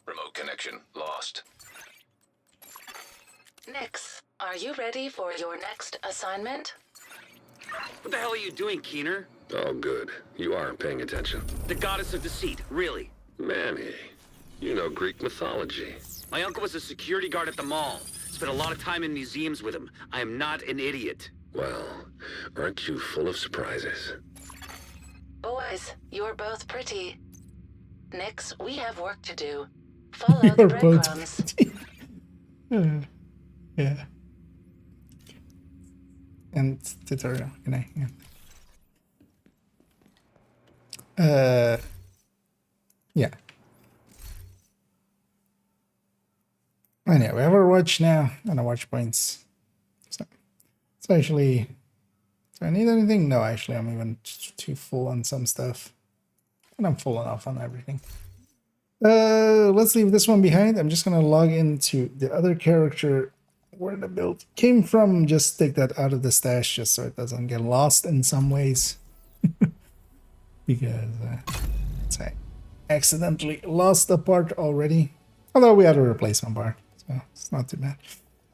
Remote connection lost. Nix, are you ready for your next assignment? What the hell are you doing, Keener? Oh, good. You aren't paying attention. The goddess of deceit, really. Manny, you know Greek mythology. My uncle was a security guard at the mall. Spent a lot of time in museums with him. I am not an idiot. Well, aren't you full of surprises? Boys, you're both pretty. Nix, we have work to do. Follow the You're both breadcrumbs. Yeah. And tutorial, can I? Yeah. Yeah. Anyway, we have our watch now and our watch points. So it's actually. Do I need anything? No, actually, I'm even too full on some stuff, and I'm full enough on everything. Let's leave this one behind. I'm just gonna log into the other character where the build came from. Just take that out of the stash just so it doesn't get lost in some ways. Because it's accidentally lost a part already. Although we had a replacement part, so it's not too bad.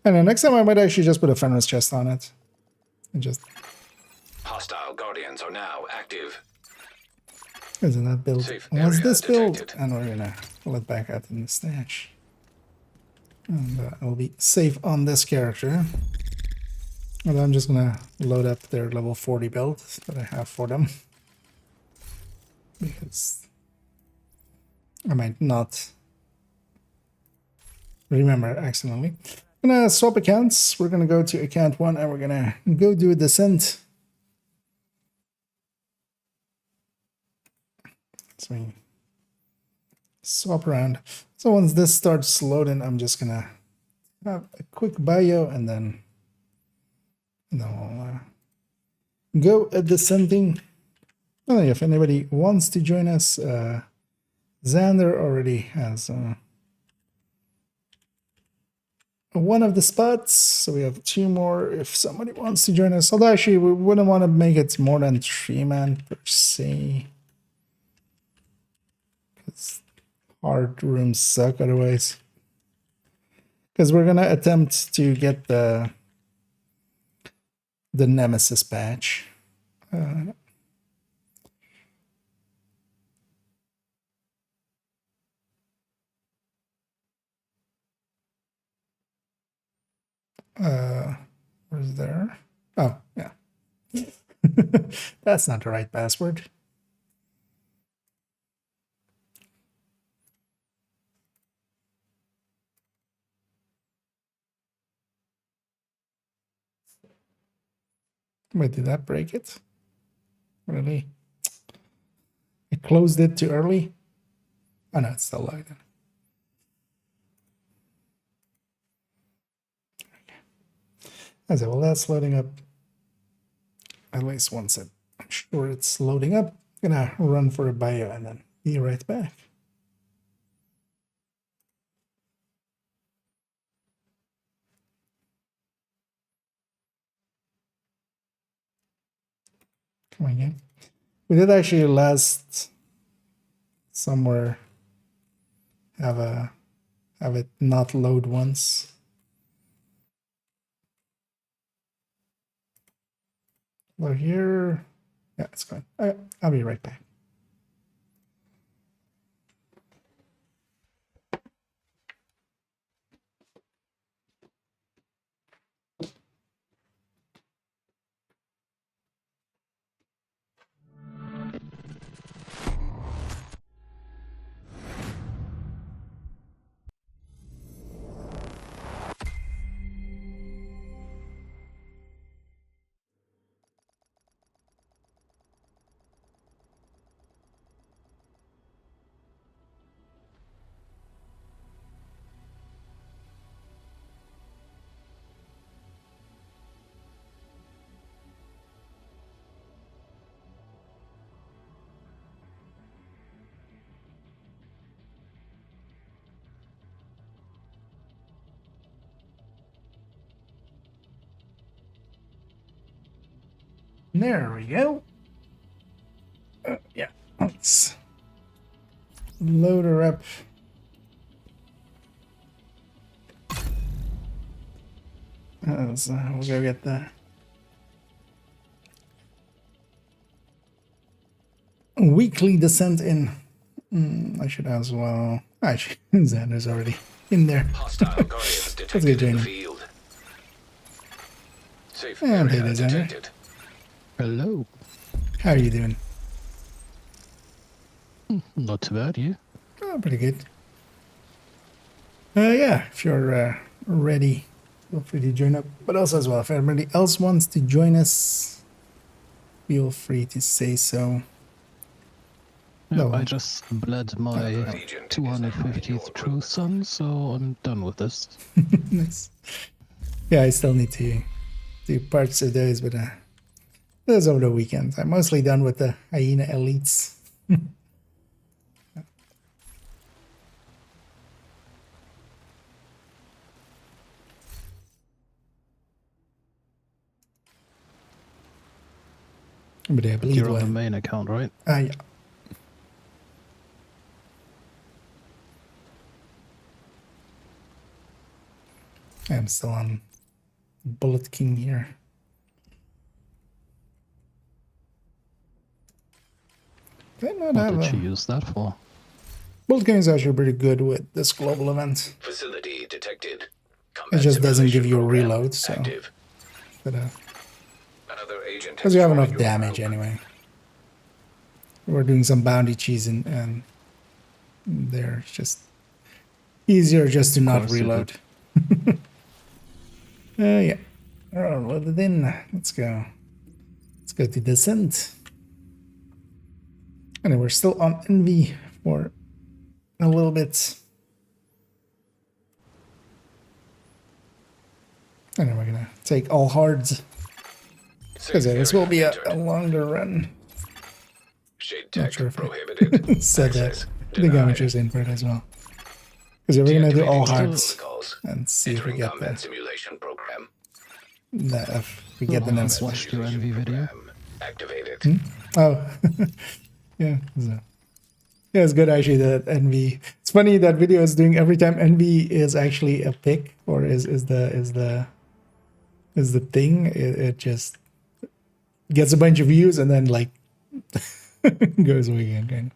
And then next time I might actually just put a Fenris chest on it. And just... Hostile Guardians are now active. Isn't that build? Safe Was area this build? detected. And we're gonna pull it back out in the stash. And I'll be safe on this character. And I'm just gonna load up their level 40 build that I have for them. Because I might not remember accidentally. I'm gonna swap accounts. We're gonna go to account 1 and we're gonna go do a descent. So we swap around. So once this starts loading, I'm just gonna have a quick bio and then we'll go descending. Oh, if anybody wants to join us, Xander already has one of the spots, so we have 2 more if somebody wants to join us. Although actually we wouldn't want to make it more than 3 man per se, because hard rooms suck otherwise. Because we're gonna attempt to get the Nemesis patch. Where's there? Oh, yeah. That's not the right password. Wait, did that break it? Really? I closed it too early? Oh no, it's still loading. Okay. Well, that's loading up. At least once I'm sure it's loading up. I'm gonna run for a bio and then be right back. Come on again. We did actually last somewhere have it not load once. Well, here, yeah, it's fine. I'll be right back. There we go. Yeah, let's load her up. So we'll go get the weekly descent in. I should as well. Actually, Xander's already in there. Hostile Guardians Let's detected get in the joining. field. Safe And area hey there, Xander. detected. Hello. How are you doing? Not too bad, you? Oh, pretty good. Yeah, if you're ready, feel free to join up. But also as well, if anybody else wants to join us, feel free to say so. No, No. I just bled my 250th true son, so I'm done with this. Nice. Yeah, I still need to do parts of those, but those over the weekend. I'm mostly done with the hyena elites. But I believe You're on the main account, right? yeah. I'm still on Bullet King here. They might What have did she a... use that for? Bullet King is actually pretty good with this global event. Facility detected. It just doesn't give you a program reload, so... active. Because Another agent you have has enough joined your damage group. anyway. We're doing some bounty cheese and there. It's just easier just to not course you reload. Yeah. Alright, loaded in. Let's go. Let's go to Descent. And we're still on Envy for a little bit. And then we're gonna take all hards. Because this will be a longer run. Shade Not tech sure if prohibited. said that. Access I think I'm denied. just in for it as well. Because we're gonna do all Deactivating hards protocols. and see if we Entering get combat the simulation program. if we get the next one. Watched your Envy video. Activated. Oh, yeah. So. Yeah, it's good actually that Envy. It's funny that video is doing every time Envy is actually a pick or is the thing. It just gets a bunch of views and then like goes away again.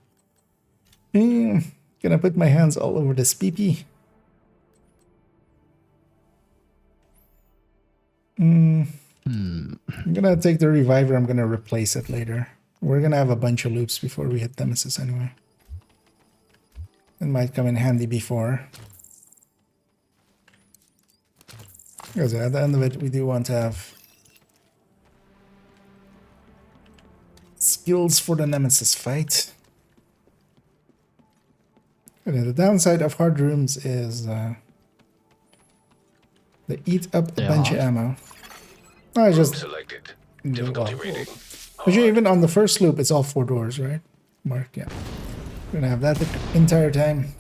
Gonna put my hands all over this PP. I'm gonna take the reviver. I'm gonna replace it later. We're gonna have a bunch of loops before we hit Nemesis anyway. It might come in handy before. Because at the end of it, we do want to have skills for the Nemesis fight. And the downside of hard rooms is they eat up a bunch of ammo. I just Selected. Difficulty rating. actually, even on the first loop, it's all 4 doors, right? Mark, yeah. We're gonna have that the entire time.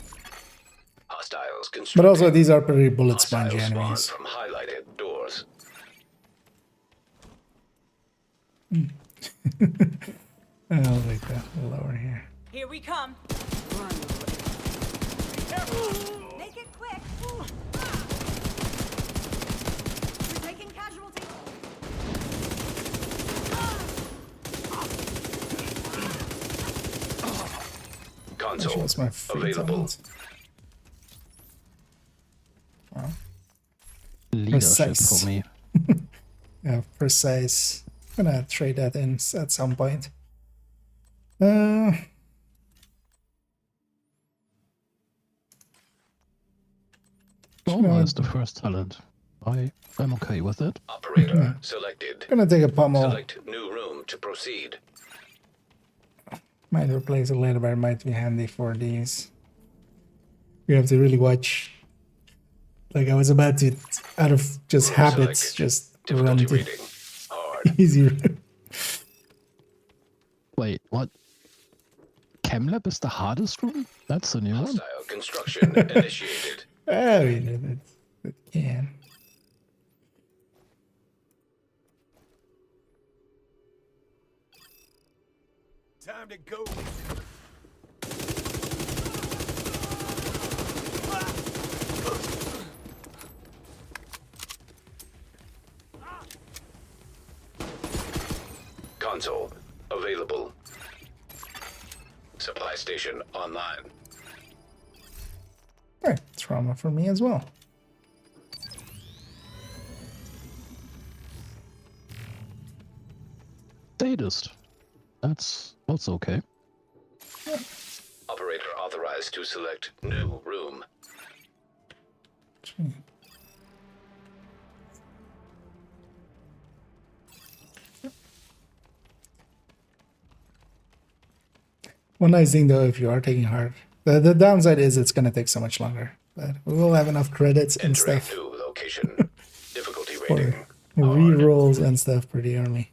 Hostiles But also, these are pretty bullet spongy Hostiles spawn enemies. from highlighted doors. I'll make that lower here. Here we come. Make it quick. We're taking casualties. Console That's my favorite available. element. Wow. Leadership Precise. for me. Yeah, precise. I'm gonna trade that in at some point. Almost the first talent. I'm okay with it. Operator selected. Gonna take a pummel. Select new room to proceed. Might replace it later, but it might be handy for these. You have to really watch. Like I was about to, out of just habits, just run to easier. Wait, what? ChemLab is the hardest room? That's a new one. Hostile construction initiated. Oh, you know that can. Time to go. Console available. Supply station online. Alright, trauma for me as well. Statist. That's okay. Operator authorized to select new room. One nice thing though, if you are taking hard, the downside is it's gonna take so much longer. But we will have enough credits and Entering stuff new location. Difficulty rating. for re-rolls and stuff pretty early.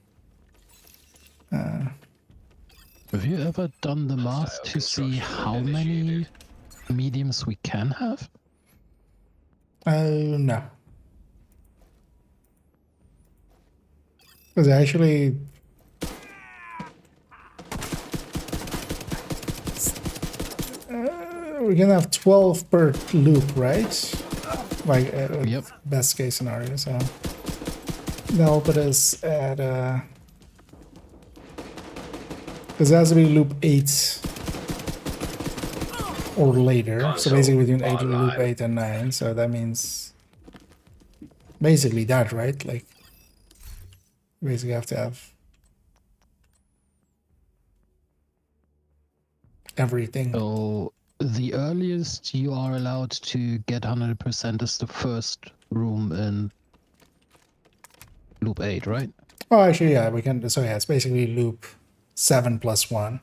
Have you ever done the math to see how many mediums we can have? No. Because actually, we can have 12 per loop, right? like Yep. best case scenario. So that'll put us at because it has to be loop 8 or later. So basically between loop 8 and 9. So that means basically that, right? Like basically have to have everything. So the earliest you are allowed to get 100% is the first room in loop 8, right? Oh, actually, yeah, we can. So yeah, it's basically loop 7 plus 1.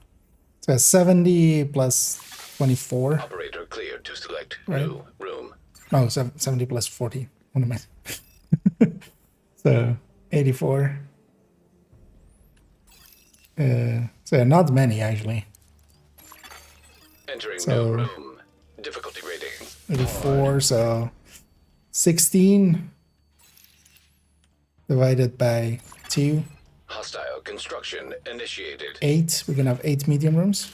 So it's 70 plus 24. Operator cleared to select Right. new room. Oh, 70 plus 40. What am I? So 84. So yeah, not many actually. Entering So new room. Difficulty rating. 84. So 16 divided by 2. Hostile construction initiated. 8. We can have 8 medium rooms.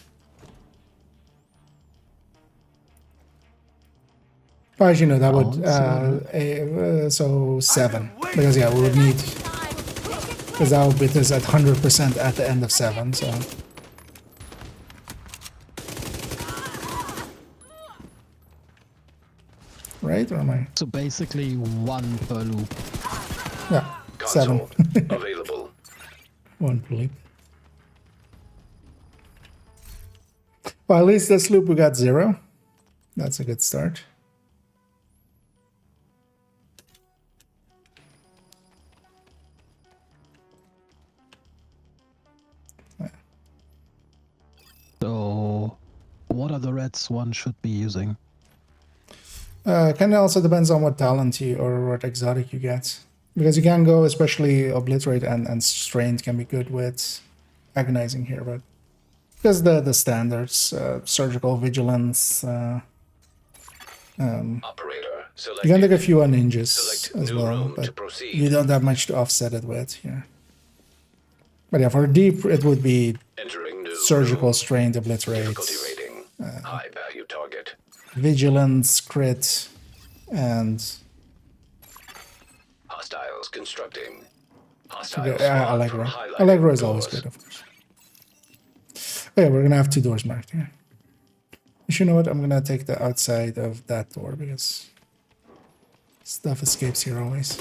Oh, actually, no, that would so 7 because yeah, we would need because that would beat us at 100% at the end of 7. So right, or am I? So basically 1 per loop. Yeah, 7 Available. 1 per loop. Well, at least this loop we got 0. That's a good start. So what are the reds one should be using? Kind of also depends on what talent you or what exotic you get. Because you can go, especially Obliterate and Strained can be good with Agonizing here, but just the standards, Surgical Vigilance. Operator, You can take a few on ninjas as new well, room but to proceed. you don't have much to offset it with here. But yeah, for deep, it would be Entering new Surgical, room. Strained, Obliterate, Difficulty rating. High value target. Vigilance, Crit, and Hostiles constructing. Hostiles Allegro. Allegro is always good, of course. Oh, yeah, we're gonna have 2 doors marked here. You know what? I'm gonna take the outside of that door because stuff escapes here always.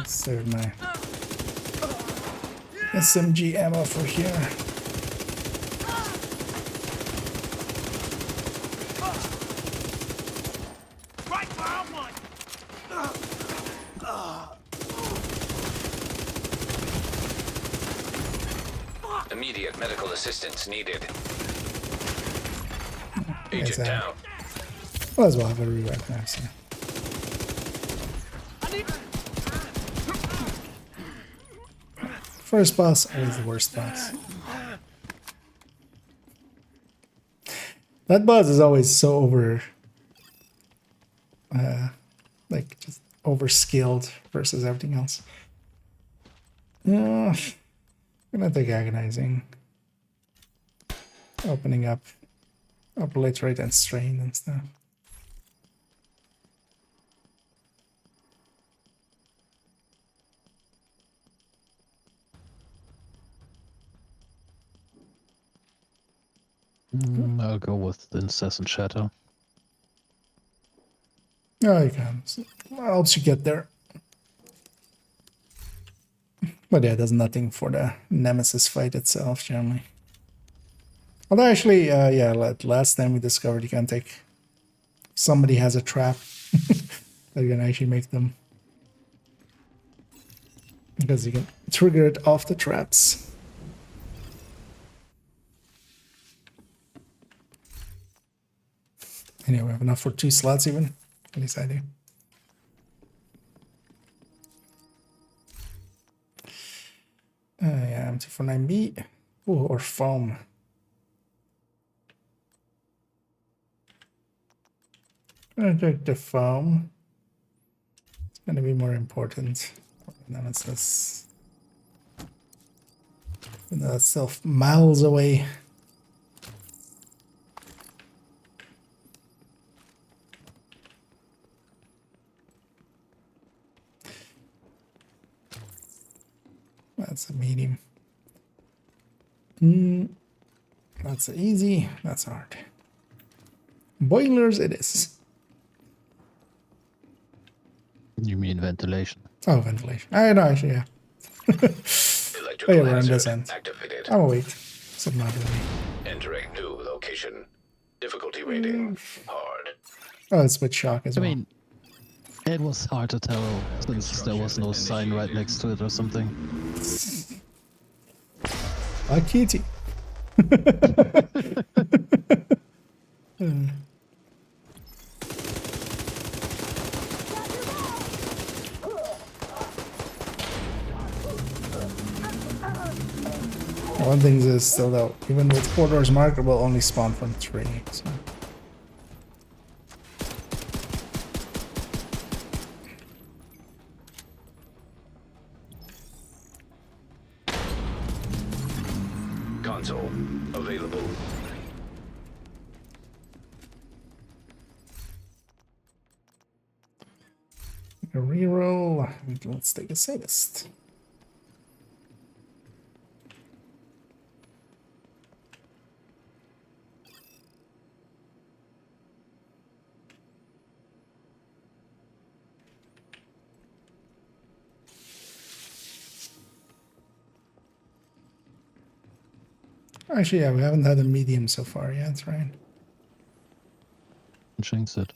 Save my SMG ammo for here. Right where I want. Immediate medical assistance needed. Yes, Agent down. Well, as well have a revive now, so. First boss, always the worst boss. That boss is always so like just over-skilled versus everything else. Yeah, I'm gonna take Agonizing. Opening up Obliterate and Strain and stuff. I'll go with the Incessant Shatter. Oh, you can. Helps you get there. But yeah, it does nothing for the Nemesis fight itself, generally. Although actually, yeah, last time we discovered you can take... Somebody has a trap. That you can actually make them. Because you can trigger it off the traps. Anyway, we have enough for 2 slots even. At least I do. Yeah, M249B. Ooh, or foam. I'm gonna take the foam. It's gonna be more important. Now it's this. That's still miles away. That's a medium. That's easy. That's hard. Boilers it is. You mean ventilation? Oh, ventilation. I know, actually, yeah. Oh, yeah, we're on this end. Activated. I'm awake. So not really. Entering new location. Difficulty rating hard. Oh, it's with shock as well. I mean, it was hard to tell since there was no sign right next to it or something. A kitty. One thing is still though, even with 4 doors marker, will only spawn from 3. So. Console available. A reroll. Let's take a sadist. Actually, yeah, we haven't had a medium so far yet, right? Jinx it.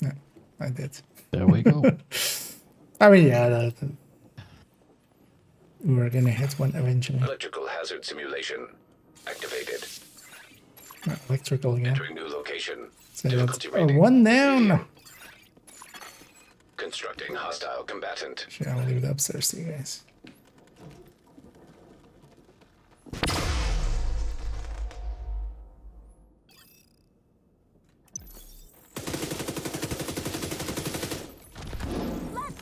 Yeah, I did. There we go. I mean, yeah, we're gonna hit one eventually. Electrical hazard simulation activated. Electrical again. Entering new location. So that's Difficulty rating. 1 down. Constructing hostile combatant. Actually, I'll leave it upstairs to you guys.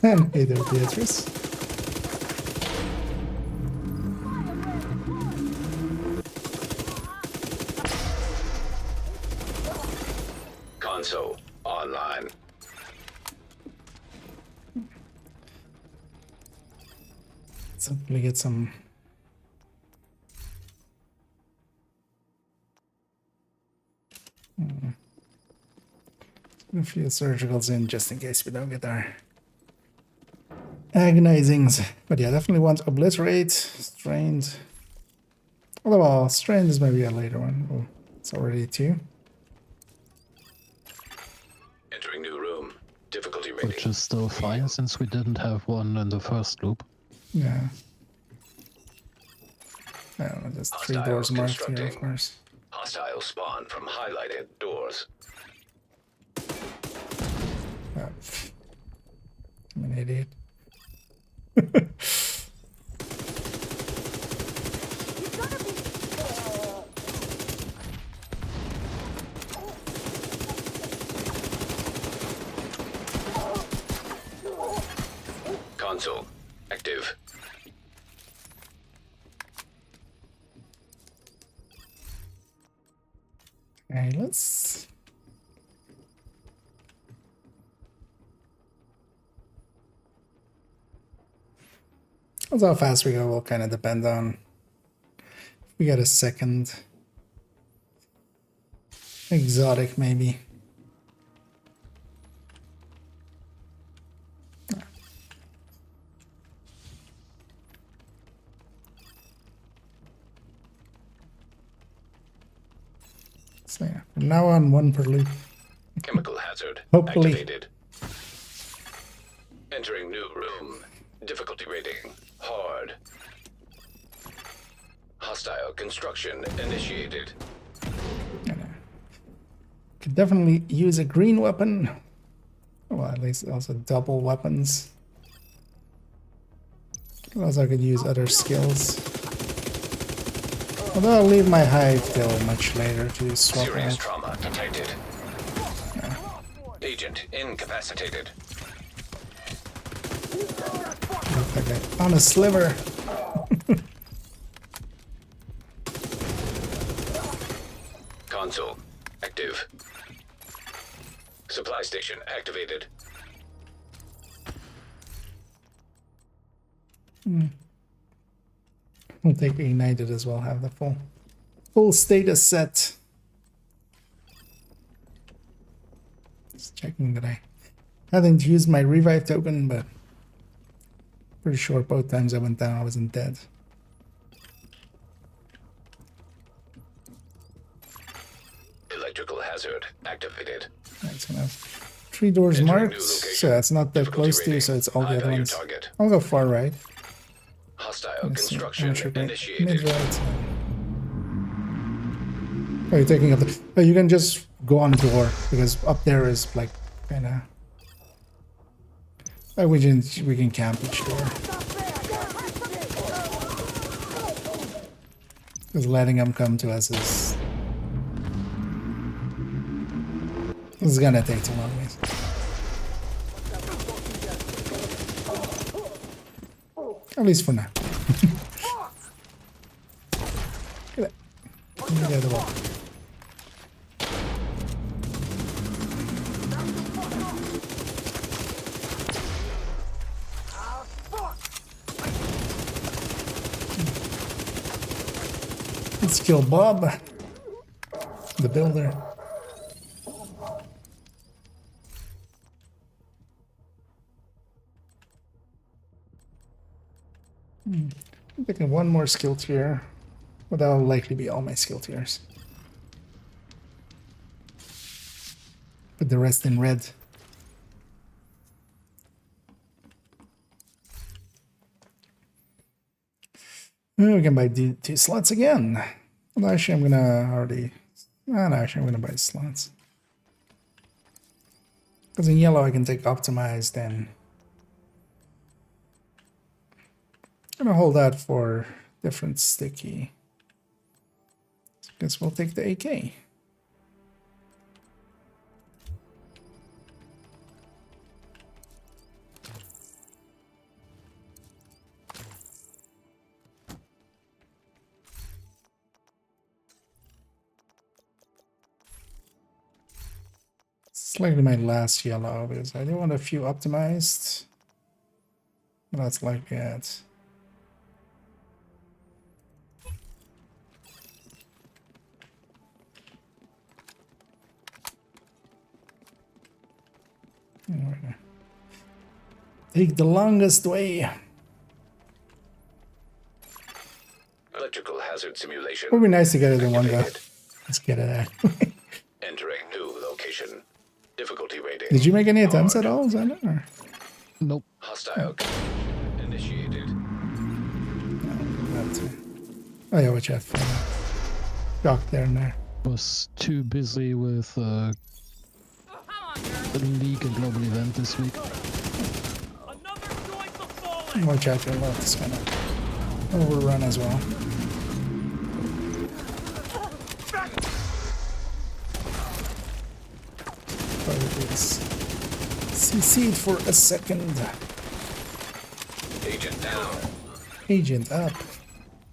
And hey there, Beatrice. Console online. Let's hopefully get some. A few surgicals in just in case we don't get our agonizings. But yeah, definitely want obliterate, strained. Although strained is maybe a later one. Oh, it's already 2. Entering new room. Difficulty rating. Which is still fine since we didn't have one in the first loop. Yeah. I don't know, there's 3 doors marked here, of course. Hostile spawn from highlighted doors. Oh, I'm an idiot. Console active. Okay, let's. That's how fast we go will kind of depend on if we get a second exotic, maybe. So yeah, from now on, 1 per loop. Chemical hazard Hopefully. activated. Entering new room. Difficulty rating hard. Hostile construction initiated. Could definitely use a green weapon. Well, at least also double weapons. Also, I could use other skills. Although I'll leave my hive till much later to swap Serious out. trauma detected. Agent incapacitated. Okay, on a sliver. Console active. Supply station activated. I'll take ignited as well. Have the full status set. Just checking that I hadn't used my revive token, but pretty sure both times I went down I wasn't dead. Electrical hazard activated. That's gonna have 3 doors marked, so that's not that close to, so it's all the other ones. I'll go far right. Hostile construction initiated. Mid-right. Oh, you're taking up the... Oh, you can just go on door, because up there is like kinda... Oh, we can camp each door. Because letting them come to us is... This is gonna take too long, guys. At least for now. Look at that. Look at the wall. Let's kill Bob, the builder. I'm picking one more skill tier, but that'll likely be all my skill tiers. Put the rest in red. We can buy 2 slots again. Well, actually, I'm gonna already... No, actually, I'm gonna buy slots. Because in yellow, I can take optimized and... I'm gonna hold that for different sticky. So I guess we'll take the AK. It's likely my last yellow because I do want a few optimized. But that's likely it. Take the longest way. Electrical hazard simulation. It would be nice to get it in one go. Let's get it out. Entering new location. Difficulty rating. Did you make any attempts at all, Xander? Or? Nope. Hostile initiated. Oh yeah, watch out for dock there and there. Was too busy with the league and global event this week. Watch out for a lot. It's gonna overrun as well. CC'd for a second. Agent down. Agent up.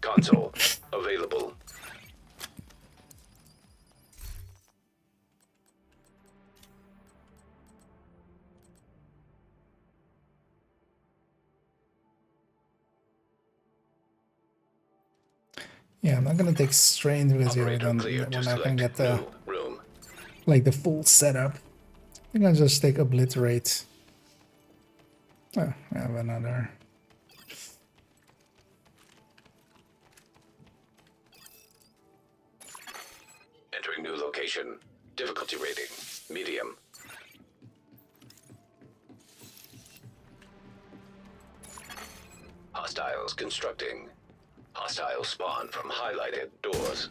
Console available. Yeah, I'm not gonna take strain because we're not gonna get the like the full setup. I think I'll just take obliterate. Oh, I have another. Entering new location. Difficulty rating medium. Hostiles constructing. Hostile spawn from highlighted doors.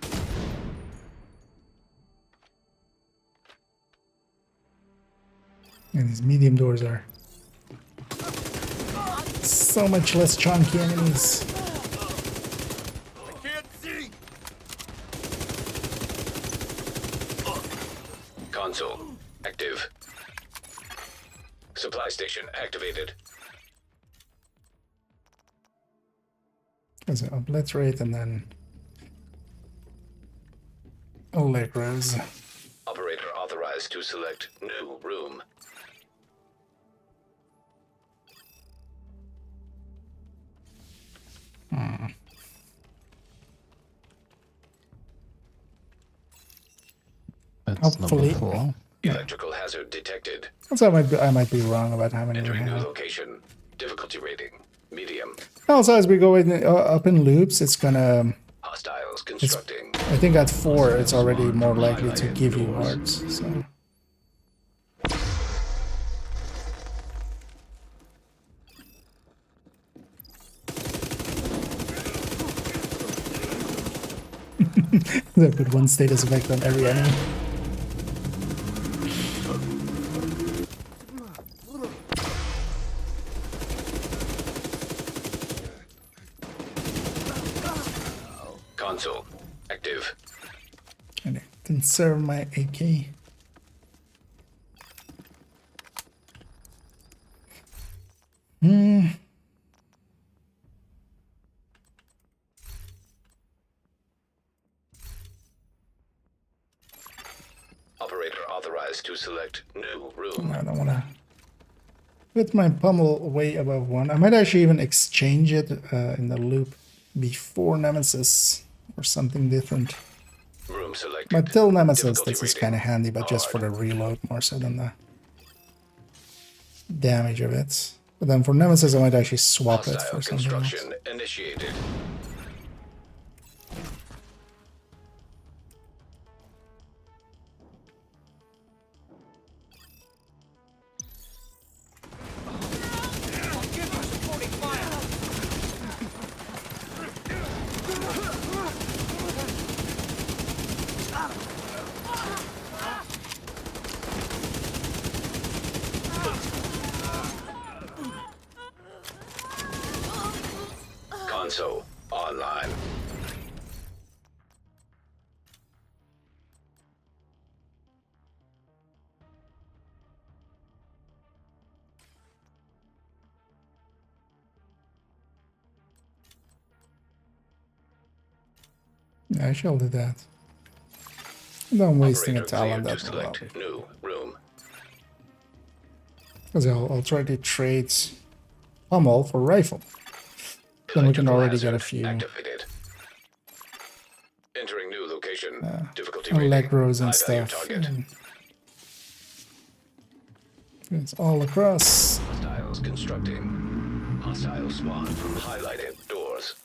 And these medium doors are so much less chunky enemies. I can't see. Console active. Supply station activated. There's an obliterate and then Allegros. Operator authorized to select new room. That's Hopefully. number 4. Electrical hazard detected. Also, I might be wrong about how many we Entering new have. location. Difficulty rating. Medium. Also, as we go up in loops, it's gonna... Hostiles constructing. I think at 4, it's already more likely to give you hearts, so... They put one status effect on every enemy. Console. Active. And I conserve my AK. Operator authorized to select new room. I don't want to put my pummel way above 1. I might actually even exchange it in the loop before Nemesis or something different. Room selected. But till Nemesis, this is kind of handy, but just for the reload more so than the damage of it. But then for Nemesis, I might actually swap it for something else. Construction initiated. Console online. Yeah, I shall do that. I'm wasting a talent that select new room. Because I'll try to trade pummel for rifle. Then we can already get a few Activated. Entering new location. Difficulty leg rating. rows and High value stuff. target. And it's all across. Hostiles constructing. Hostile spawn from highlighted doors.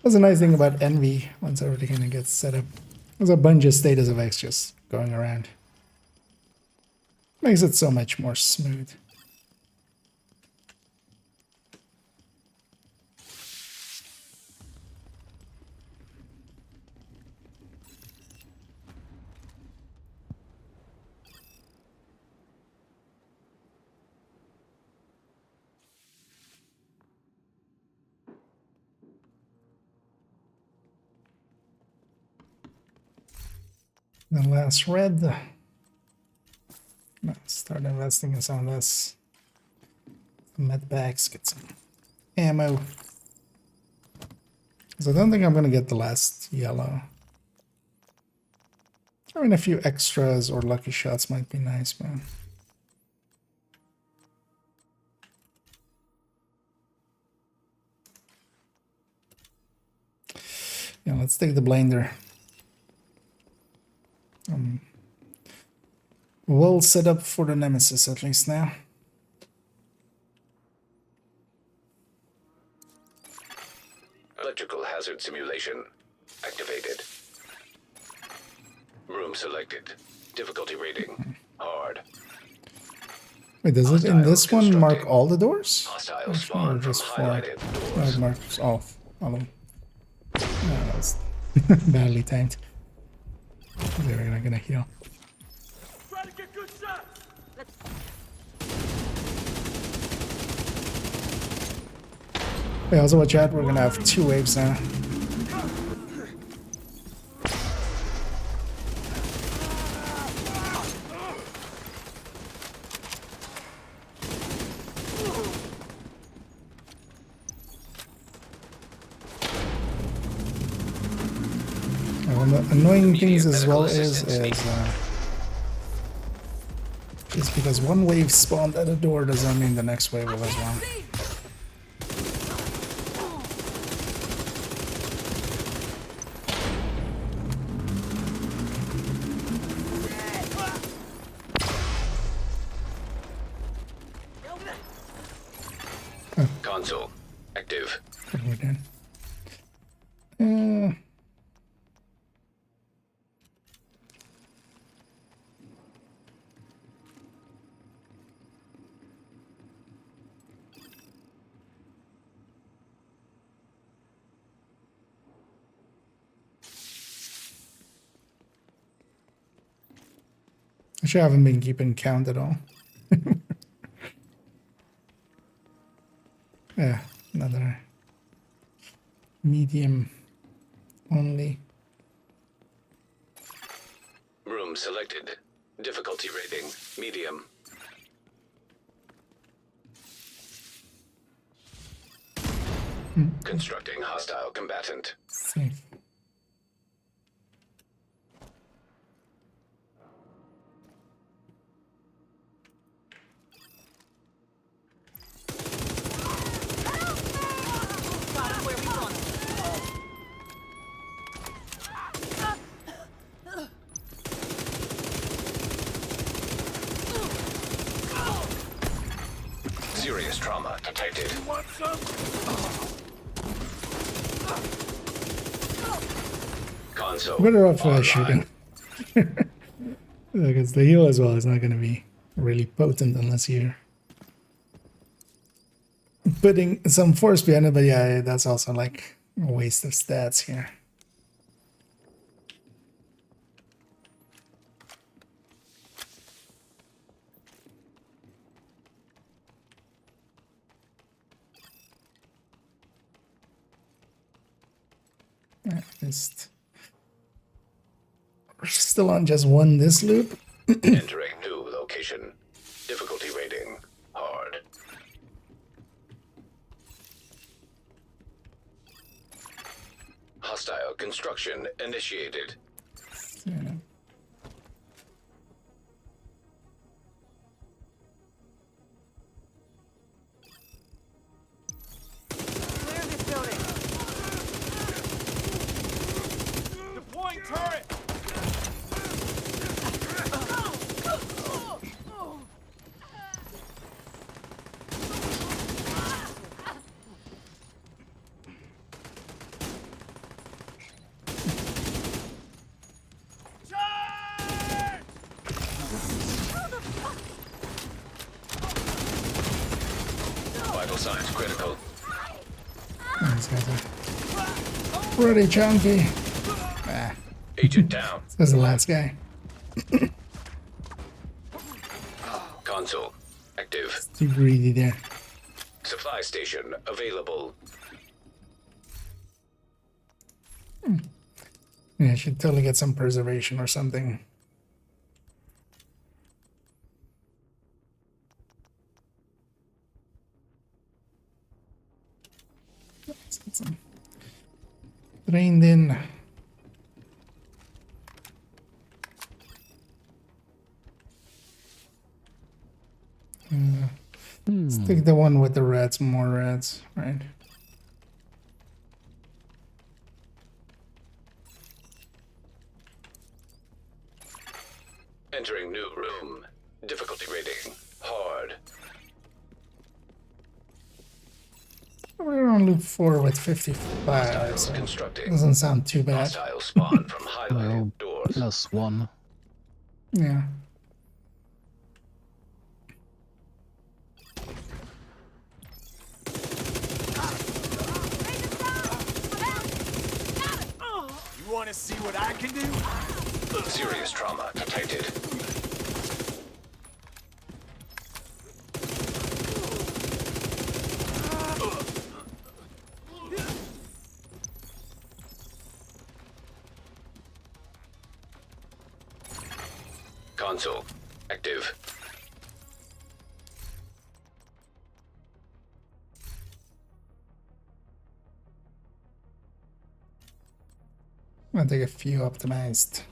That's a nice thing about Envy once everything kind of gets set up. There's a bunch of status effects just going around. Makes it so much more smooth. The last red. Let's start investing in some of this. Med bags, get some ammo. So I don't think I'm gonna get the last yellow. I mean, a few extras or lucky shots might be nice, man. Yeah, let's take the blinder. Well set up for the Nemesis at least now. Electrical hazard simulation activated. Room selected. Difficulty rating hard. Wait, does it in this one mark all the doors? Hostile Or spawn from just 4? highlighted Oh, doors. it marks all of them. No, that was badly timed. They're not gonna heal. Try to get good shots. Hey, also watch out, we're gonna have 2 waves now. one of the annoying things Immediate as medical well is assistance just because one wave spawned at a door doesn't mean the next wave will as well. Console active. We're done. Actually, I haven't been keeping count at all. Yeah, another medium only. Room selected. Difficulty rating medium. Constructing hostile combatant. Safe. Serious trauma detected. Console Better off online. shooting. Because the heal as well is not going to be really potent unless you're putting some force behind it, but yeah, that's also like a waste of stats here. We're still on just one this loop. Entering new location. Difficulty rating hard. Hostile construction initiated. Yeah. Clear this building. Deploying turret. Vital signs critical. These guys are pretty chunky. Ah, Agent down. that's the last guy. Console active. Too greedy there. Supply station available. Yeah, I should totally get some preservation or something. Let's get some trained in. Let's take the one with the reds, more reds, right? Entering new room. Difficulty rating hard. We're on loop 4 with 55, so constructing. doesn't sound too bad. Hostile spawn from highlighted doors. +1. Yeah. You want to see what I can do? Serious trauma detected. Console active. I'll take a few optimized.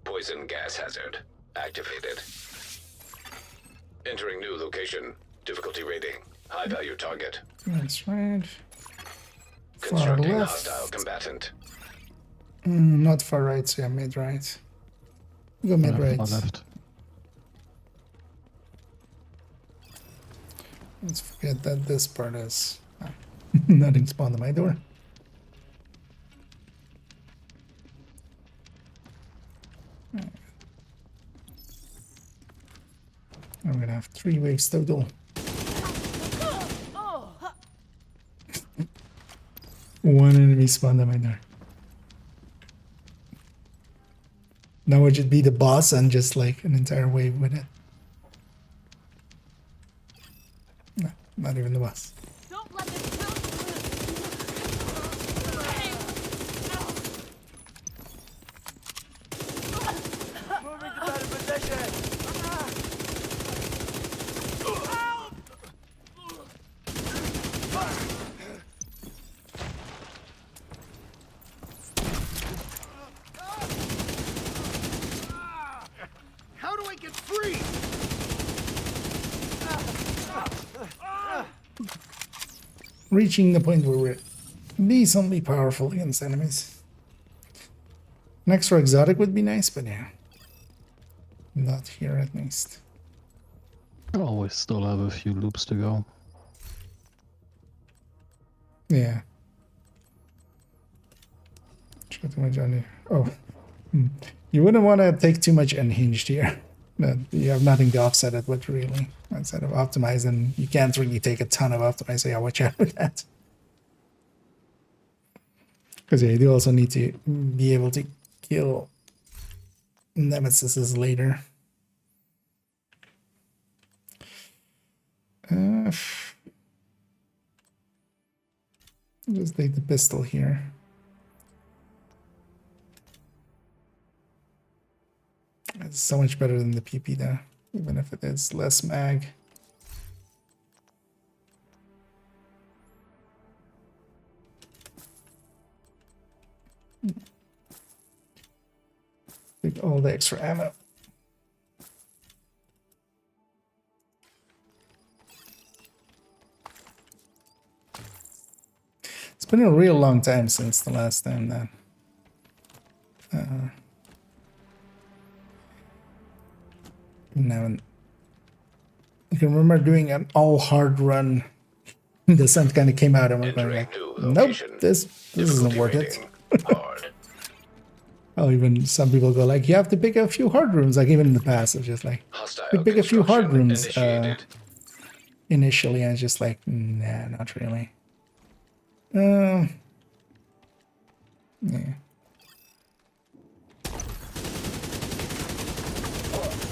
Poison gas hazard activated. Entering new location. Difficulty rating. High value target. That's right. Far Constructing left. hostile combatant. Not far right, so yeah, mid right. Go mid right. Far left. Let's forget that this part is nothing spawned on my door. I'm gonna have 3 waves total. One enemy spawned on my door. Now it should be the boss and just like an entire wave with it. No, not even the boss. Don't let this kill Moving to better position. How do I get free? Reaching the point where we're decently powerful against enemies. An extra exotic would be nice, but yeah. Not here at least. Oh, we still have a few loops to go. Yeah. Too much on here. Oh. You wouldn't want to take too much unhinged here. But you have nothing to offset it with really. Instead of optimizing, you can't really take a ton of optimize, so yeah, watch out with that. Because yeah, you do also need to be able to kill nemesises later. Just take the pistol here. It's so much better than the PP though, even if it is less mag. Take all the extra ammo. It's been a real long time since the last time that now I can remember doing an all hard run. The sun kind of came out and we're going like, nope, this isn't worth it. Oh, even some people go like, you have to pick a few hard rooms. Like even in the past, it's just like, you pick a few hard rooms initially, and it's just like, nah, not really. Yeah.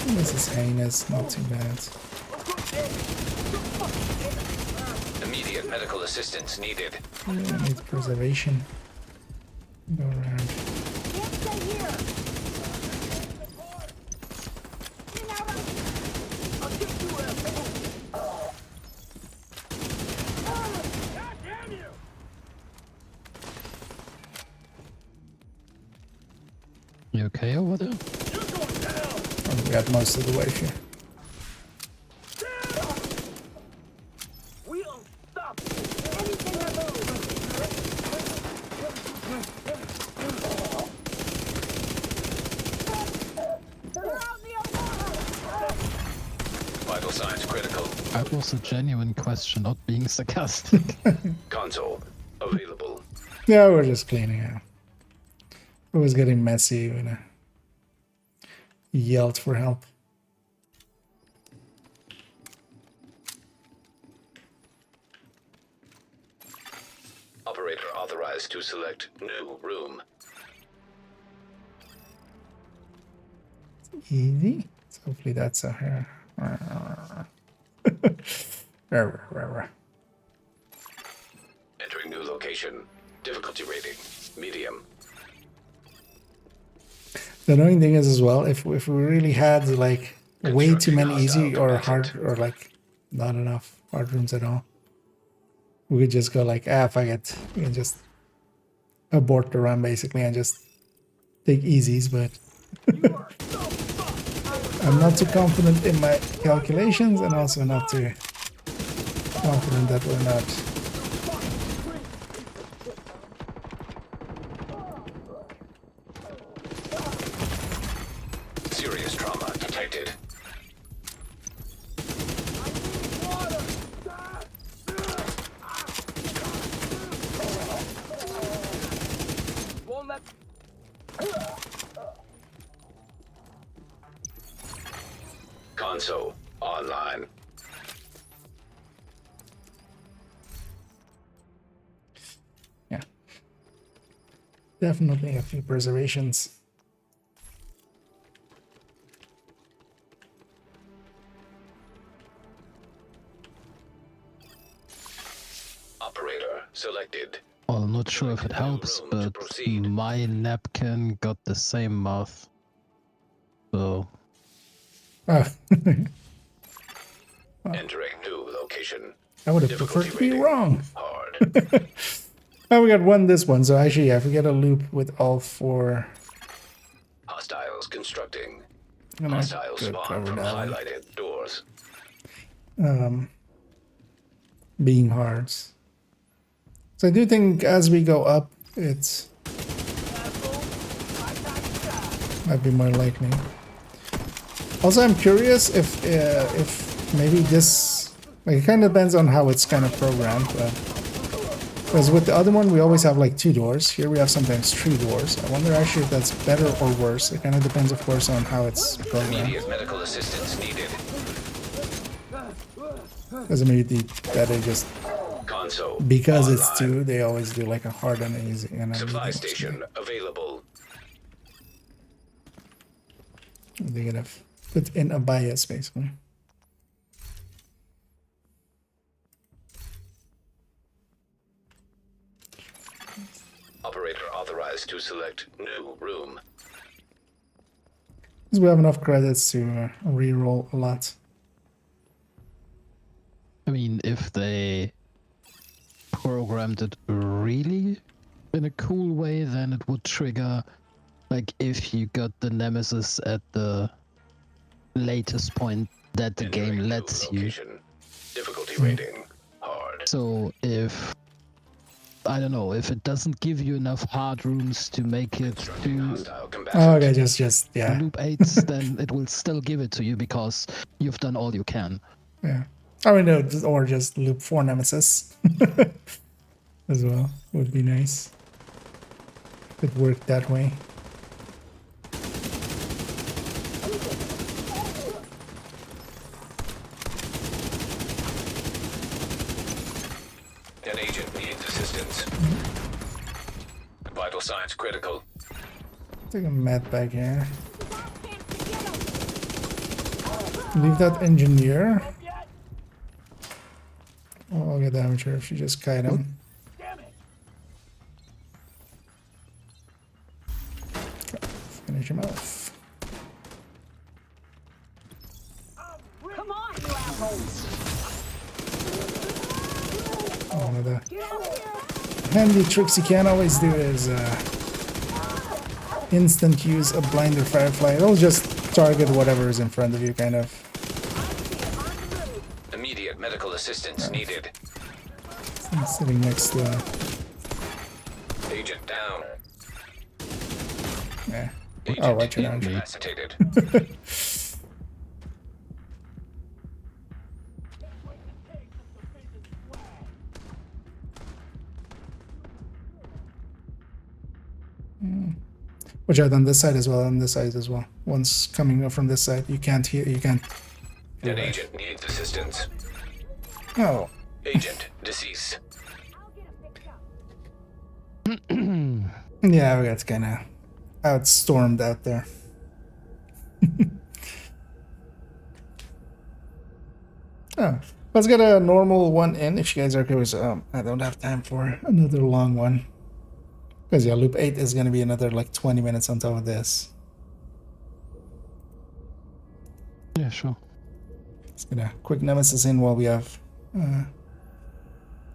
This is heinous, not too bad. Immediate medical assistance needed. I need preservation. Go around. You okay over there? Oh, we got most of the way here. Vital signs critical. That was a genuine question, not being sarcastic. Console available. Yeah, we're just cleaning out. It was getting messy when I yelled for help. Operator authorized to select new room. Easy. So hopefully that's a Entering new location. Difficulty rating medium. The annoying thing is as well, if we really had like way too many easy or hard or like not enough hard rooms at all, we could just go like, fuck it. We can just abort the run basically and just take easies, but I'm not too confident in my calculations and also not too confident that we're not. Serious trauma detected. Console online. Yeah. Definitely a few preservations. Operator selected. Well, I'm not sure if it helps, but my napkin got the same mouth. So. Oh. Entering new location. I would have preferred to be wrong. Hard. Oh, we got this one. So actually, yeah, if we get a loop with all 4. Hostiles constructing. And Hostile spawn from highlighted doors. Being hard. So I do think as we go up, it's might be more likely. Also, I'm curious if maybe this, like, it kind of depends on how it's kind of programmed. Because with the other one, we always have like 2 doors. Here we have sometimes 3 doors. I wonder actually if that's better or worse. It kind of depends, of course, on how it's programmed. Immediate medical assistance needed. Because maybe that they just Console because online. it's 2, they always do like a hard and easy. And supply station available. They could have put in a bias basically. Operator authorized to select new room. Because we have enough credits to re-roll a lot. I mean, if they programmed it really in a cool way, then it would trigger, like, if you got the Nemesis at the latest point that the game lets you. Difficulty rating hard. So if, I don't know, if it doesn't give you enough hard rooms to make it to okay, just yeah. loop 8s, then it will still give it to you because you've done all you can. Yeah. I mean, no, or just loop 4 Nemesis as well would be nice. It worked that way. An agent needs assistance. Vital signs critical. Take a med bag here. Leave that engineer. Oh, I'll get damage here if you just kite him. Finish him off. Come on, you assholes! One of the handy tricks you can't always do is instant use a blinder firefly. It'll just target whatever is in front of you, kind of. Immediate medical assistance needed. I'm sitting next to Agent down. yeah. Agent Oh, right, you're down. incapacitated. Which I've done this side as well, and this side as well. One's coming up from this side. You can't hear. You can't. An agent needs assistance. Oh. Agent deceased. Yeah, we got kind of outstormed out there. Oh, let's get a normal one in if you guys are okay with. I don't have time for another long one. Because yeah, loop 8 is going to be another like 20 minutes on top of this. Yeah, sure. Let's get a quick nemesis in while we have.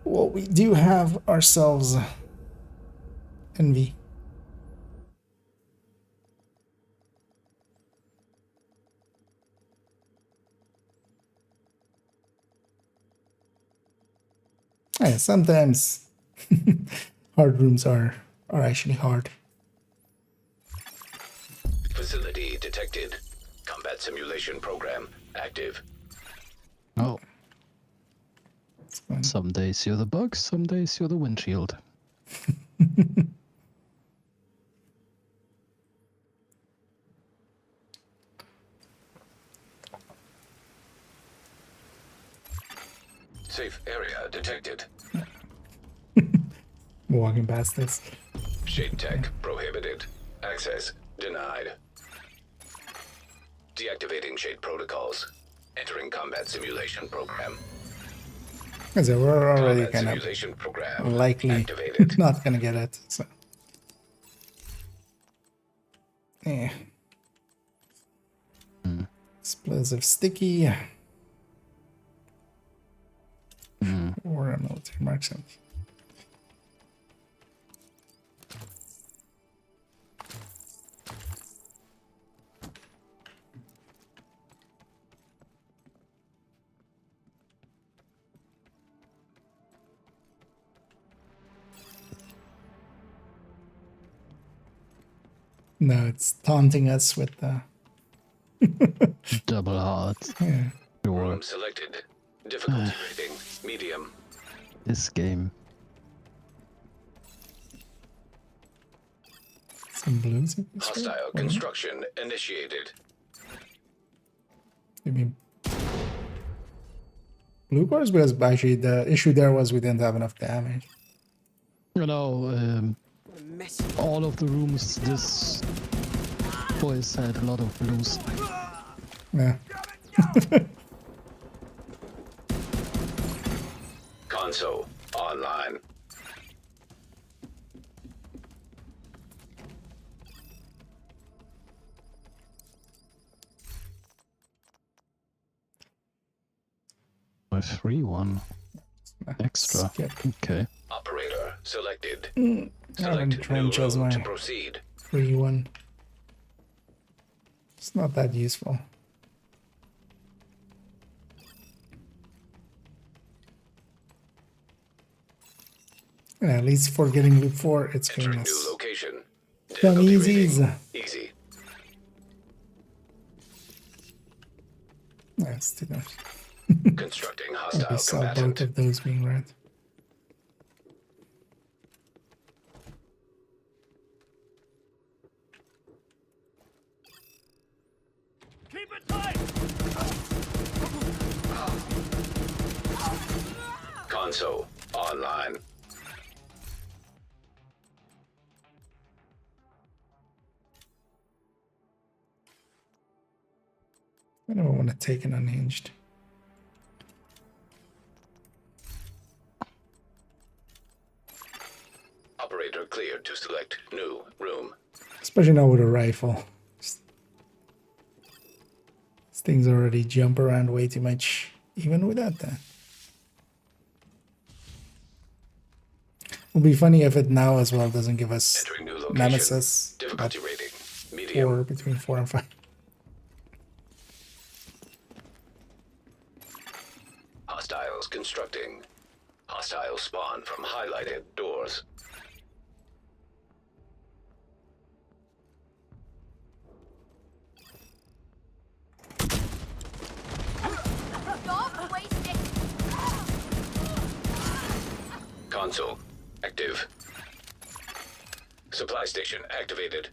Well, we do have ourselves envy. Yeah, sometimes hard rooms are actually hard. Facility detected. Combat simulation program active. Oh. Some days you're the bug, some days you're the windshield. Safe area detected. Walking past this. Shade tech prohibited. Access denied. Deactivating shade protocols. Entering combat simulation program. So we're already Combat kind simulation of program likely activated. not gonna get it. So. Yeah. Explosive sticky. Or a military mark something. No, it's taunting us with the double hearts. Yeah. Room selected. Difficulty rating medium. This game. Some blues. Hostile construction initiated. You mean blue cores? Because actually the issue there was we didn't have enough damage. You know, all of the rooms this boys had a lot of blues. Yeah. Console online. A free one. Extra. Okay. Operator selected. Select trench as my to proceed. free one. It's not that useful. Yeah, at least for getting loop 4, it's giving us New location. some easies. Easy. That's too much. Constructing I hostile saw combatant. both of those being red. Keep it tight! Console online. I don't want to take an unhinged. Operator cleared to select new room. Especially now with a rifle. These things already jump around way too much, even without that. It'll be funny if it now as well doesn't give us Entering new location. nemesis. Difficulty but rating medium. between 4 and 5. Hostiles constructing. Hostile spawn from highlighted doors. Don't waste it. Console active. Supply station activated.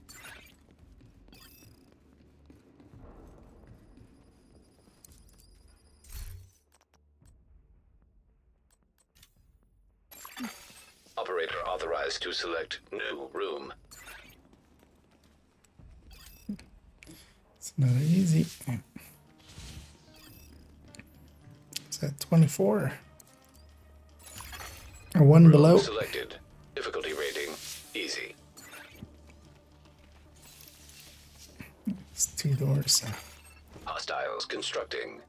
Operator authorized to select new room. It's not easy. It's at 24. A 1 Room below. selected. Difficulty rating easy. It's 2 doors. Hostiles constructing.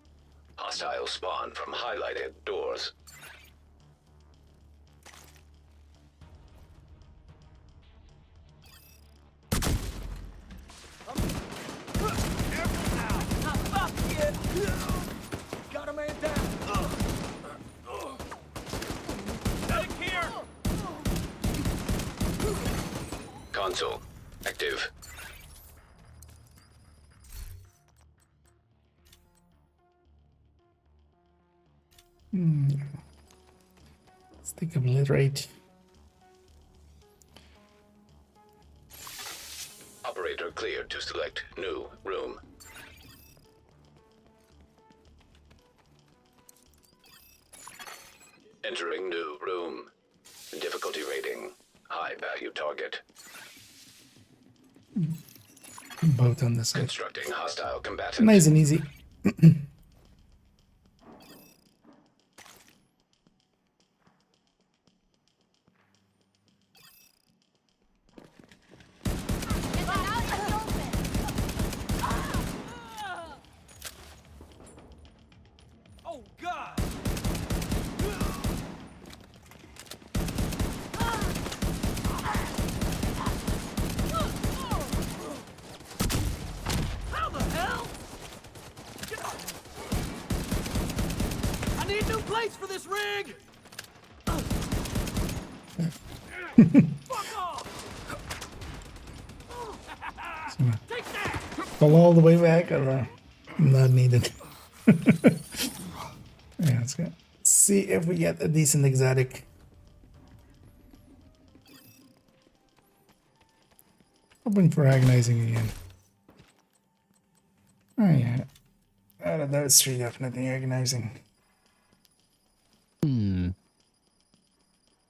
Hostile spawn from highlighted doors. Got a man down. Medic here. Console active. Let's take obliterate. Operator cleared to select new room. Entering new room. Difficulty rating. High value target. Both on this side. Constructing hostile combatant. Nice and easy. Oh God! How the hell? I need new plates for this rig. Fuck off! Take that! Fall all the way back, or not needed. Yeah, let's go. See if we get a decent exotic. Hoping for agonizing again. Oh yeah. Out of those three, definitely agonizing.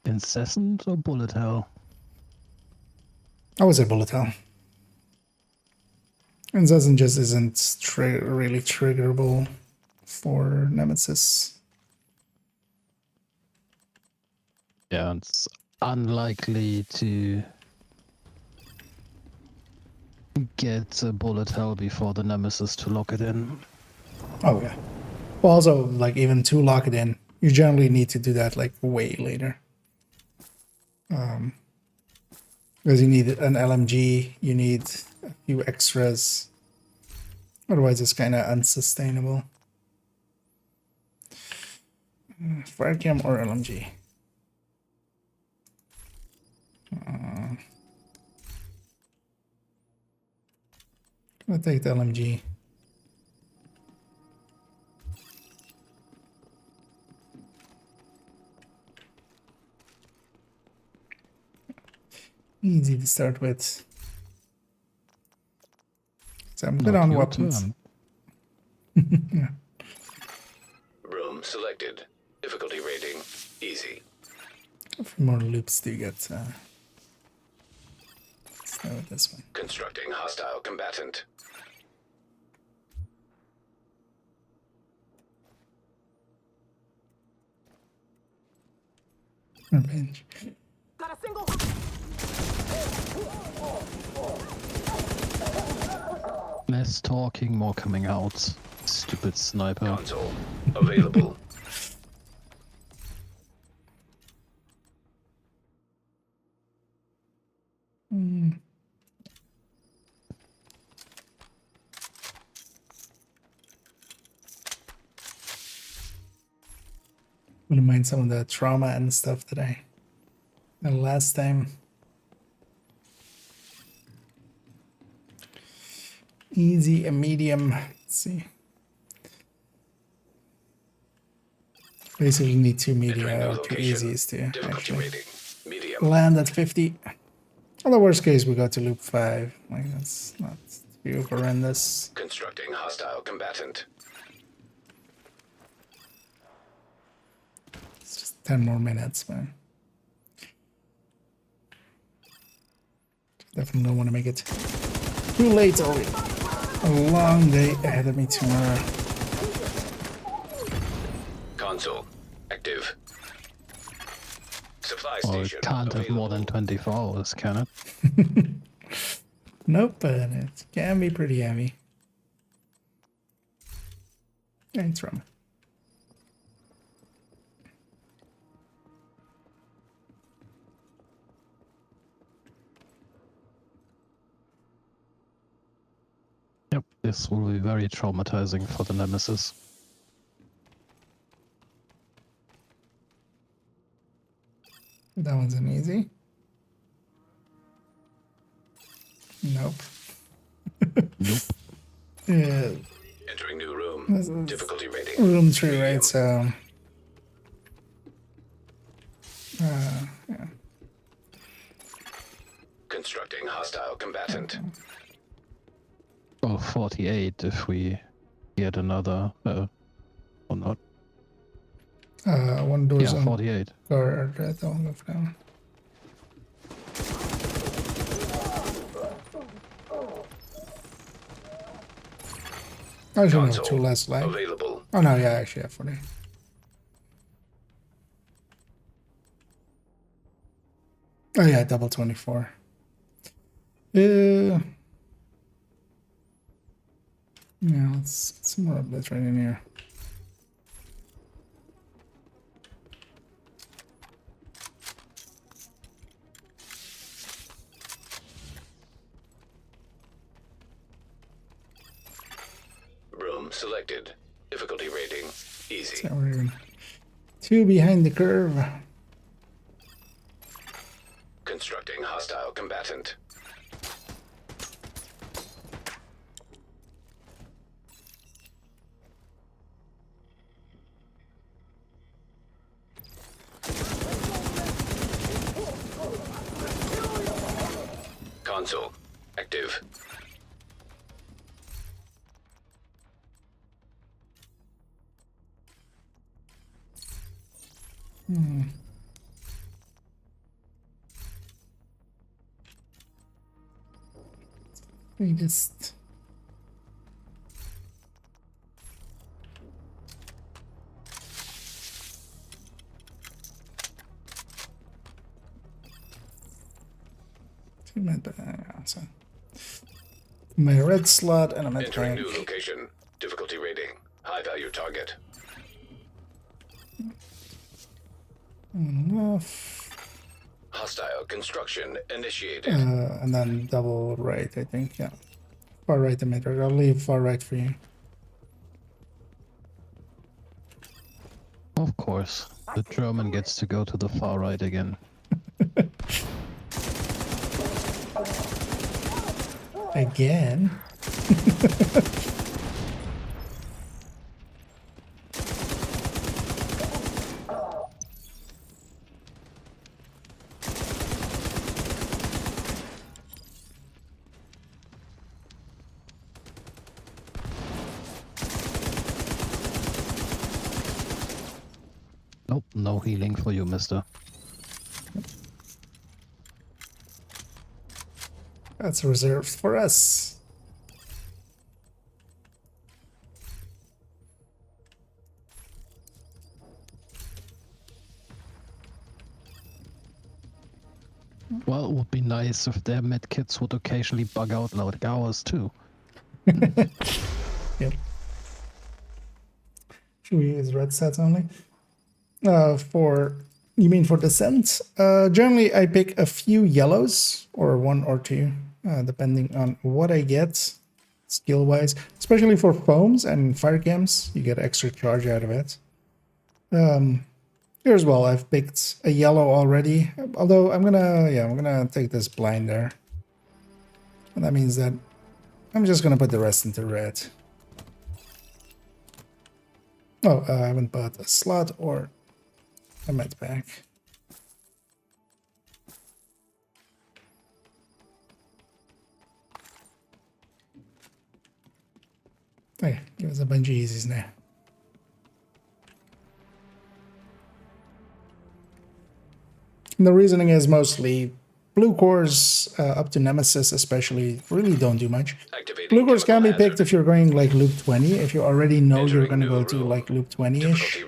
Incessant or bullet hell? I would say bullet hell. Incessant just isn't really triggerable for Nemesis. Yeah, it's unlikely to get a bullet hell before the Nemesis to lock it in. Oh yeah. Well, also, like, even to lock it in, you generally need to do that like way later. Because you need an LMG, you need a few extras. Otherwise, it's kind of unsustainable. Fire cam or LMG? I'll take the LMG. Easy to start with. So I'm good Not on your weapons. turn. Yeah. Room selected. Difficulty rating. Easy. A few more loops to get. Let's start with this one. Constructing hostile combatant. Revenge. Got a single. Less talking, more coming out. Stupid sniper. Console available. Wouldn't mind some of the trauma and stuff that I had last time. Easy and medium. Let's see. Basically need two media or two easies to actually land at 50. In the worst case, we go to loop 5. Like, that's not too horrendous. Constructing hostile combatant. It's just 10 more minutes, man. Definitely don't want to make it too late already. A long day ahead of me tomorrow. Console active. Supply Well, station it can't have available. more than 24 hours, can it? Nope, but it can be pretty heavy. Yeah, it's wrong. Yep, this will be very traumatizing for the Nemesis. That one's an easy. Nope. Nope. Yeah. Entering new room. This is Difficulty rating. room 3, right? So. Yeah. Constructing hostile combatant. Well, 48 if we get another, or not. One door's Yeah, on 48. guard. I don't know now. Actually, no, 2 less life. Available. Oh no, yeah, actually, I have 40. Oh yeah, double 24. Yeah, let's get some more updates right in here. Room selected. Difficulty rating. Easy. So we're even 2 behind the curve. Constructing hostile combatant. Console active. We just so my red slot and I'm at Entering rank. new location. Difficulty rating. High value target. Enough. Hostile construction initiated. And then double right, I think. Yeah, far right emitter. I'll leave far right for you. Of course, the German gets to go to the far right again. Again. Nope, no healing for you, mister. That's reserved for us. Well, it would be nice if their medkits would occasionally bug out like ours too. Yep. Should we use red sets only? You mean for descent? Generally, I pick a few yellows or 1 or 2, depending on what I get skill-wise. Especially for foams and fire cams, you get extra charge out of it. Here as well, I've picked a yellow already. Although I'm gonna take this blind there, and that means that I'm just gonna put the rest into red. Oh, I haven't bought a slot or a med pack. Okay, give us a bunch of easies now. And the reasoning is mostly blue cores up to Nemesis especially really don't do much. Blue cores can be picked if you're going like loop 20, if you already know you're going to go to like loop 20-ish,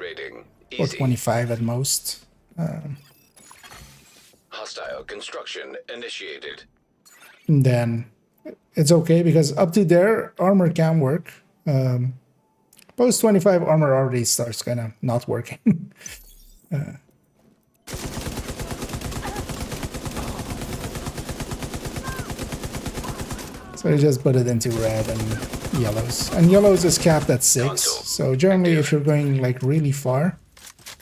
or 25 at most. Hostile construction initiated. Then it's okay because up to there armor can work. Post 25 armor already starts kind of not working. So I just put it into red and yellows. And yellows is capped at 6. So generally if you're going like really far,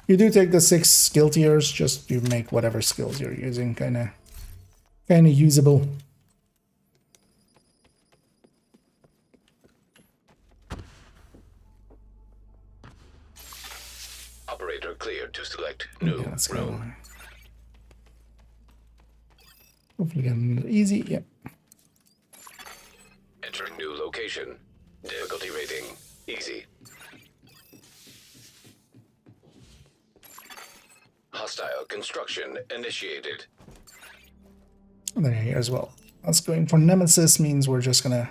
you do take the 6 skill tiers just to make whatever skills you're using kind of usable. Operator cleared to select new room. Hopefully get another easy. Yep. Entering new location. Difficulty rating easy. Hostile construction initiated. And then here as well. Us going for Nemesis means we're just gonna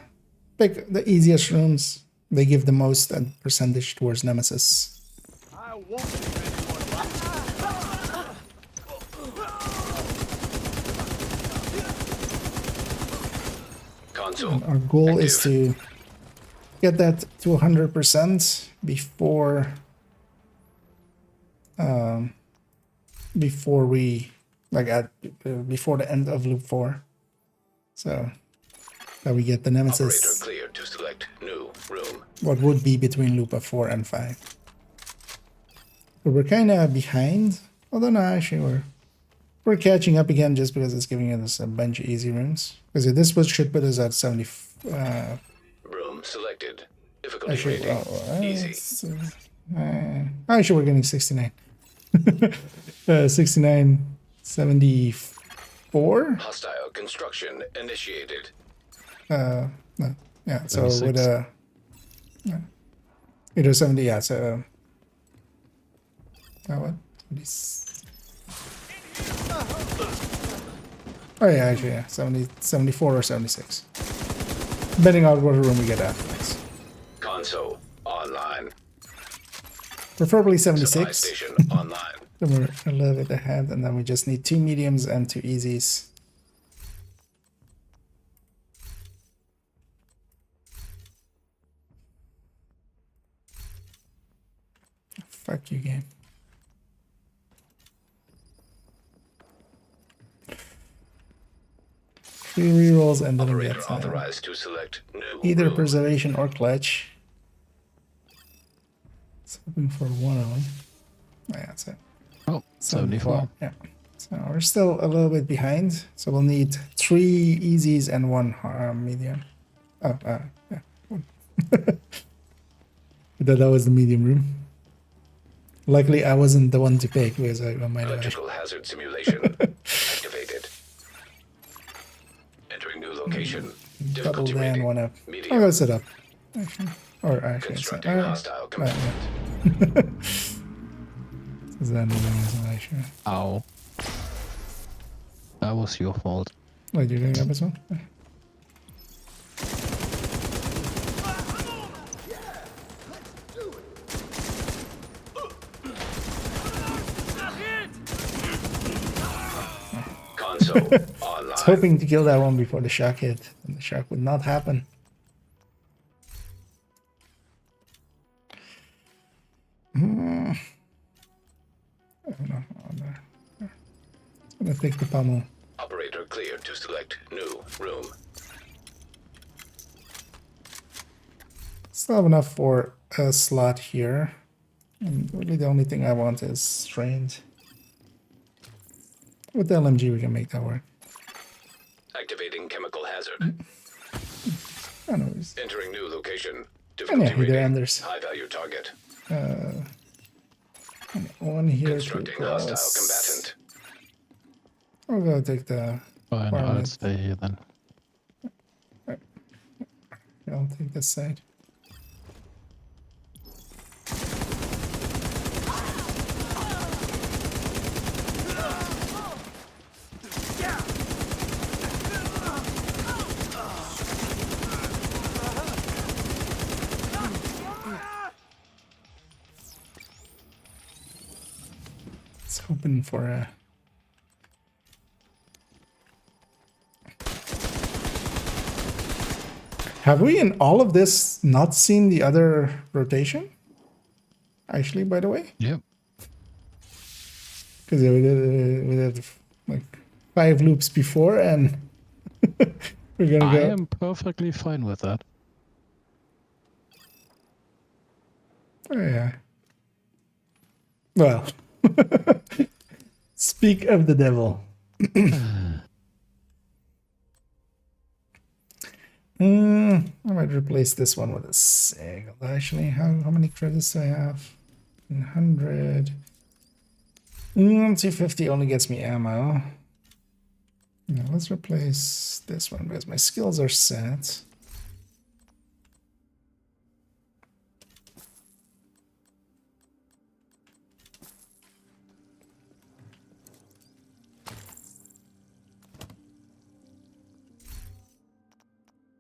pick the easiest rooms. They give the most percentage towards Nemesis. I won't leave And our goal is to get that to 100% before before we before the end of loop 4, so that we get the Nemesis. Operator cleared to select new room. What would be between loop of 4 and 5. But we're kind of behind, although no, actually we're catching up again just because it's giving us a bunch of easy rooms. Because this should put us at 70. Room selected. Difficulty Actually, rating easy. Actually, we're getting 69. 69, 74. Hostile construction initiated. No, yeah. So 76. with either 70, yeah. So what? Oh yeah, actually, yeah, 70, 74 or 76. Depending on what room we get afterwards. Console online. Preferably Supply 76. station online. Then we're a little bit ahead, and then we just need 2 mediums and 2 easies. Fuck you, game. Three rerolls and then we Operator get authorized to select new either room. preservation or clutch. It's hoping for one of them. Oh, yeah, that's it. Oh, 74. Yeah. So we're still a little bit behind. So we'll need 3 easies and 1 medium. Oh, yeah. I thought that was the medium room. Luckily, I wasn't the one to pick because I might have. Electrical hazard simulation activated. Entering new location. Double Difficulty down rating one up. medium. I'll go set up. Actually. Or actually, Constructing hostile command. Is that isolation? Ow. That was your fault. Wait, you're doing episode? Console I online. was hoping to kill that one before the shock hit, and the shock would not happen. I don't know. I'm gonna take the pummel. Operator cleared to select new room. Still have enough for a slot here. And really the only thing I want is strained. With the LMG we can make that work. Activating chemical hazard. Anyways. Entering new location. And Difficulty yeah, either rating. enders. High value target. One here to Constructing hostile cross. combatant. I'll go take the Fine, I'll fireman. stay here then. I'll take this side. It's hoping for a Have we in all of this not seen the other rotation? Actually, by the way? Yep. Because we did like 5 loops before and we're gonna I go. am perfectly fine with that. Oh, yeah. Well, speak of the devil. I might replace this one with a sail. Actually, how many credits do I have? 100. 250 only gets me ammo. Now let's replace this one because my skills are set.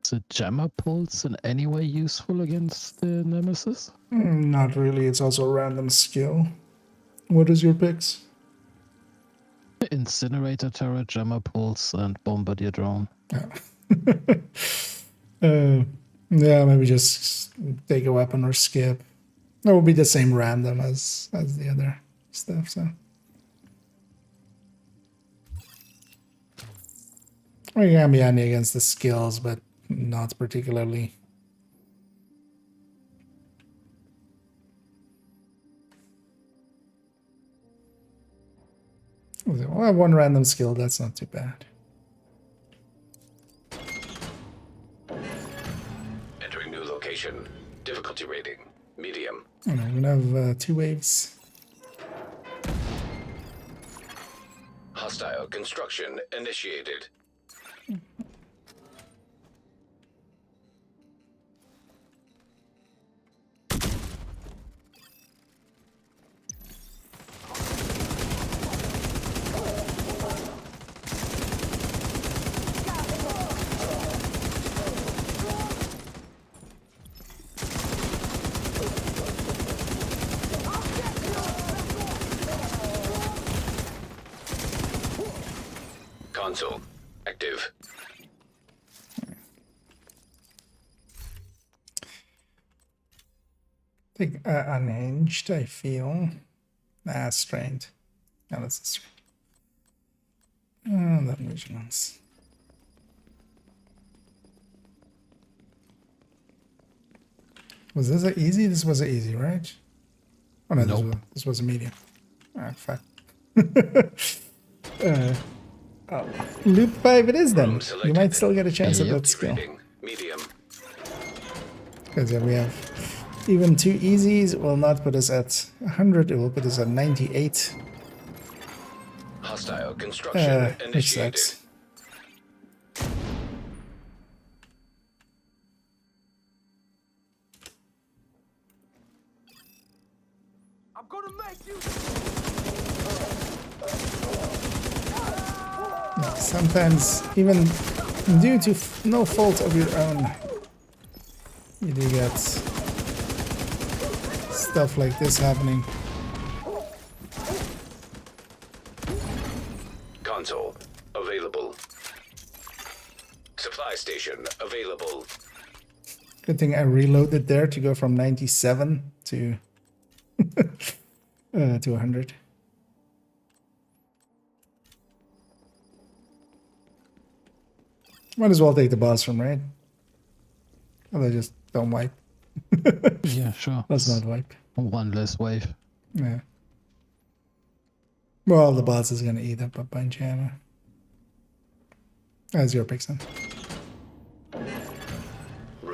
Is the jammer pulse in any way useful against the Nemesis? Not really, it's also a random skill. What is your picks? Incinerator turret, jammer pulse, and bombardier drone. Yeah, maybe just take a weapon or skip. That will be the same random as the other stuff, so. Well, you can be handy against the skills, but not particularly. Well, I have one random skill, that's not too bad. Entering new location. Difficulty rating. Medium. And I'm gonna have 2 waves. Hostile construction initiated. Console active. Take unhinged, I feel. Strained. No, that's a strained. That vigilance. Was this a easy? This was a easy, right? Oh no, Nope. this was a medium. Ah, fuck. Oh. Loop 5 it is then. You might still get a chance at that skill. Medium. Because yeah, we have even 2 easies. It will not put us at 100. It will put us at 98. Hostile construction Which initiated. sucks. I'm gonna make you. Sometimes, even due to no fault of your own, you do get stuff like this happening. Console available. Supply station available. Good thing I reloaded there to go from 97 to to 100. Might as well take the boss from, right? Oh, they just don't wipe. Yeah, sure. Let's not wipe. One less wave. Yeah. Well, the boss is gonna eat up a bunch of ammo. As your pick, son.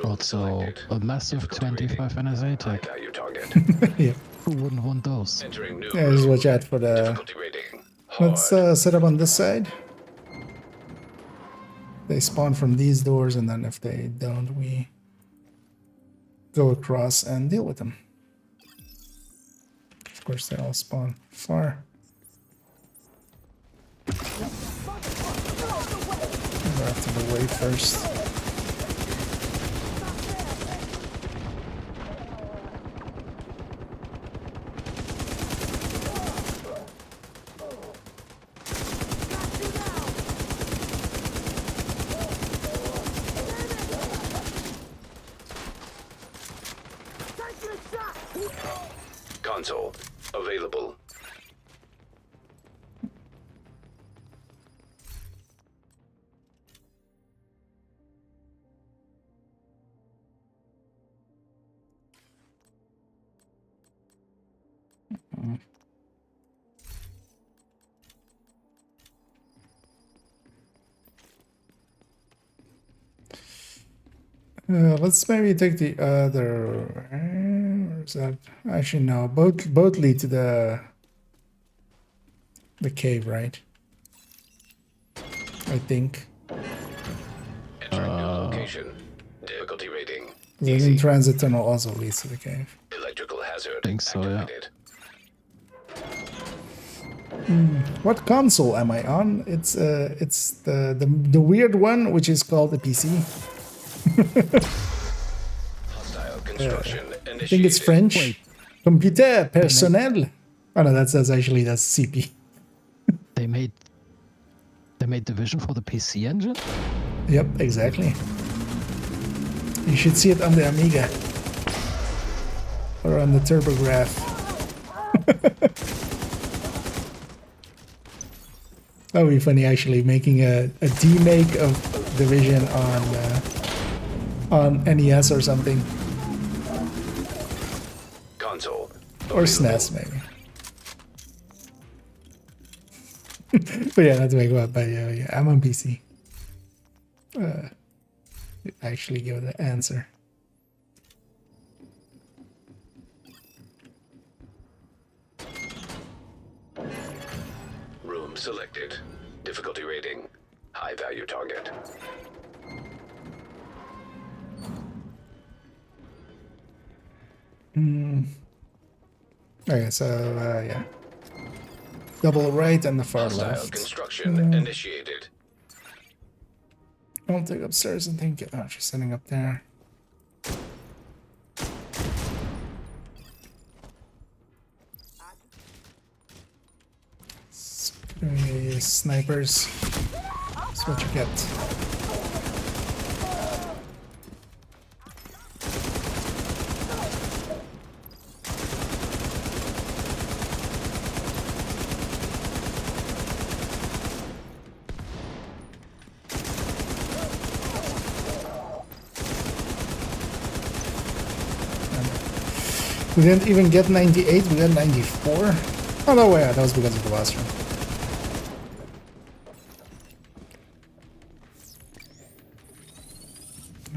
Also, a massive 25 NSA tag. Value target. Yeah. Who wouldn't want those? Entering new Yeah, just watch out for the... difficulty rating. Let's set up on this side. They spawn from these doors, and then if they don't, we go across and deal with them. Of course, they all spawn far. Go after the wave first. Let's maybe take the other. Where is that? Actually, no. Both lead to the cave, right? I think. Entering new location. Difficulty rating. The in transit tunnel also leads to the cave. Electrical hazard. Think so, yeah. What console am I on? It's the weird one, which is called the PC. Hostile construction I think it's French. Wait. Computer personnel. Oh no, that's CP. They made Division for the PC engine? Yep, exactly. You should see it on the Amiga. Or on the TurboGrafx. That would be funny actually, making a demake of Division on NES or something. Console. Or SNES maybe. But yeah, that's make what, but yeah, I'm on PC. Actually give the answer. Room selected. Difficulty rating. High value target. Okay, so yeah. Double right and the far Hostile left. construction initiated. I'll take upstairs and think. Oh, she's sitting up there. Snipers. That's what you get. We didn't even get 98, we got 94. Oh no way, that was because of the last one.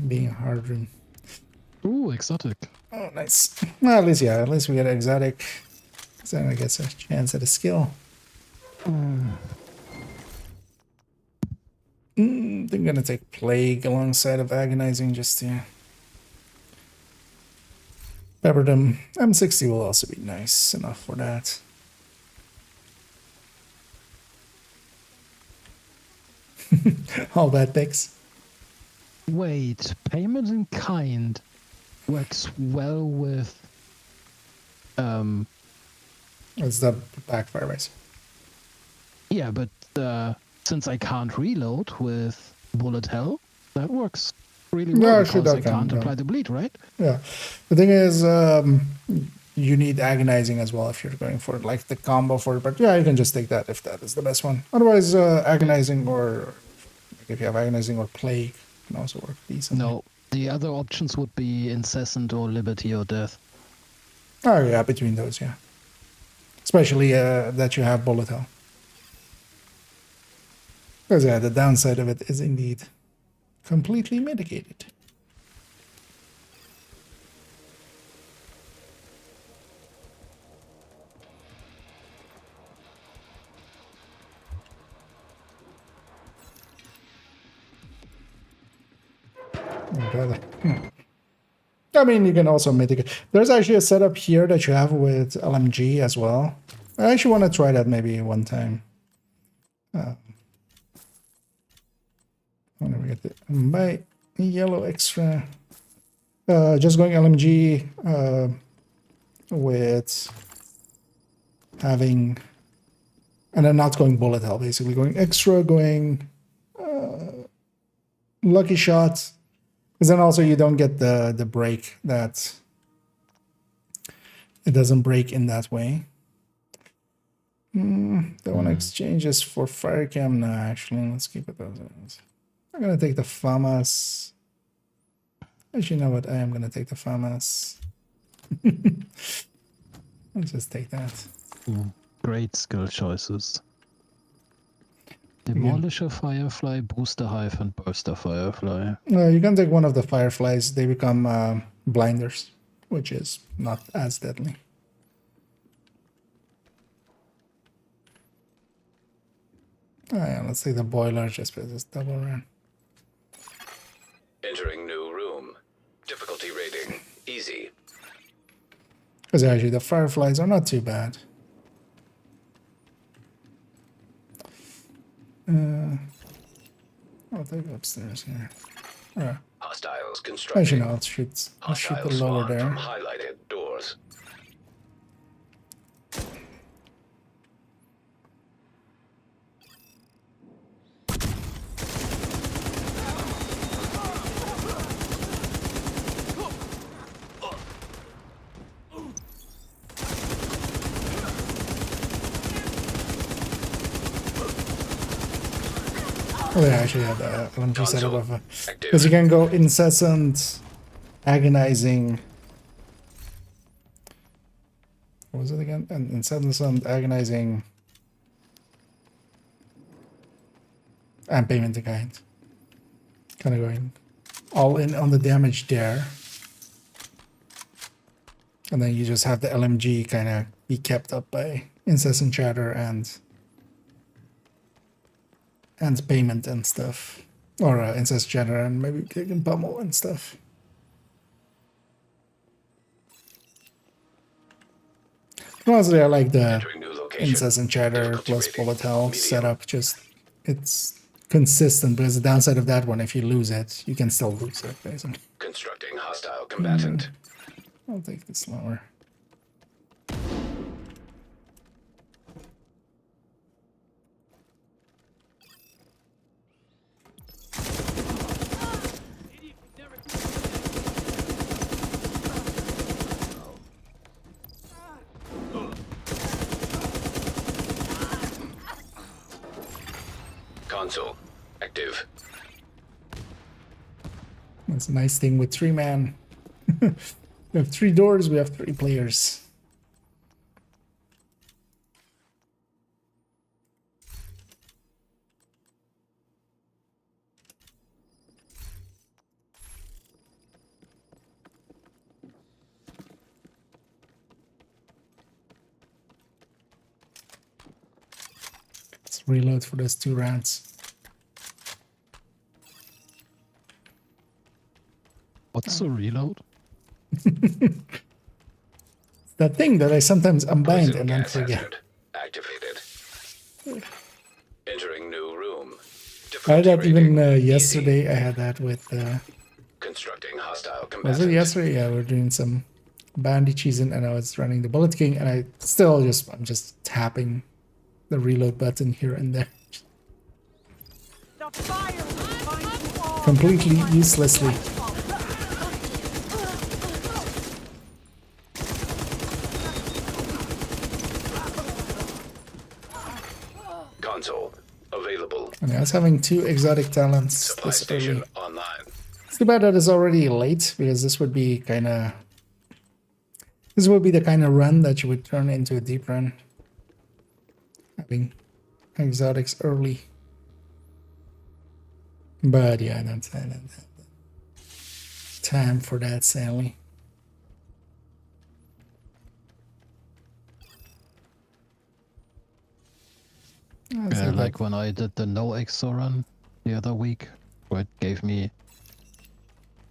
Being a hard room. Ooh, exotic. Oh, nice. Well, at least, yeah, at least we get exotic. So then I guess a chance at a skill. I'm gonna take Plague alongside of Agonizing just to Pepperdom. M60 will also be nice enough for that. All bad picks. Wait, payment in kind works well with It's the backfire race. Yeah, but since I can't reload with bullet hell, that works really well because I can't apply the bleed, right? Yeah. The thing is, you need agonizing as well if you're going for like the combo for it. But yeah, you can just take that if that is the best one. Otherwise, agonizing or if you have agonizing or plague can also work decently. No, the other options would be incessant or liberty or death. Oh yeah, between those, yeah. Especially that you have bullet hell. Because yeah, the downside of it is indeed completely mitigated. I mean, you can also mitigate. There's actually a setup here that you have with LMG as well. I actually want to try that maybe one time. When we get the my yellow extra, just going LMG with having, and then not going bullet hell, basically going extra, going lucky shot, because then also you don't get the break that it doesn't break in that way. Don't want to exchange this for fire cam. No, actually, let's keep it as. I'm gonna take the FAMAS. Actually, you know what? I am gonna take the FAMAS. Let's just take that. Great skill choices. Demolish a firefly, boost a hive, and burst a firefly. You can take one of the fireflies. They become blinders, which is not as deadly. Yeah, let's take the boiler just because it's double run. Entering new room. Difficulty rating easy. Because actually the fireflies are not too bad. I'll take upstairs here. Hostiles constructing. Actually, no, I'll shoot the lower there. From highlighted doors. Oh, yeah, I actually have the LMG setup of because you can go incessant, agonizing. What was it again? Incessant, agonizing, and payment in kind. Kind of going all in on the damage there, and then you just have the LMG kind of be kept up by incessant chatter and payment and stuff, or incest chatter and maybe kick and pummel and stuff. Honestly, I like the incessant chatter plus bullet hell setup. Just it's consistent, because the downside of that one, if you lose it, you can still lose it basically. Constructing hostile combatant. I'll take this lower. Console active. That's a nice thing with 3-man. We have 3 doors, we have 3 players. Let's reload for those 2 rounds. What's a reload? That thing that I sometimes unbind and then forget. Activated. Entering new room. I had that even yesterday. I had that with. Constructing hostile combatant. Was it yesterday? Yeah, we were doing some bandages and I was running the Bullet King, and I'm just tapping the reload button here and there, completely uselessly. Console available. And I was having 2 exotic talents this early. Online. It's too bad that it's already late, because this would be the kind of run that you would turn into a deep run. Having exotics early. But yeah, I don't have time for that, sadly. Yeah, like when I did the no exo run the other week, where it gave me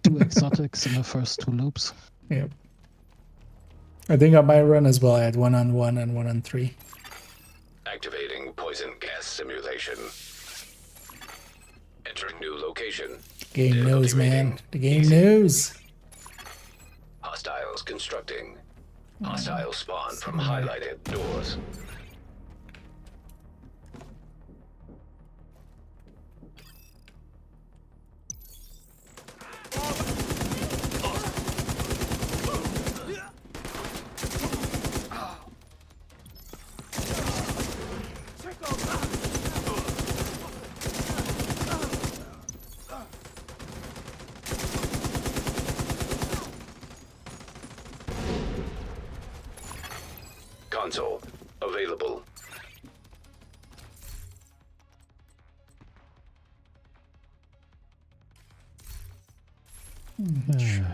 2 exotics in the first 2 loops. Yep. I think on my run as well, I had 1 on 1 and 1 on 3. Activating poison gas simulation. Entering new location. Game knows, man. The game knows. Hostiles constructing. Hostile spawn from highlighted doors. Console available.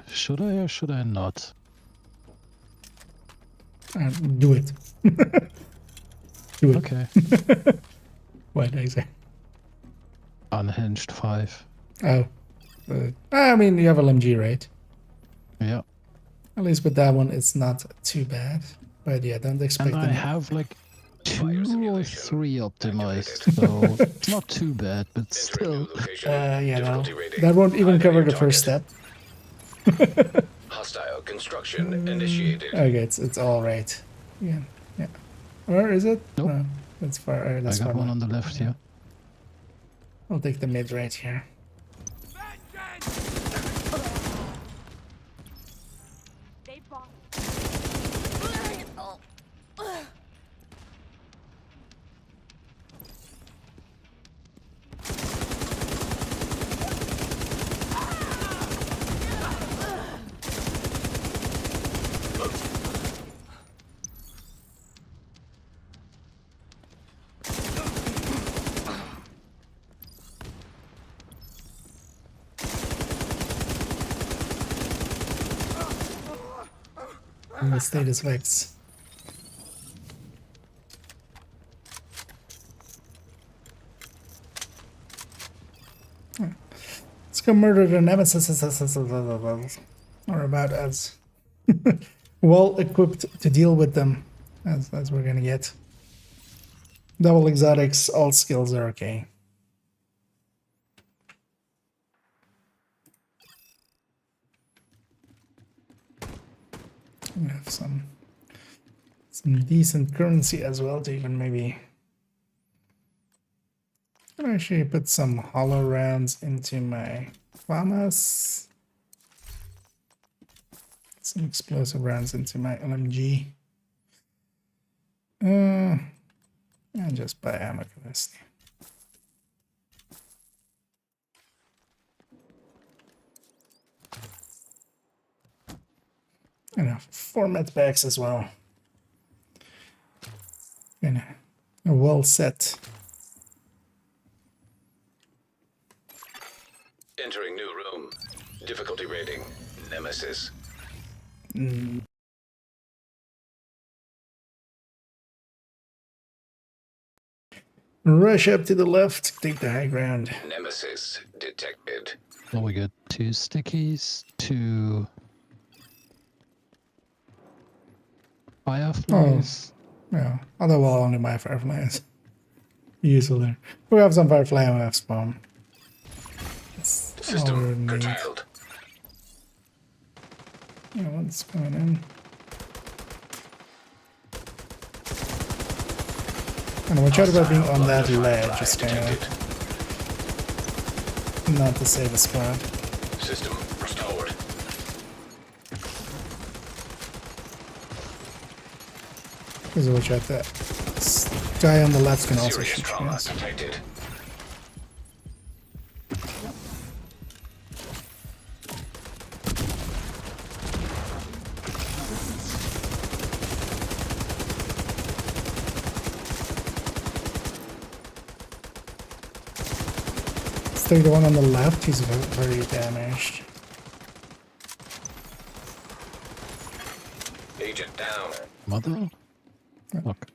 Should I or should I not? Do it. Do it. Okay. What did I say? Unhinged 5. Oh. I mean, you have LMG, right? Yeah. At least with that one, it's not too bad. But yeah, don't expect And I them. have like 2 or 3 optimized, so it's not too bad, but still. Yeah, no. That won't even cover the first step. Hostile construction initiated. Okay, it's all right. Yeah, yeah. Or is it? Nope. No, that's far. That's I got far one left. on the left here. I'll take the mid right here. They bought. And the status Vex. Let's go murder the nemesis. Or about as well equipped to deal with them as we're gonna get. Double exotics, all skills are okay. We have some decent currency as well to even maybe. I'm gonna actually put some hollow rounds into my FAMAS. Some explosive rounds into my LMG. And just buy ammo capacity. Enough format packs as well. And a well set. Entering new room. Difficulty rating. Nemesis. Rush up to the left, take the high ground. Nemesis detected. So we got 2 stickies, 2 fireflies. Yeah, although we'll only buy fireflies. Useful there. We have some firefly ammo have spawn. System curtailed. Yeah, what's going in? And watch out about being on that ledge, just kind of not to save a squad. System restored. Because watch out, that guy on the left can also Serious shoot trauma us. detected. Stay the one on the left, he's very damaged. Agent down. Mother? Look.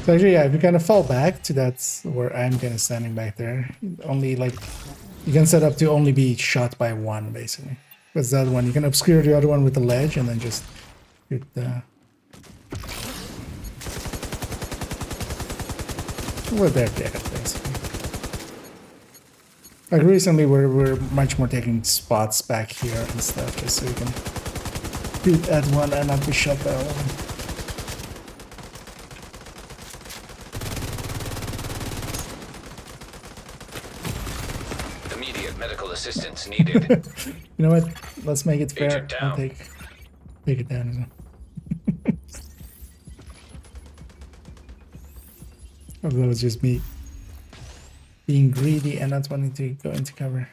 So actually, yeah, if you kind of fall back to that's where I'm kind of standing back there. Only like, you can set up to only be shot by one, basically. Because that one, you can obscure the other one with the ledge and then just shoot the... We're there, yeah, basically. Like recently, we're much more taking spots back here and stuff, just so you can shoot at one and not be shot by all of them. Immediate medical assistance needed. You know what? Let's make it fair. Agent I'll down. take it down as well. Oh, that was just me being greedy and not wanting to go into cover.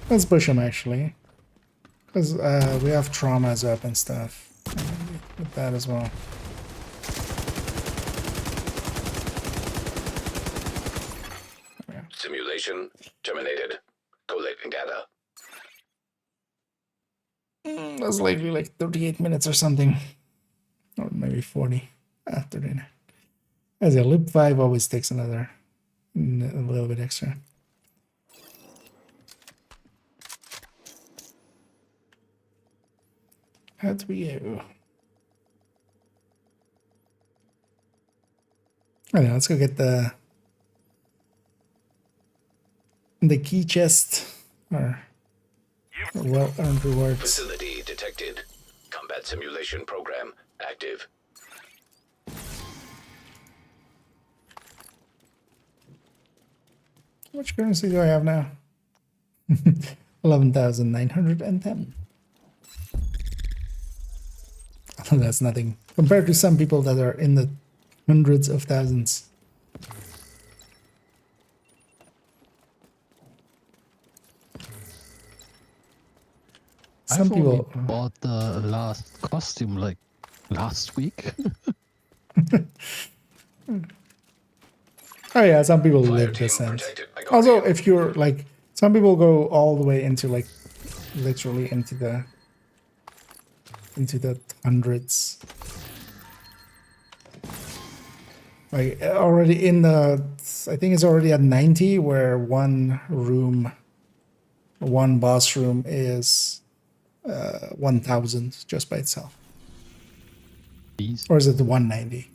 Let's push him actually. Because we have traumas up and stuff. With that as well. Simulation terminated. Collating data. That's likely like 38 minutes or something. Or maybe 40 after dinner. As a loop 5 always takes a little bit extra. How do we go? Alright, let's go get the key chest or well-earned rewards. Facility detected. Combat simulation program active. How much currency do I have now? 11,910. That's nothing compared to some people that are in the hundreds of thousands. Some I've people only bought the last costume like last week. Oh yeah, some people live this sense. Also, if you're like, some people go all the way into like, literally into the hundreds. Like already in the, I think it's already at 90, where one boss room is 1,000 just by itself. Jeez. Or is it 190?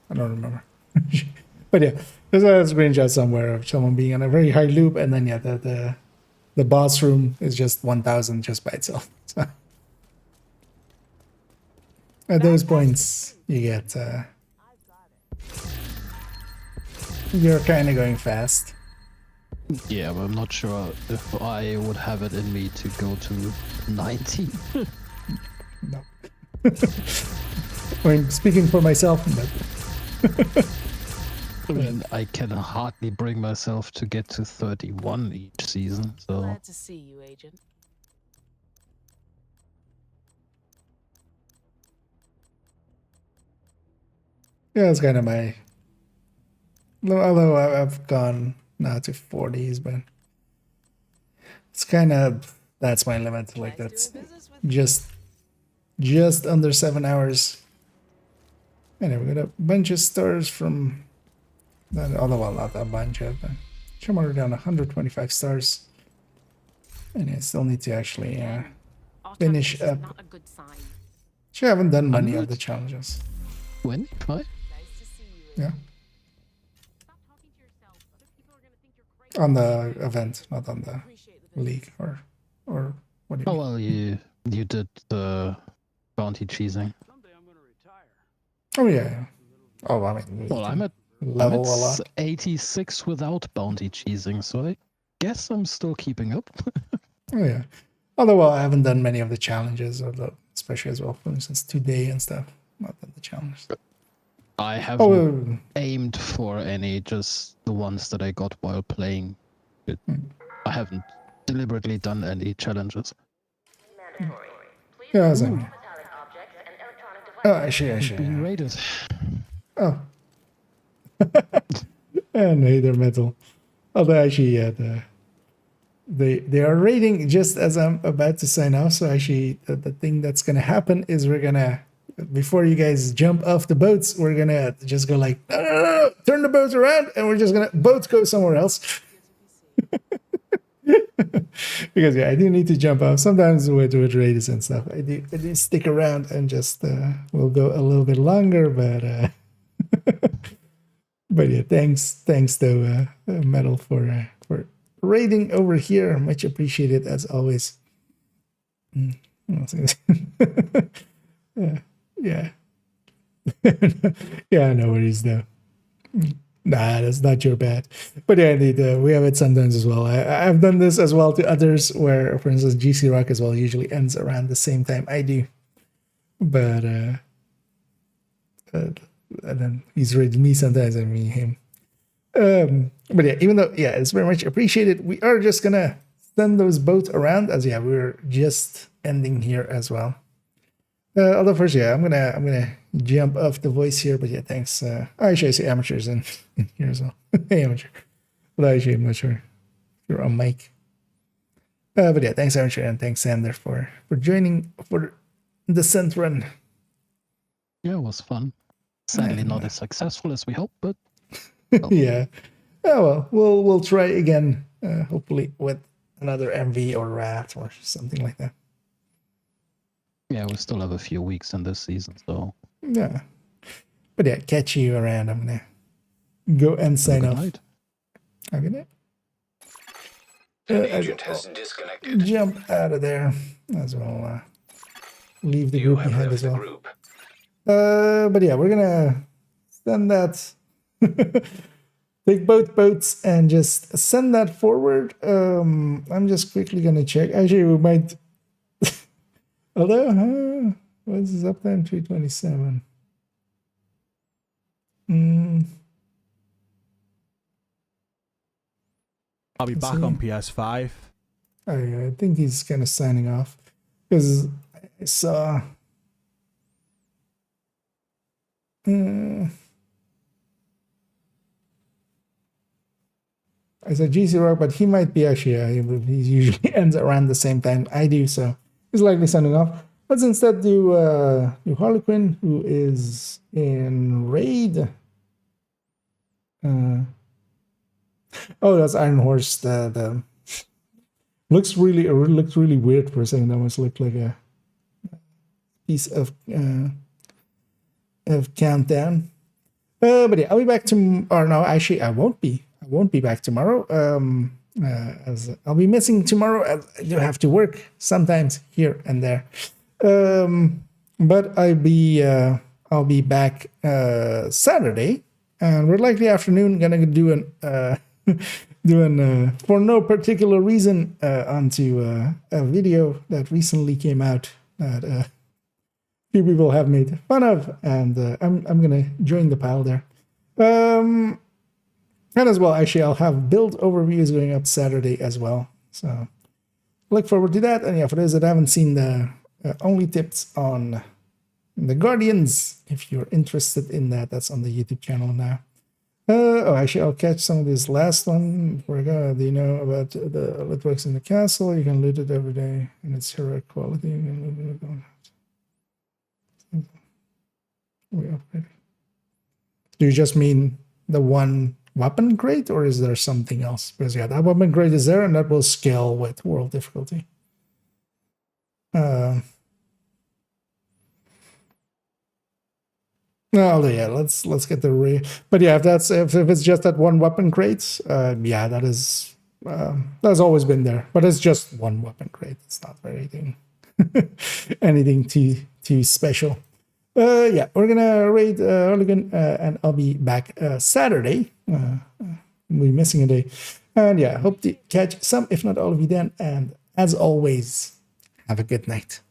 I don't remember. But yeah, there's a screenshot somewhere of someone being on a very high loop, and then yeah, the boss room is just 1,000 just by itself. So at those points, you get you're kind of going fast. Yeah, but I'm not sure if I would have it in me to go to 90. No. I mean, speaking for myself, but I mean, I can hardly bring myself to get to 31 each season, so... Glad to see you, Agent. yeah, it's kind of my... Although I've gone now to 40s, but it's kind of... That's my limit. Like, that's just under 7 hours. Anyway, we got a bunch of stars from... Although, well, not a bunch of... I'm already on 125 stars. And I still need to actually finish up. Actually, I haven't done many of the challenges. 25? Yeah. On the event, not on the league or what do you Oh, mean? well, you did the bounty cheesing. Oh, yeah. Oh, I mean... Well, I'm at level a lot. 86 without bounty cheesing, so I guess I'm still keeping up. Oh, yeah. Although, well, I haven't done many of the challenges, especially as well, for instance, today and stuff. Not done the challenges. I haven't aimed for any, just the ones that I got while playing. I haven't deliberately done any challenges. Yeah, same. Oh, actually. Being rated. Oh. And Nether metal. Although actually, yeah, they are rating just as I'm about to sign off. So actually, the thing that's gonna happen is we're gonna, before you guys jump off the boats, we're gonna just go like, no, turn the boats around, and we're just gonna boats go somewhere else. Because yeah, I do need to jump off sometimes with raiders and stuff. I do stick around and just we'll go a little bit longer, but but yeah, thanks though, Metal for raiding over here. Much appreciated as always. Yeah. Yeah, no worries though. Nah, that's not your bad. But yeah, indeed, we have it sometimes as well. I've done this as well to others where, for instance, GC Rock as well usually ends around the same time I do. But and then he's rated me sometimes and me him. But yeah, even though, yeah, it's very much appreciated, we are just gonna send those boats around, as yeah, we're just ending here as well. Although first, yeah, I'm gonna jump off the voice here, but yeah, thanks. Actually, I see amateurs in here as well. Hey, amateur. But actually, I'm not sure if you're on mic. But yeah, thanks amateur, and thanks Sander for joining for the scent run. Yeah, it was fun. Sadly, not as successful as we hoped, but well. Yeah. Oh well, we'll try again. Hopefully with another MV or Rat or something like that. Yeah, we still have a few weeks in this season, so yeah. But yeah, catch you around. I'm gonna go and sign off. Night. Have a good night. An agent has disconnected. Jump out of there as well. Leave the group behind as well. But yeah, we're gonna send that. Take both boats and just send that forward. I'm just quickly gonna check. Actually, we might. Although, what's his uptime? 327. I'll be back on PS5. I think he's kind of signing off because I saw. I said GC Rock, but he might be actually. He usually ends around the same time I do, so he's likely signing off. Let's instead do Harlequin, who is in raid. Oh, that's Iron Horse. The looks really weird for a second. That almost looked like a piece of Countdown. But yeah, I'll be back or no, actually, I won't be. I won't be back tomorrow. As I'll be missing tomorrow. As I do have to work sometimes here and there. But I'll be back Saturday, and we're likely afternoon gonna do an for no particular reason onto a video that recently came out that few people have made fun of, and I'm gonna join the pile there. And as well, actually, I'll have build overviews going up Saturday as well. So look forward to that. And yeah, for those that haven't seen the only tips on the Guardians, if you're interested in that, that's on the YouTube channel now. Actually, I'll catch some of this last one before I go. Do you know about the lit works in the castle? You can loot it every day, and it's heroic quality. You can loot it. We upgraded. Do you just mean the one weapon crate, or is there something else? Because yeah, that weapon crate is there, and that will scale with world difficulty. No, yeah, let's get the but yeah, if it's just that one weapon crate, yeah, that is that's always been there, but it's just one weapon crate. It's not anything anything too special. Yeah, we're gonna raid Hooligan, and I'll be back Saturday. We'll be missing a day, and yeah, hope to catch some, if not all of you then. And as always, have a good night.